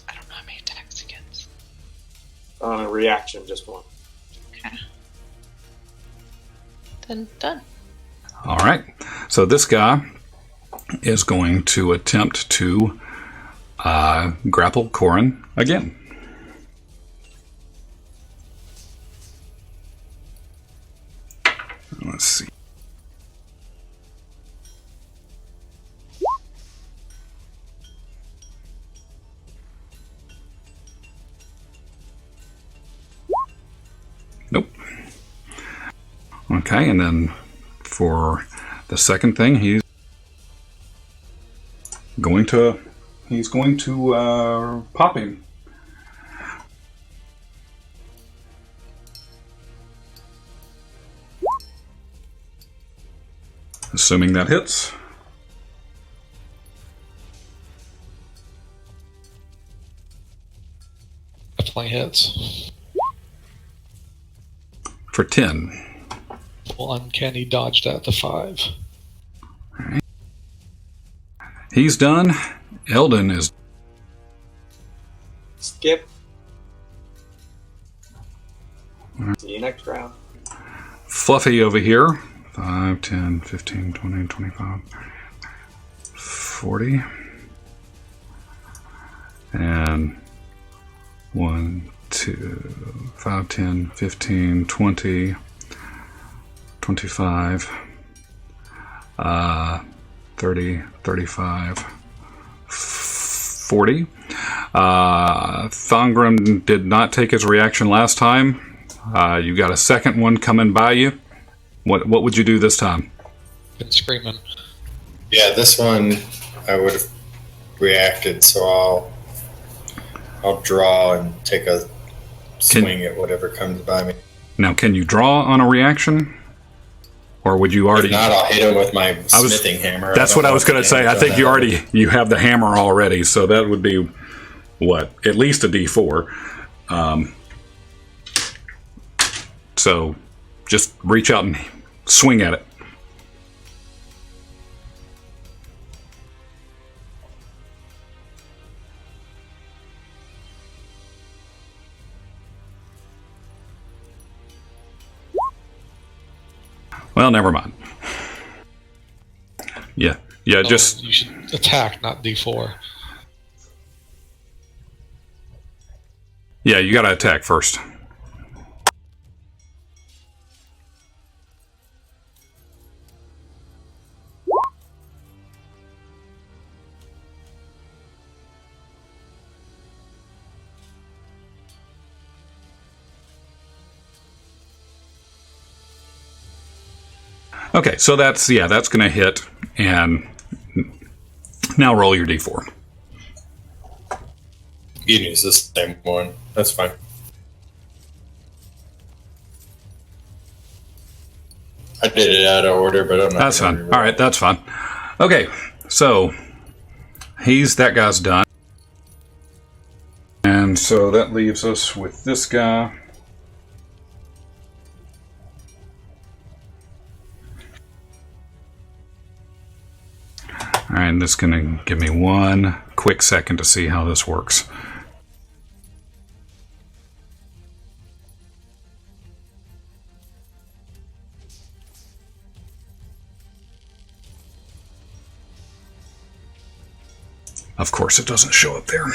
I don't know how many attacks against. On a reaction, just one. Okay. Then done. All right. So this guy is going to attempt to grapple Corin again. Let's see. Nope. Okay, and then for the second thing, he's going to pop him. Assuming that hits. Definitely hits. For 10. Well, uncanny dodge that to 5. He's done. Eldon is... Skip. See you next round. Fluffy over here. 5, 10, 15, 20, 25, 40. And 1, 2, 5, 10, 15, 20, 25, 30, 35, 40. Thongrim did not take his reaction last time. You got a second one coming by you. What would you do this time? Been screaming. Yeah, this one I would have reacted, so I'll draw and take a swing at whatever comes by me. Now, can you draw on a reaction? Or would you already... If not, I'll hit him with my smithing hammer. That's what I was going to say. I think you have the hammer already, so that would be, what, at least a D4. So just reach out and swing at it. Well, never mind. Yeah, just... You should attack, not D4. Yeah, you gotta attack first. Okay, so that's going to hit, and now roll your d4. You can use the same one. That's fine. I did it out of order, but I'm not. That's fine. All right, that's fine. Okay, so that guy's done, and so that leaves us with this guy. All right, and this is going to give me one quick second to see how this works. Of course, it doesn't show up there.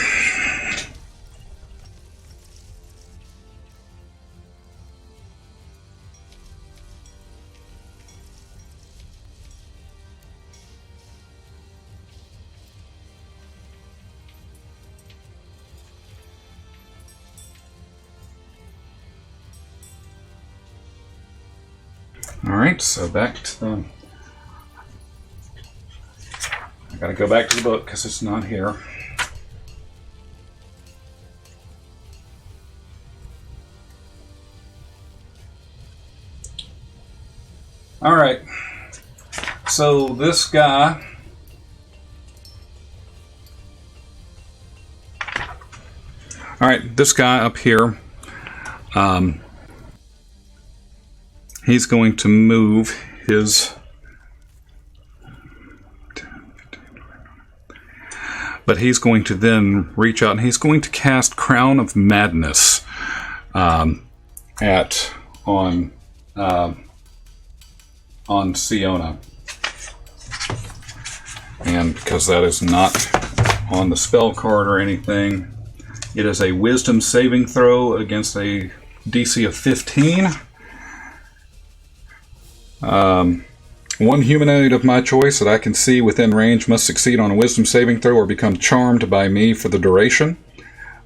All right, so back to the... I gotta go back to the book because it's not here. All right, so this guy... All right, this guy up here, he's going to move his... But he's going to then reach out and he's going to cast Crown of Madness on Siona. And because that is not on the spell card or anything, it is a Wisdom saving throw against a DC of 15. One humanoid of my choice that I can see within range must succeed on a Wisdom saving throw or become charmed by me for the duration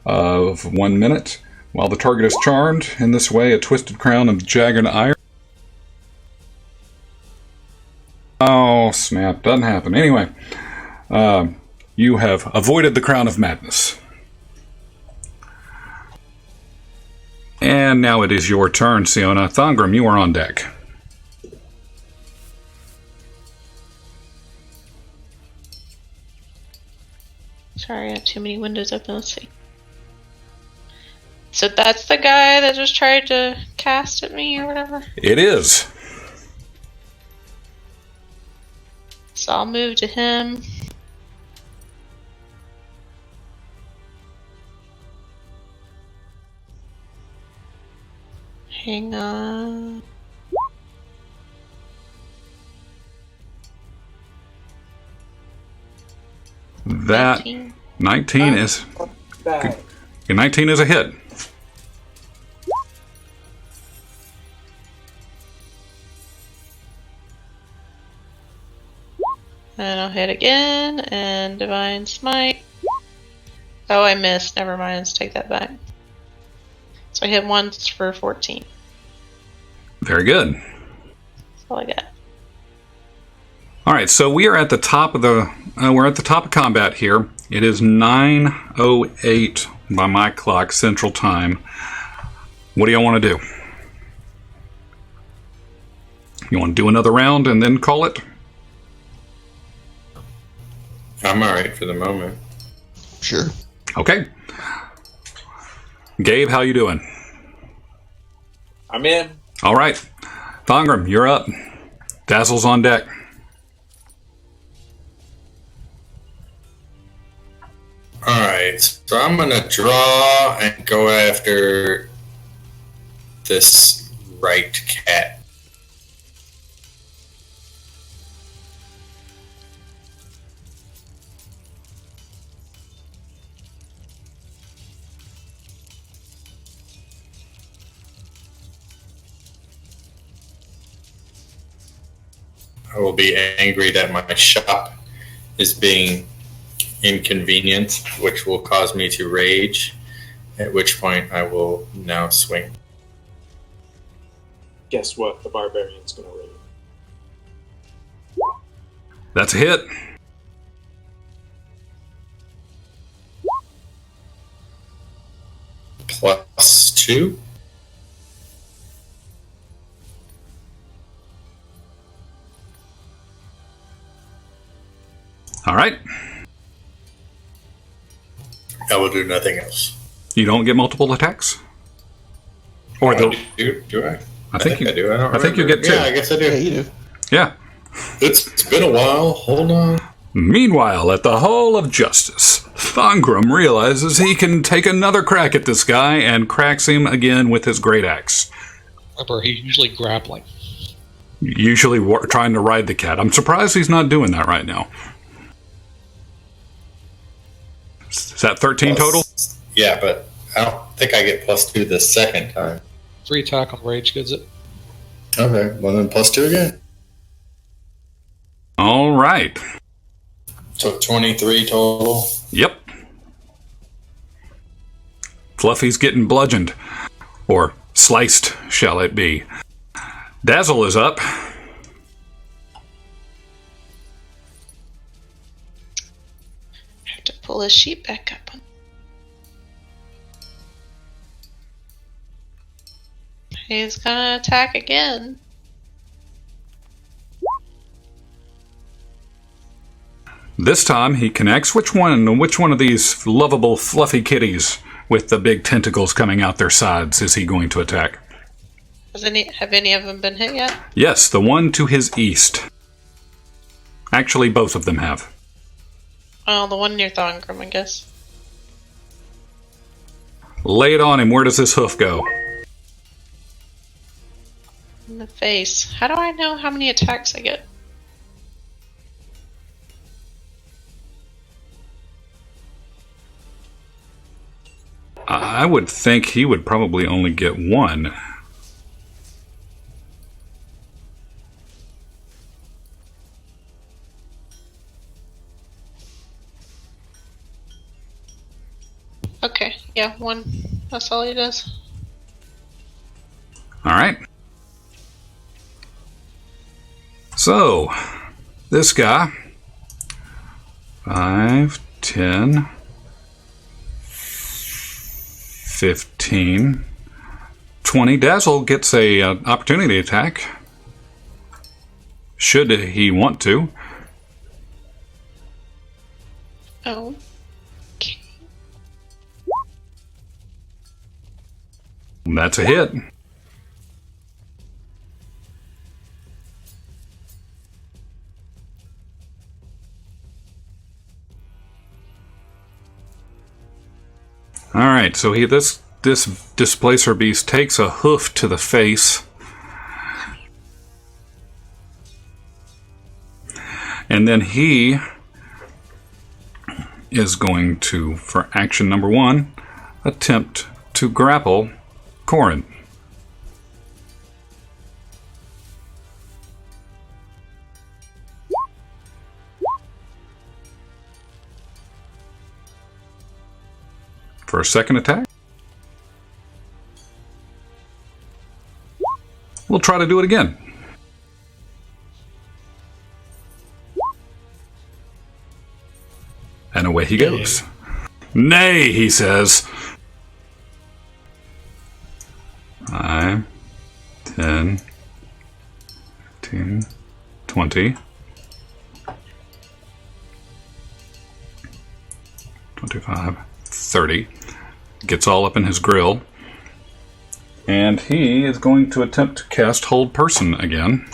of 1 minute. While the target is charmed, in this way, a twisted crown of jagged iron. Oh, snap. Doesn't happen. Anyway, you have avoided the Crown of Madness. And now it is your turn, Siona. Thongrim, you are on deck. Sorry, I have too many windows open. Let's see. So that's the guy that just tried to cast at me or whatever? It is. So I'll move to him. Hang on. That 19 is 19 is a hit. And I'll hit again and Divine Smite. Oh, I missed. Never mind. Let's take that back. So I hit once for 14. Very good. That's all I got. All right, so we are at the top of the we're at the top of combat here. It is 9:08 by my clock, Central Time. What do y'all want to do? You want to do another round and then call it? I'm all right for the moment. Sure. Okay. Gabe, how you doing? I'm in. All right. Thongram, you're up. Dazzle's on deck. Alright, so I'm going to draw and go after this right cat. I will be angry that my shop is being inconvenienced, which will cause me to rage, at which point I will now swing. Guess what? The barbarian's going to rage. That's a hit. +2. All right. I will do nothing else. You don't get multiple attacks? Or Oh, the... do I? I think you I do. I don't I think you remember. get 2. Yeah, I guess I do. Yeah, you do. Yeah. It's been a while. Hold on. Meanwhile, at the Hall of Justice, Thongram realizes he can take another crack at this guy and cracks him again with his great axe. Remember, he's usually grappling. Usually trying to ride the cat. I'm surprised he's not doing that right now. Is that 13 total? Yeah, but I don't think I get +2 the second time. 3 attack on rage gets it. Okay, well then +2 again. All right. So 23 total. Yep. Fluffy's getting bludgeoned. Or sliced, shall it be. Dazzle is up. I have to pull his sheet back up. He's gonna attack again. This time he connects. Which one of these lovable fluffy kitties with the big tentacles coming out their sides is he going to attack? Have any of them been hit yet? Yes, the one to his east. Actually, both of them have. Oh, the one near Thongram, I guess. Lay it on him. Where does this hoof go? In the face. How do I know how many attacks I get? I would think he would probably only get 1. Okay, yeah, 1. That's all he does. All right. So, this guy, 5, 10, 15, 20. Dazzle gets a opportunity attack. Should he want to. Oh. Okay. That's a hit. All right, so this displacer beast takes a hoof to the face, and then he is going to, for action number 1, attempt to grapple Corin. For a second attack. We'll try to do it again. And away he goes. Nay, he says. 5, 10, 15, 20, 25, 30. Gets all up in his grill. And he is going to attempt to cast Hold Person again.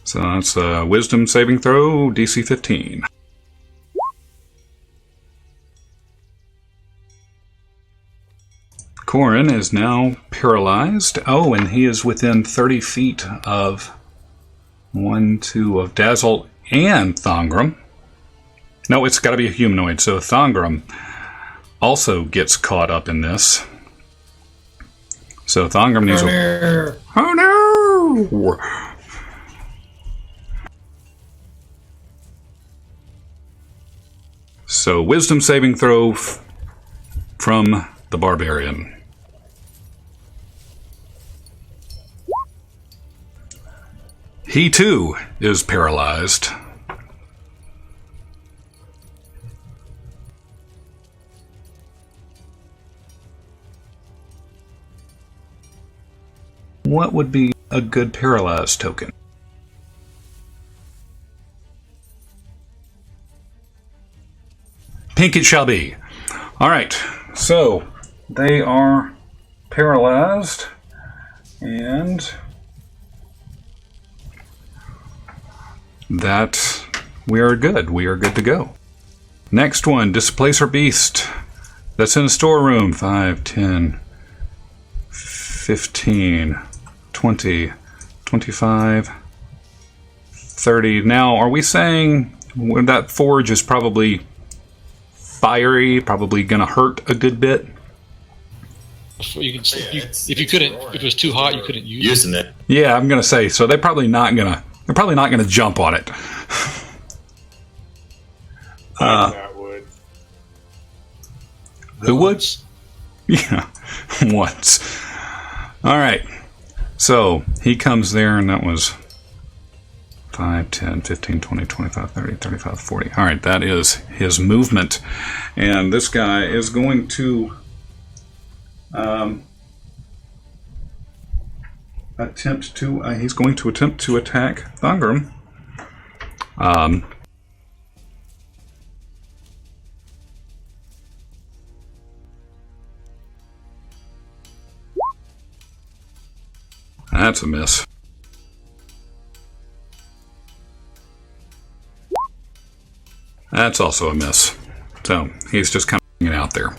So that's a Wisdom saving throw, DC 15. Corin is now paralyzed. Oh, and he is within 30 feet of of Dazzle and Thongrum. No, it's got to be a humanoid, so Thongrum also gets caught up in this. So Thongrum needs a... Oh no! So Wisdom saving throw from the Barbarian. He too is paralyzed. What would be a good paralyzed token? Pink it shall be. Alright, so they are paralyzed, and that we are good. We are good to go. Next one, Displacer Beast. That's in a storeroom. 5, 10, 15, 20, 25, 30. Now, are we saying that forge is probably fiery, probably going to hurt a good bit? If it was too hot, you couldn't use it. Yeah, I'm going to say, so they're probably not going to jump on it. That would. Who would? Yeah, once. All right. So he comes there, and that was 5, 10, 15, 20, 25, 30, 35, 40. All right, that is his movement. And this guy is going to attempt to attack Thongrum. That's a miss. That's also a miss. So he's just kind of hanging out there.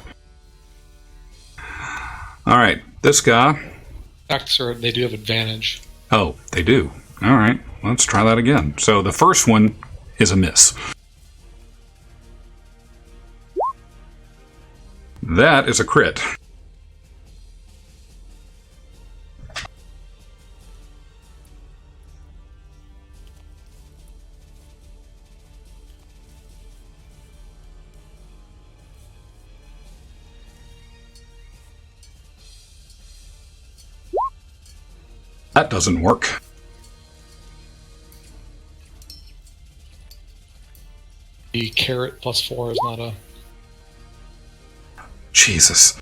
All right, this guy. attacks, or they do have advantage. Oh, they do. All right, let's try that again. So the first one is a miss. That is a crit. That doesn't work. The carrot +4 is not a... Jesus.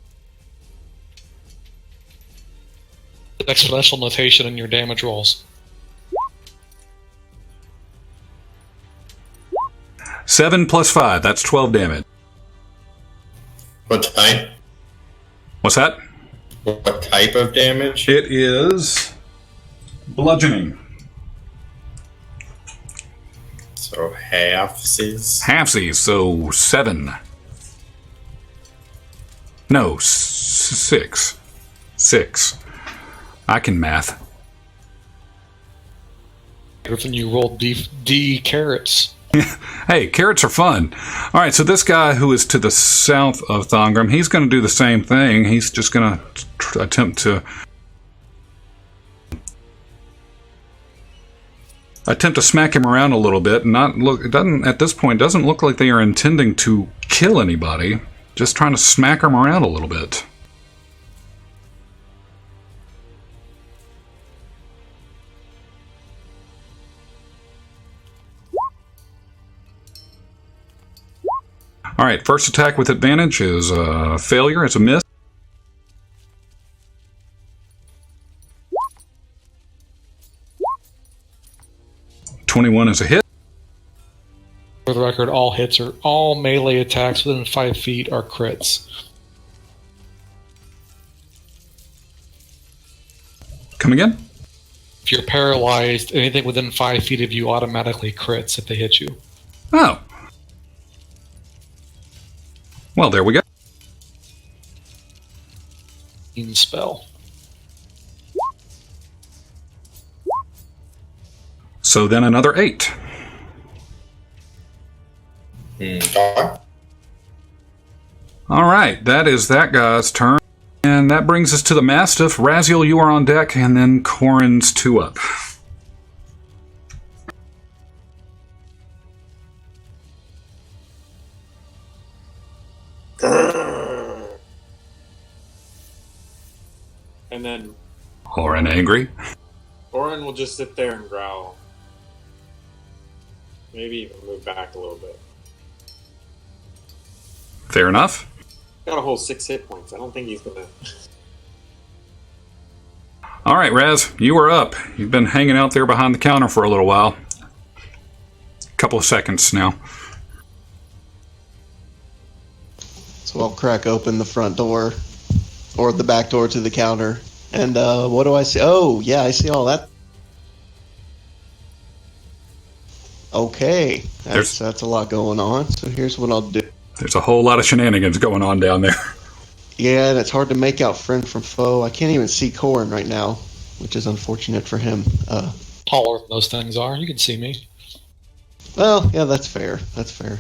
Exponential notation in your damage rolls. 7 + 5, that's 12 damage. What type? What's that? What type of damage? It is bludgeoning. So halfsies? Halfsies, so 7. No, 6. 6. I can math. Griffin, you rolled D carrots. Hey, carrots are fun. All right, so this guy who is to the south of Thongrum, he's going to do the same thing. He's just going to attempt to smack him around a little bit. Not look. It doesn't at this point. Doesn't look like they are intending to kill anybody. Just trying to smack him around a little bit. All All right, first attack with advantage is a failure. It's a miss. .21 is a hit. For the record, all melee attacks within 5 feet are crits. Come again? If you're paralyzed, anything within 5 feet of you automatically crits if they hit you. Oh. Well, there we go. Spell. So then another 8. All right, that is that guy's turn. And that brings us to the Mastiff. Raziel, you are on deck, and then Corin's 2 up. And then Corin angry. Orin will just sit there and growl. Maybe even move back a little bit. Fair enough. Got a whole 6 hit points. I don't think he's gonna. All right, Raz, you are up. You've been hanging out there behind the counter for a little while. A couple of seconds now. So I'll crack open the front door, or the back door to the counter, and what do I see? Oh, yeah, I see all that. Okay, that's a lot going on. So here's what I'll do. There's a whole lot of shenanigans going on down there. Yeah, and it's hard to make out friend from foe. I can't even see Corin right now, which is unfortunate for him. Taller than those things are. You can see me. Well, yeah, that's fair. That's fair.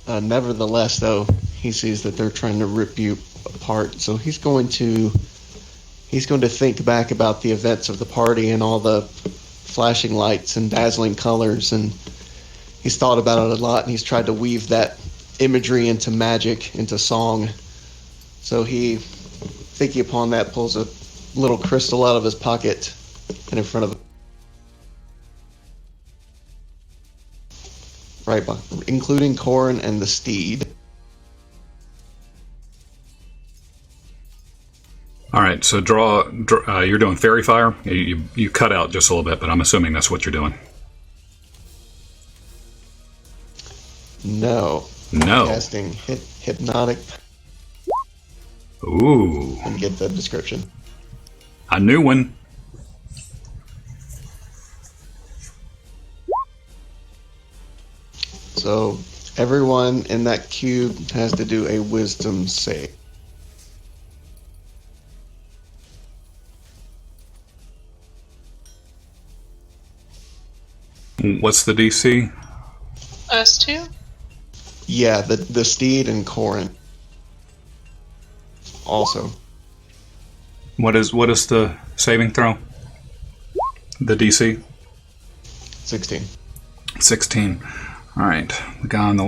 Nevertheless, though, he sees that they're trying to rip you apart, so he's going to think back about the events of the party and all the flashing lights and dazzling colors, and he's thought about it a lot, and he's tried to weave that imagery into magic, into song. So he, thinking upon that, pulls a little crystal out of his pocket and in front of him. Right, including Corin and the steed. All right, so draw you're doing fairy fire. You cut out just a little bit, but I'm assuming that's what you're doing. No. No. Casting hypnotic. Ooh. Let me get the description. A new one. So everyone in that cube has to do a wisdom save. What's the DC? Us two? Yeah, the steed and Corin. Also. What is the saving throw? The DC? 16. 16. All right. The guy on the...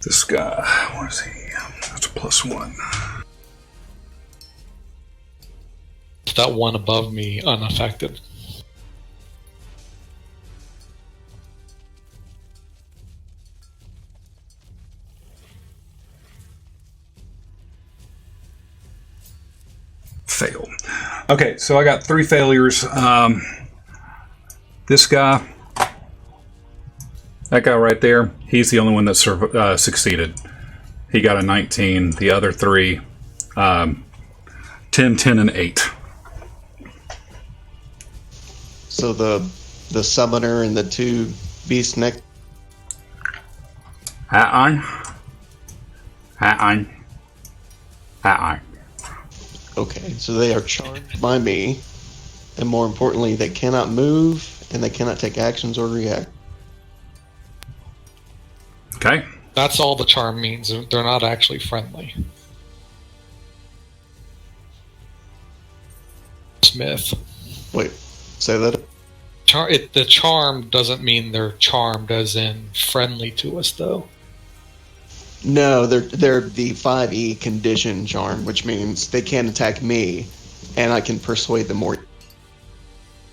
This guy, what is he? That's a +1. That one above me unaffected. Fail. Okay, so I got 3 failures. This guy, that guy right there, he's the only one that succeeded. He got a 19. The other 3, 10, 10, and 8. So the summoner and the 2 beast neck. On. Okay, so they are charged by me, and more importantly, they cannot move, and they cannot take actions or react. Okay. That's all the charm means. They're not actually friendly. Smith. Wait, say that? The charm doesn't mean they're charmed as in friendly to us, though. No, they're the 5e condition charm, which means they can't attack me, and I can persuade them more.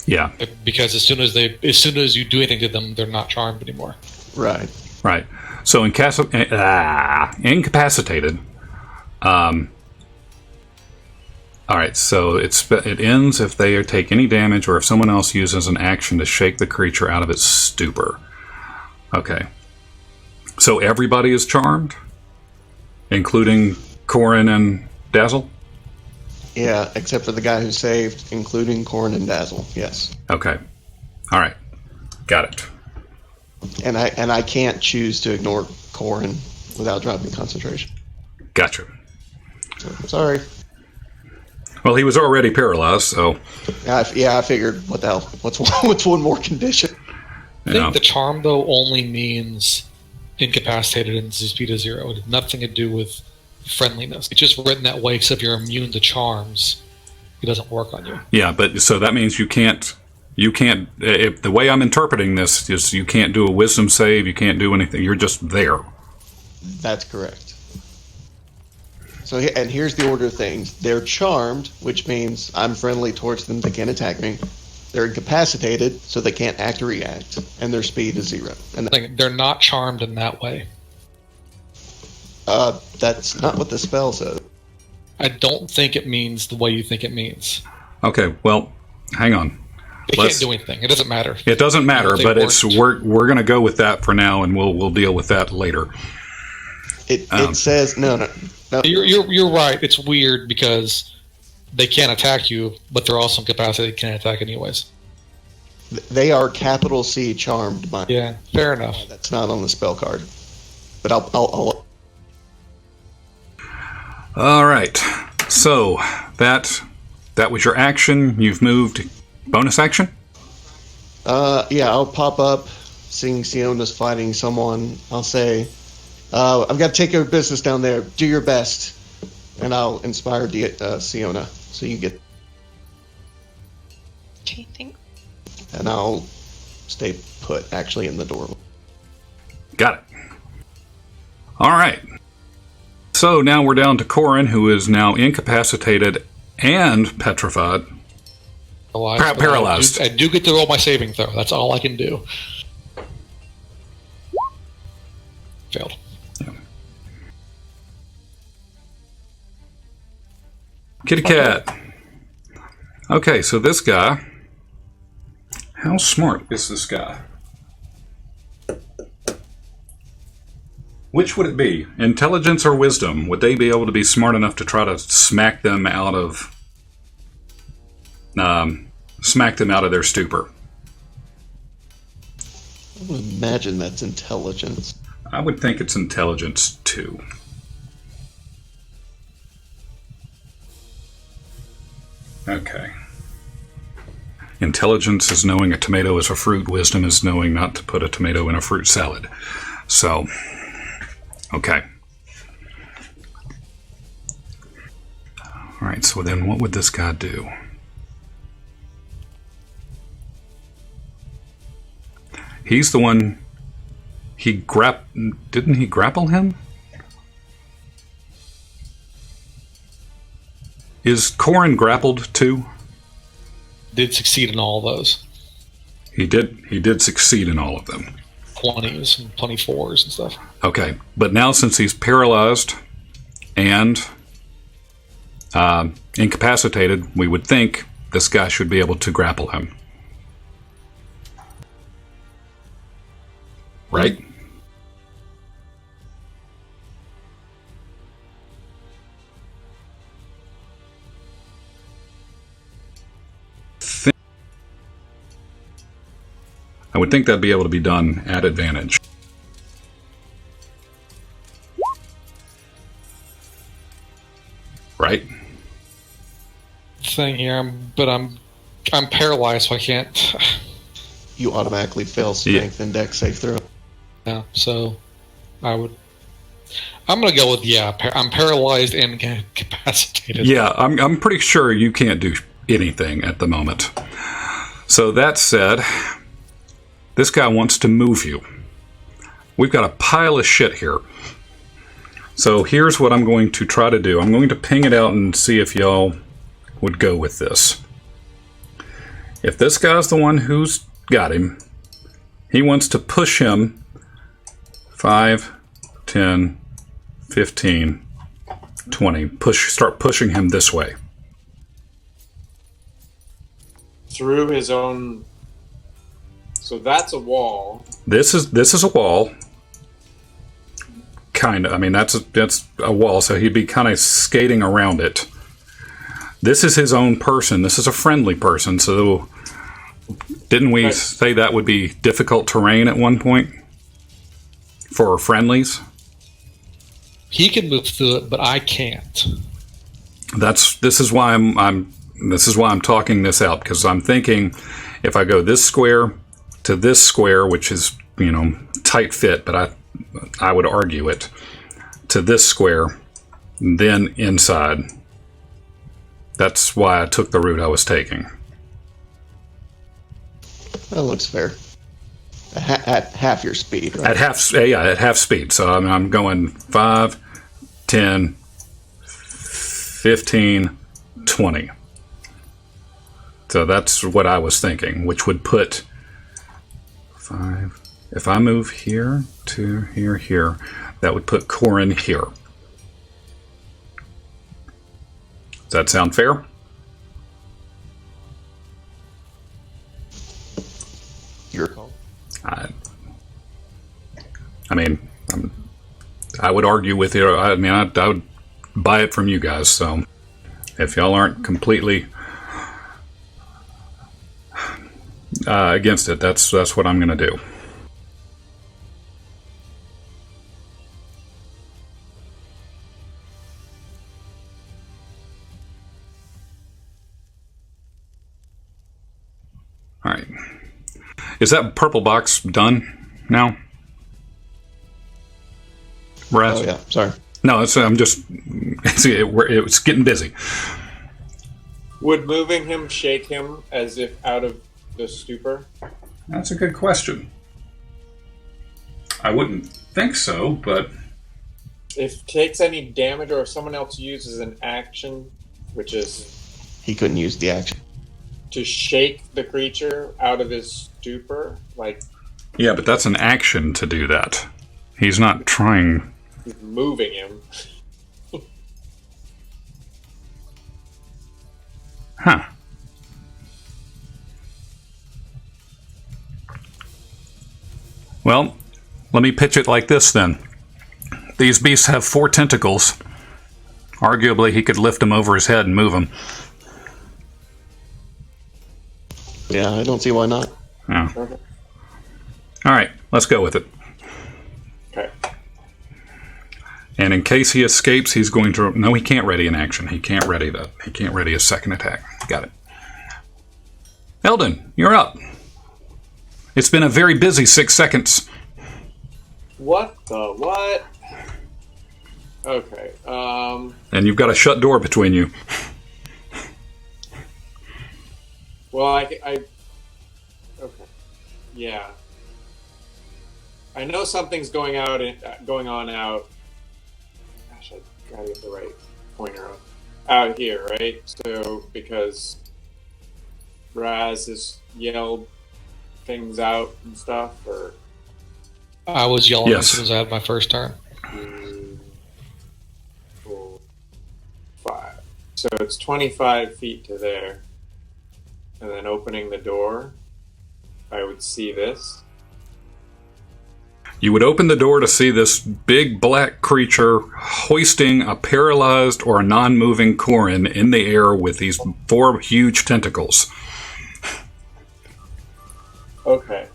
Yeah. Because as soon as you do anything to them, they're not charmed anymore. Right. Right. So incapacitated. All right. So it ends if they take any damage or if someone else uses an action to shake the creature out of its stupor. Okay. So everybody is charmed, including Corin and Dazzle. Yeah, except for the guy who saved, including Corn and Dazzle. Yes. Okay. All right. Got it. And I can't choose to ignore Corn without dropping concentration. Gotcha. So, sorry. Well, he was already paralyzed, so. I figured. What the hell? What's one more condition? I think the charm though only means incapacitated and speed of 0. It has nothing to do with friendliness. It's just written that way, except you're immune to charms. It doesn't work on you. Yeah, but so that means you can't. If the way I'm interpreting this is you can't do a wisdom save. You can't do anything. You're just there. That's correct. So, and here's the order of things. They're charmed, which means I'm friendly towards them. They can't attack me. They're incapacitated, so they can't act or react, and their speed is 0. And They're not charmed in that way. that's not what the spell says. I don't think it means the way you think it means. Okay. Well, hang on. They can't do anything. It doesn't matter. It doesn't matter, but weren't. we're going to go with that for now, and we'll deal with that later. It says no. You're right. It's weird because they can't attack you, but they're also incapacitated. Can't attack anyways. They are capital C charmed. Yeah, fair enough. That's not on the spell card, but I'll All right. So that was your action. You've moved. Bonus action? I'll pop up, seeing Siona's fighting someone. I'll say, I've got to take care of business down there. Do your best. And I'll inspire Siona, so you get... Okay, thanks. And I'll stay put, actually, in the doorway. Got it. All right. So now we're down to Corin, who is now incapacitated and petrified. Paralyzed. I do get to roll my saving throw. That's all I can do. Failed. Yeah. Kitty cat. Okay, so this guy. How smart is this guy? Which would it be? Intelligence or wisdom? Would they be able to be smart enough to try to smack them out of their stupor? I would imagine that's intelligence. I would think it's intelligence too. Okay. Intelligence is knowing a tomato is a fruit. Wisdom is knowing not to put a tomato in a fruit salad. So, okay. All right, so then what would this guy do? He's the one. Didn't he grapple him? Is Corin grappled too? Did succeed in all those. He did succeed in all of them. 20s and 24s and stuff. Okay, but now since he's paralyzed and incapacitated, we would think this guy should be able to grapple him. Right? I would think that'd be able to be done at advantage. Right? Thing here, but I'm paralyzed, so I can't. You automatically fail strength and dex save throw. Yeah, so I'm gonna go with I'm paralyzed and incapacitated. Yeah, I'm pretty sure you can't do anything at the moment. So that said, this guy wants to move you. We've got a pile of shit here. So here's what I'm going to try to do. I'm going to ping it out and see if y'all would go with this. If this guy's the one who's got him, he wants to push him 5, 10, 15, 20. Start pushing him this way. Through his own. So that's a wall. This is a wall. Kind of. I mean, that's a wall, so he'd be kind of skating around it. This is his own person. This is a friendly person, so didn't we say that would be difficult terrain at one point for friendlies? He can move through it, but I can't. This is why I'm talking this out, because I'm thinking if I go this square to this square, which is, tight fit, but I would argue it to this square, then inside. That's why I took the route I was taking. That looks fair. At half your speed, right? At half speed. So I'm going 5, 10, 15, 20. So that's what I was thinking, which would put 5. If I move here to here, that would put Corin here. Does that sound fair? Your call. I would argue with you. I would buy it from you guys. So if y'all aren't completely against it, that's what I'm going to do. All right. Is that purple box done now? Raz? Oh, yeah. Sorry. No, I'm just... See, it's getting busy. Would moving him shake him as if out of the stupor? That's a good question. I wouldn't think so, but... If it takes any damage or if someone else uses an action, which is... He couldn't use the action. To shake the creature out of his stupor? Yeah, but that's an action to do that. He's not trying... He's moving him. Huh. Well, let me pitch it like this then. These beasts have 4 tentacles. Arguably, he could lift them over his head and move them. Yeah, I don't see why not. Yeah. Okay. All right, let's go with it. Okay. And in case he escapes, he's going to... No, he can't ready an action. He can't ready that. He can't ready a second attack. Got it. Eldon, you're up. It's been a very busy 6 seconds. What the what? Okay. And you've got a shut door between you. Well, I okay. Yeah. I know something's going on out. Gosh, I gotta get the right pointer up. Out here, right? So, because Raz has yelled things out and stuff, or... I was yelling Yes. as soon as I had my first turn. 2, 4, 5. So it's 25 feet to there. And then opening the door, I would see this. You would open the door to see this big black creature hoisting a paralyzed or a non-moving Corin in the air with these 4 huge tentacles. Okay.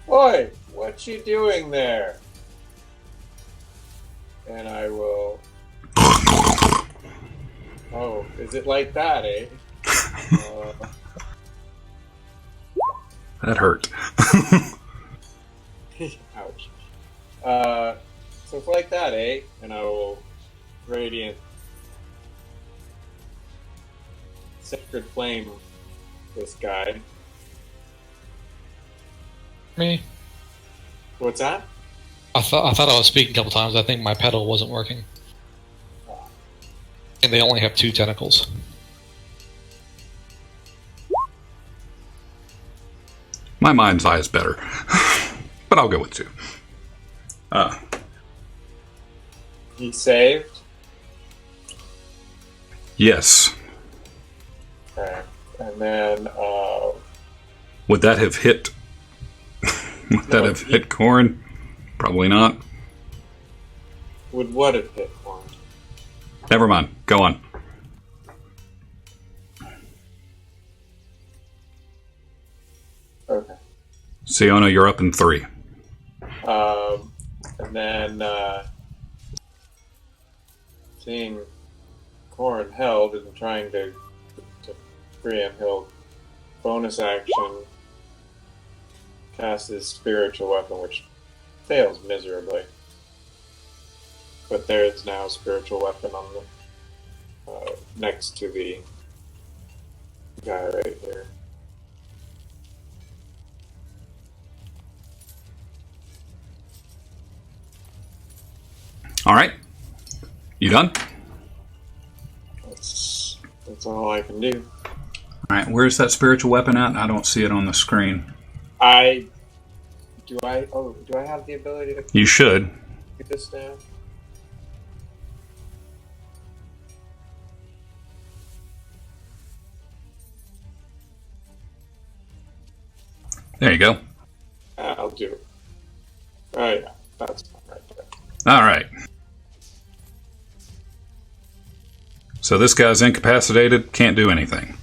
Oi, what you doing there? And I will... Oh, is it like that, eh? That hurt. Ouch. So it's like that, eh? And I will radiant sacred flame this guy. Me? What's that? I thought I was speaking a couple times. I think my pedal wasn't working. And they only have 2 tentacles. My mind's eye is better, but I'll go with 2. He saved. Yes. Okay. And then Would that have hit? Would that have hit Corn? Probably not. would what have hit one? Never mind. Go on. Okay. Siona, you're up in 3. And then seeing Corn held and trying to free him, he'll bonus action cast his spiritual weapon, which fails miserably. But there is now a spiritual weapon on the next to the guy right here. All right. You done? That's all I can do. All right. Where's that spiritual weapon at? I don't see it on the screen. Do I have the ability to You should. do this now? There you go. I'll do it. Oh yeah, that's right there. All right. So this guy's incapacitated, can't do anything.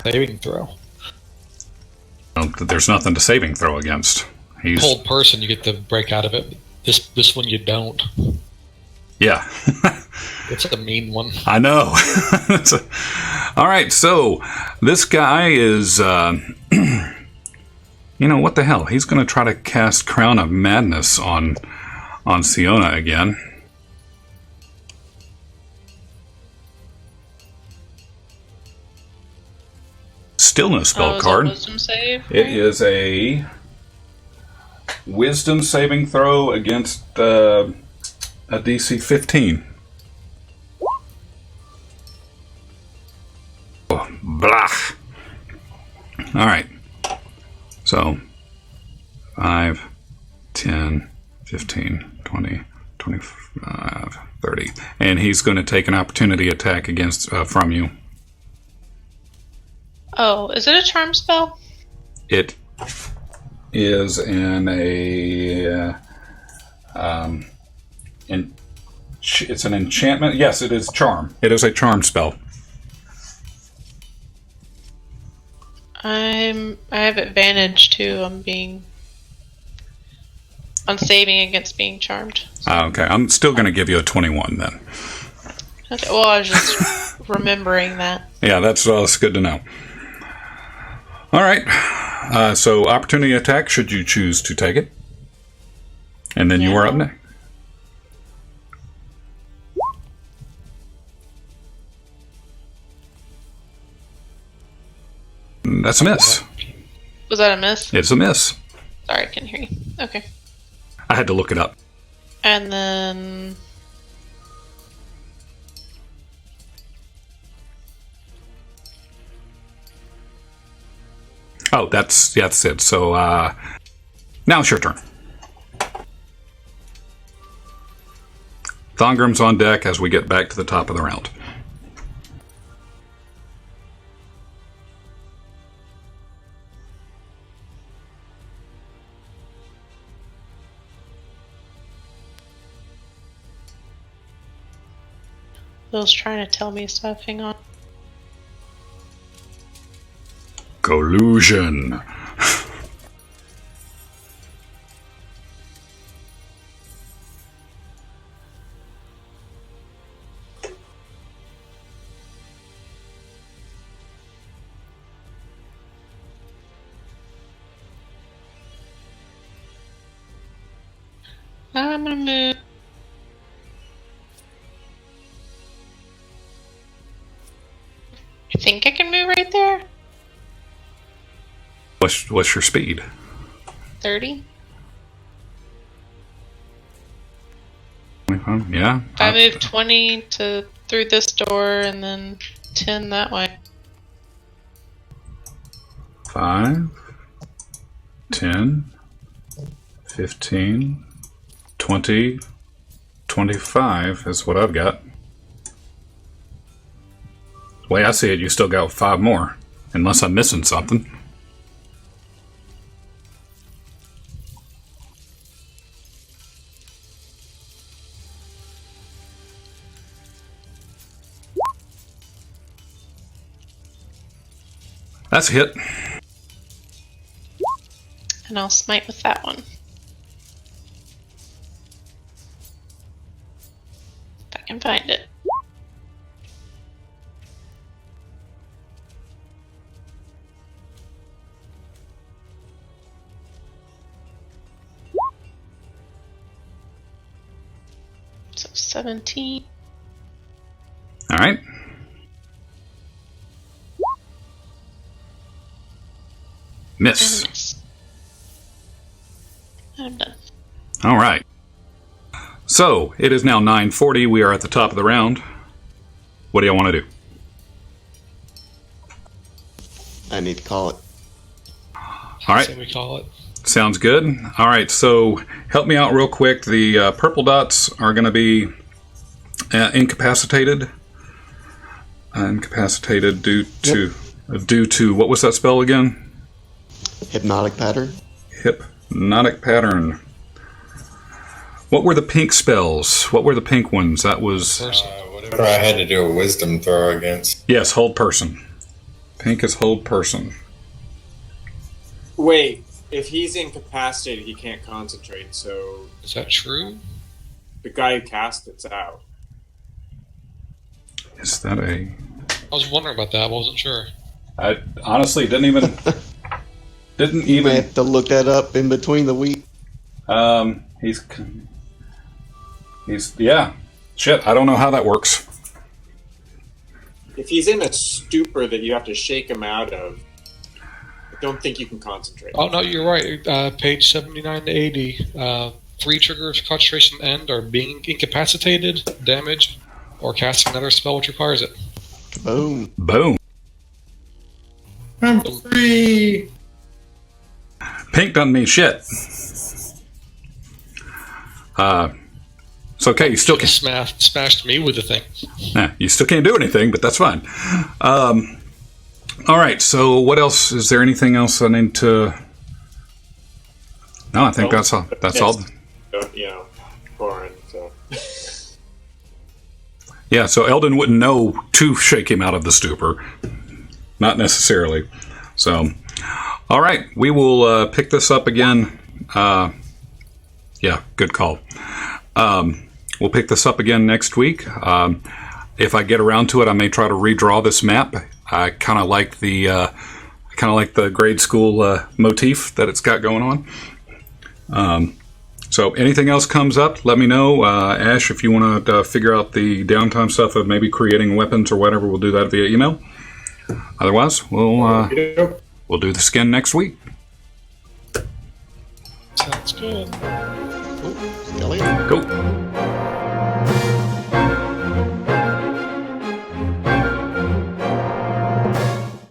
Saving throw. Well, there's nothing to saving throw against. He's Cold person, you get to break out of it. This one you don't. yeah. It's a mean one. I know. All right, so this guy is, you know, what the hell? He's going to try to cast Crown of Madness on Siona again. Still no spell card. Wisdom save, It right? is a Wisdom saving throw against a DC 15. Oh, blah. All right. So 5, 10, 15, 20, 25, 30. And he's going to take an opportunity attack against from you. Oh, is it a charm spell? It is it's an enchantment. Yes, it is charm. It is a charm spell. I have advantage too on saving against being charmed. Okay, I'm still going to give you a 21 then. Okay, well, I was just remembering that. Yeah, that's good to know. All right. So opportunity attack, should you choose to take it. And then you are up next. That's a miss. Was that a miss? It's a miss. Sorry, I couldn't hear you. Okay. I had to look it up. And then... Oh, that's it. So now it's your turn. Thongrim's on deck as we get back to the top of the round. Will's trying to tell me stuff. Hang on. Collusion. I'm gonna move. I think I can move right there. What's your speed? 30. 25, Yeah. If I move 20 through this door and then 10 that way. 5, 10, 15, 20, 25 is what I've got. The way I see it, you still got 5 more, unless I'm missing something. That's a hit. And I'll smite with that one. If I can find it. So 17. All right. Miss. And a miss. I'm done. All right. So, it is now 9:40. We are at the top of the round. What do you want to do? I need to call it. All right. So we call it. Sounds good. All right, so help me out real quick. The purple dots are going to be incapacitated. Incapacitated due to what was that spell again? Hypnotic pattern. Hypnotic pattern. What were the pink spells? What were the pink ones? That was Whatever I had to do a wisdom throw against. yes, hold person. Pink is hold person. Wait, if he's incapacitated, he can't concentrate. So Is that true? the guy who cast it's out. Is that a? I was wondering about that. I wasn't sure. I honestly didn't even You may have to look that up in between the week. He's yeah. Shit, I don't know how that works. If he's in a stupor that you have to shake him out of, I don't think you can concentrate. Oh no, you're right. Page 79 to 80. 3 triggers of concentration end are being incapacitated, damaged, or casting another spell which requires it. Boom. Boom. I'm free. Pink doesn't mean shit. It's okay. You still can. Smashed me with the thing. Nah, you still can't do anything, but that's fine. All right. So, what else? Is there anything else I need to? No, I think that's all. That's all. You know, foreign. So. Yeah. So Eldon wouldn't know to shake him out of the stupor. Not necessarily. So, all right. We will pick this up again. Yeah. Good call. We'll pick this up again next week. If I get around to it, I may try to redraw this map. I kind of like the grade school motif that it's got going on. So anything else comes up, let me know. Ash, if you want to figure out the downtime stuff of maybe creating weapons or whatever, we'll do that via email. Otherwise, we'll do the skin next week. Sounds good. Oh, see you later. Go.